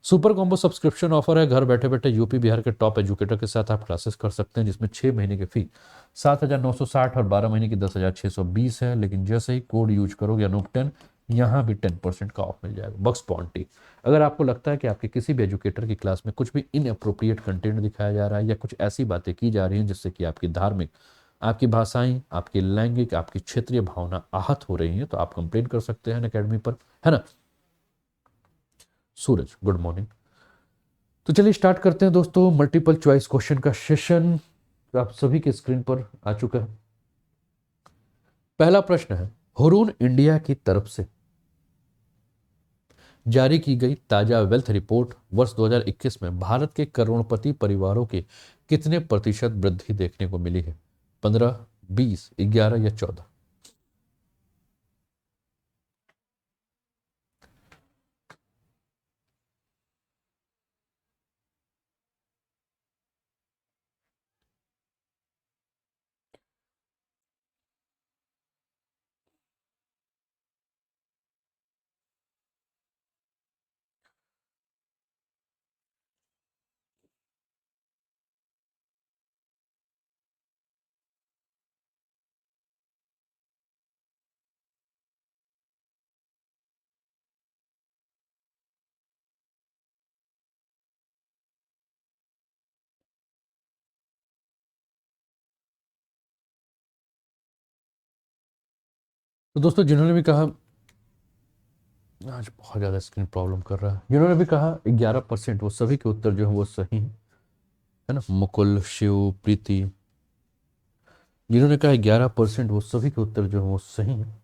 सुपर कॉम्बो सब्सक्रिप्शन ऑफर है, घर बैठे बैठे यूपी बिहार के टॉप एजुकेटर के साथ आप क्लासेस कर सकते हैं, जिसमें 6 महीने की फी 7,960 और 12 महीने की 10,620 है। लेकिन जैसे ही कोड यूज करोगे अनूप 10, यहाँ भी 10% का ऑफ मिल जाएगा, बक्स पॉइंटी। अगर आपको लगता है कि आपके किसी भी एजुकेटर की क्लास में कुछ भी इनअप्रोप्रिएट कंटेंट दिखाया जा रहा है या कुछ ऐसी बातें की जा रही हैं जिससे कि आपकी धार्मिक, आपकी भाषाएं, आपकी लैंगिक, आपकी क्षेत्रीय भावना आहत हो रही है, तो आप कंप्लेन कर सकते हैं अकेडमी पर, है ना। सूरज, गुड मॉर्निंग। तो चलिए स्टार्ट करते हैं दोस्तों मल्टीपल चॉइस क्वेश्चन का सेशन, जो आप सभी के स्क्रीन पर आ चुका है। पहला प्रश्न है, हुरून इंडिया की तरफ से जारी की गई ताजा वेल्थ रिपोर्ट वर्ष 2021 में भारत के करोड़पति परिवारों के कितने प्रतिशत वृद्धि देखने को मिली है? 15, 20, 11 या 14? तो दोस्तों जिन्होंने भी कहा, आज बहुत ज़्यादा स्क्रीन प्रॉब्लम कर रहा है, जिन्होंने भी कहा 11%, वो सभी के उत्तर जो है वो सही है ना। मुकुल, शिव, प्रीति, जिन्होंने कहा 11%, वो सभी के उत्तर जो है वो सही है।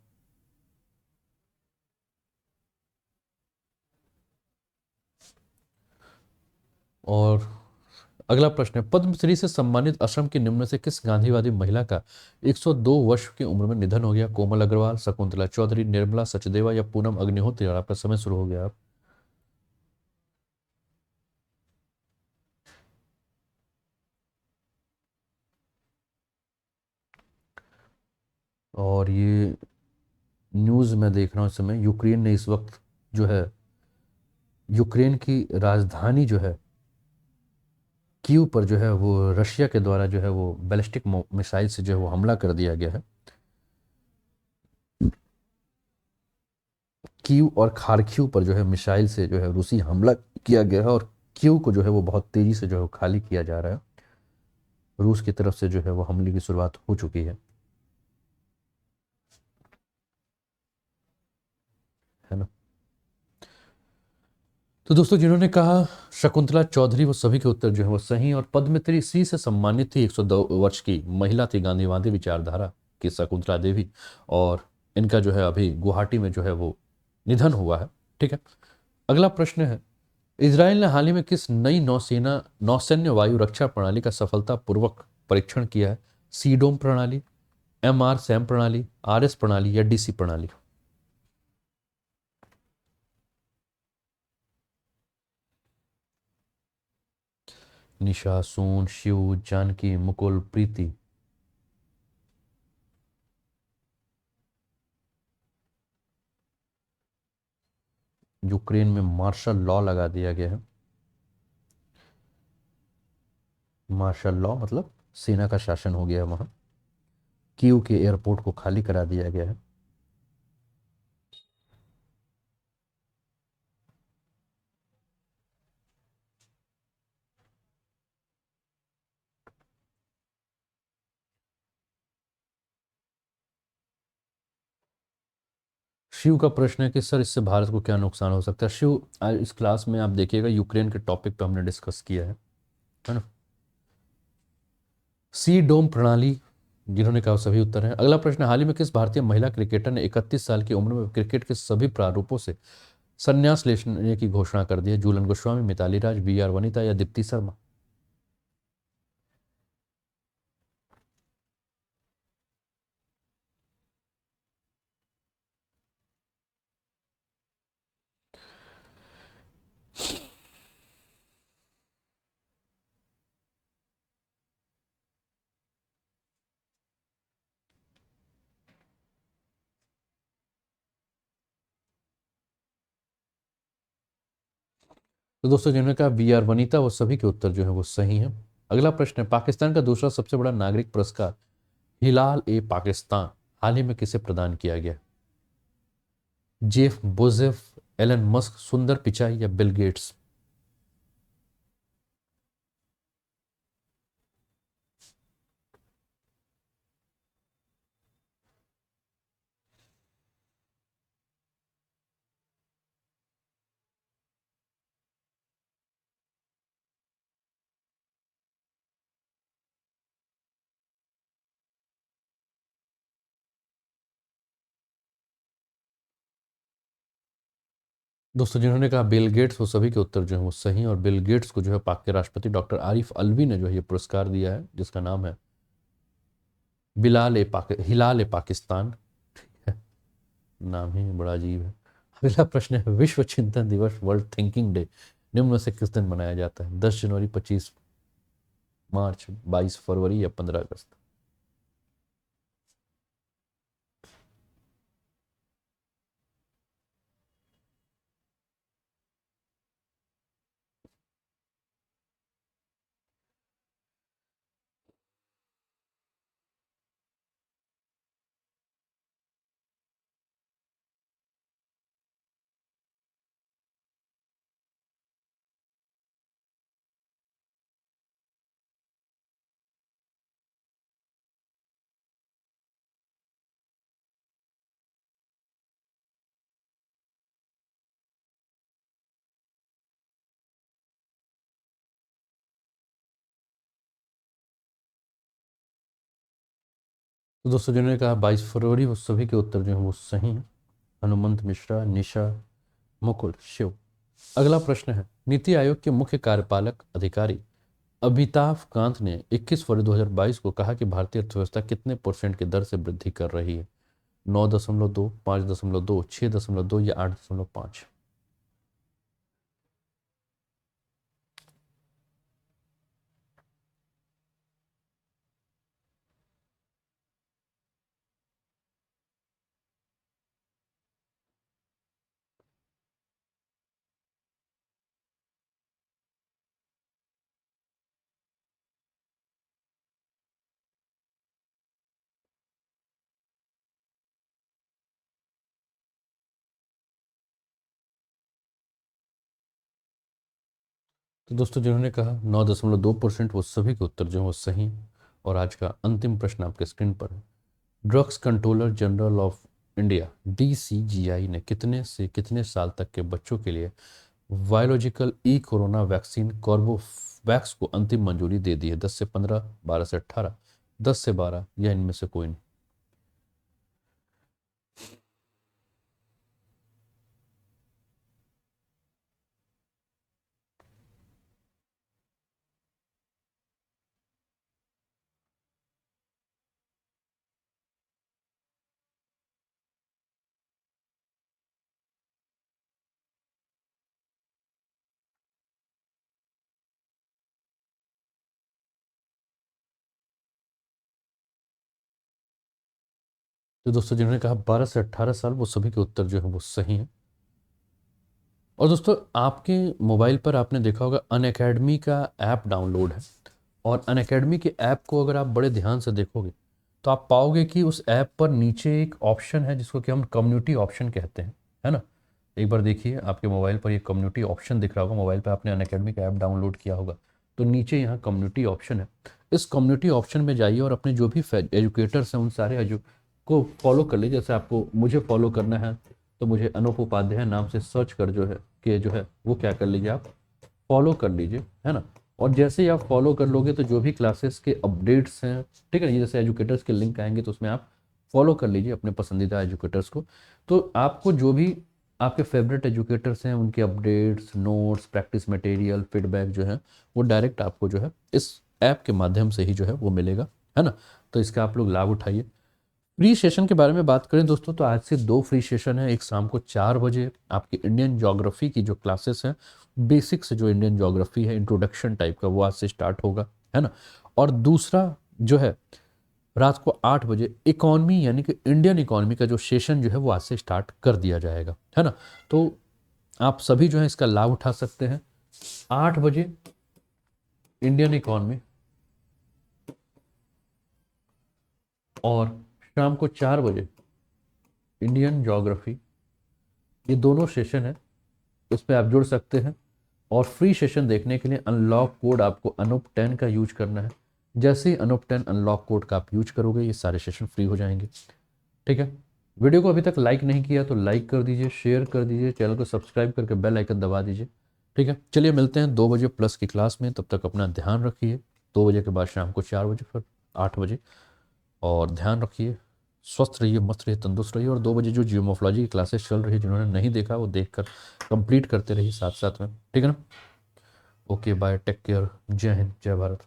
और अगला प्रश्न है, पद्मश्री से सम्मानित असम के निम्न में से किस गांधीवादी महिला का 102 वर्ष की उम्र में निधन हो गया? कोमल अग्रवाल, शकुंतला चौधरी, निर्मला सचदेवा या पूनम अग्निहोत्री? और आपका समय शुरू हो गया। आप और ये न्यूज़ मैं देख रहा हूँ इस समय, यूक्रेन ने इस वक्त जो है, यूक्रेन की राजधानी जो है कीव पर जो है वो रशिया के द्वारा जो है वो बैलिस्टिक मिसाइल से जो है वो हमला कर दिया गया है। कीव और खार्किव पर जो है मिसाइल से जो है रूसी हमला किया गया है, और कीव को जो है वो बहुत तेजी से जो है खाली किया जा रहा है। रूस की तरफ से जो है वो हमले की शुरुआत हो चुकी है ना। तो दोस्तों, जिन्होंने कहा शकुंतला चौधरी, वो सभी के उत्तर जो है वो सही, और पद्मश्री श्री से सम्मानित थी, 102 वर्ष की महिला थी, गांधीवादी विचारधारा की शकुंतला देवी। और इनका जो है अभी गुवाहाटी में जो है वो निधन हुआ है। ठीक है। अगला प्रश्न है, इसराइल ने हाल ही में किस नई नौसैन्य वायु रक्षा प्रणाली का सफलतापूर्वक परीक्षण किया है? सीडोम प्रणाली, एमआर सैम प्रणाली, आरएस प्रणाली या डीसी प्रणाली? निशा, सोन, शिव, जानकी, मुकुल, प्रीति। यूक्रेन में मार्शल लॉ लगा दिया गया है। मार्शल लॉ मतलब सेना का शासन हो गया है वहां। कीव के एयरपोर्ट को खाली करा दिया गया है। शिव का प्रश्न है कि सर इससे भारत को क्या नुकसान हो सकता है। शिव, आज इस क्लास में आप देखिएगा यूक्रेन के टॉपिक पे हमने डिस्कस किया है ना। सी डोम प्रणाली, जिन्होंने कहा वो सभी उत्तर हैं। अगला प्रश्न, हाल ही में किस भारतीय महिला क्रिकेटर ने 31 साल की उम्र में क्रिकेट के सभी प्रारूपों से संन्यास लेने की घोषणा कर दी है? झूलन गोस्वामी, मिताली राज, बी आर वनिता या दीप्ति शर्मा? तो दोस्तों, जिन्होंने कहा बी आर वनिता, वो सभी के उत्तर जो है वो सही हैं। अगला प्रश्न है, पाकिस्तान का दूसरा सबसे बड़ा नागरिक पुरस्कार हिलाल ए पाकिस्तान हाल ही में किसे प्रदान किया गया? जेफ बोजेफ, एलन मस्क, सुंदर पिचाई या बिल गेट्स? दोस्तों, जिन्होंने कहा बिल गेट्स, वो सभी के उत्तर जो है वो सही, और बिल गेट्स को जो है पाक के राष्ट्रपति डॉक्टर आरिफ अलवी ने जो है ये पुरस्कार दिया है, जिसका नाम है हिलाल ए पाकिस्तान। नाम ही बड़ा अजीब है। अगला प्रश्न है, विश्व चिंतन दिवस, वर्ल्ड थिंकिंग डे, निम्न में से किस दिन मनाया जाता है? 10 जनवरी, 25 मार्च, 22 फरवरी या 15 अगस्त? तो दोस्तों, जिन्होंने कहा 22 फरवरी, वो सभी के उत्तर जो है वो सही है। हनुमंत मिश्रा, निशा, मुकुल, शिव। अगला प्रश्न है, नीति आयोग के मुख्य कार्यपालक अधिकारी अमिताभ कांत ने 21 फरवरी 2022 को कहा कि भारतीय अर्थव्यवस्था कितने परसेंट की दर से वृद्धि कर रही है? 9.2, 5.2, 6.2 या 8.5? तो दोस्तों जिन्होंने कहा 9.2% वो सभी के उत्तर जो हैं वो सही हैं। और आज का अंतिम प्रश्न आपके स्क्रीन पर है। Drugs controller general of India DCGI ने कितने से कितने साल तक के बच्चों के लिए बायोलॉजिकल कोरोना वैक्सीन कॉर्बोवैक्स को अंतिम मंजूरी दे दी है? 10 से 15, 12 से 18, 10 से 12 या इनमें से कोई नहीं? तो दोस्तों जिन्होंने कहा 12 से 18 साल वो सभी के उत्तर जो है वो सही हैं। और दोस्तों आपके मोबाइल पर आपने देखा होगा अनअकैडमी का ऐप डाउनलोड है। और अनअकैडमी के ऐप को अगर आप बड़े ध्यान से देखोगे तो आप पाओगे कि उस ऐप पर नीचे एक ऑप्शन है जिसको कि हम कम्युनिटी ऑप्शन कहते हैं, है ना। एक बार देखिए आपके मोबाइल पर ये कम्युनिटी ऑप्शन दिख रहा होगा, मोबाइल पर आपने अनअकैडमी का ऐप डाउनलोड किया होगा तो नीचे यहाँ कम्युनिटी ऑप्शन है। इस कम्युनिटी ऑप्शन में जाइए और अपने जो भी एजुकेटर्स हैं उन सारे को फॉलो कर लीजिए। जैसे आपको मुझे फॉलो करना है तो मुझे अनूप उपाध्याय नाम से सर्च कर जो है वो क्या कर लीजिए, आप फॉलो कर लीजिए, है ना। और जैसे ही आप फॉलो कर लोगे तो जो भी क्लासेस के अपडेट्स हैं, ठीक है ना, ये जैसे एजुकेटर्स के लिंक आएंगे तो उसमें आप फॉलो कर लीजिए अपने पसंदीदा एजुकेटर्स को। तो आपको जो भी आपके फेवरेट एजुकेटर्स हैं उनके updates, notes, practice material, feedback जो है वो डायरेक्ट आपको जो है इस ऐप के माध्यम से ही जो है वो मिलेगा, है ना। तो इसका आप लोग लाभ उठाइए। फ्री सेशन के बारे में बात करें दोस्तों तो आज से 2 फ्री सेशन है। एक शाम को 4 बजे आपकी इंडियन ज्योग्राफी की जो क्लासेस हैं, बेसिक्स जो इंडियन ज्योग्राफी है, इंट्रोडक्शन टाइप का, वो आज से स्टार्ट होगा, है ना। और दूसरा जो है रात को 8 बजे इकॉनमी यानी कि इंडियन इकॉनमी का जो सेशन जो है वो आज से स्टार्ट कर दिया जाएगा, है ना। तो आप सभी जो है इसका लाभ उठा सकते हैं। 8 बजे इंडियन इकॉनमी और शाम को 4 बजे इंडियन ज्योग्राफी, ये दोनों सेशन है, उस पर आप जुड़ सकते हैं। और फ्री सेशन देखने के लिए अनलॉक कोड आपको अनूप 10 का यूज करना है। जैसे ही अनूप 10 अनलॉक कोड का आप यूज करोगे ये सारे सेशन फ्री हो जाएंगे, ठीक है। वीडियो को अभी तक लाइक नहीं किया तो लाइक कर दीजिए, शेयर कर दीजिए, चैनल को सब्सक्राइब करके बेल आइकन दबा दीजिए, ठीक है। चलिए मिलते हैं 2 बजे प्लस की क्लास में, तब तक अपना ध्यान रखिए। 2 बजे के बाद शाम को 4 बजे, फिर 8 बजे। और ध्यान रखिए, स्वस्थ रहिए, मस्त रहिए, तंदुरुस्त रहिए। और 2 बजे जो जियोमोर्फोलॉजी की क्लासेस चल रही है, जिन्होंने नहीं देखा वो देख कर कंप्लीट करते रहिए साथ साथ में, ठीक है ना। ओके बाय, टेक केयर, जय हिंद, जय भारत।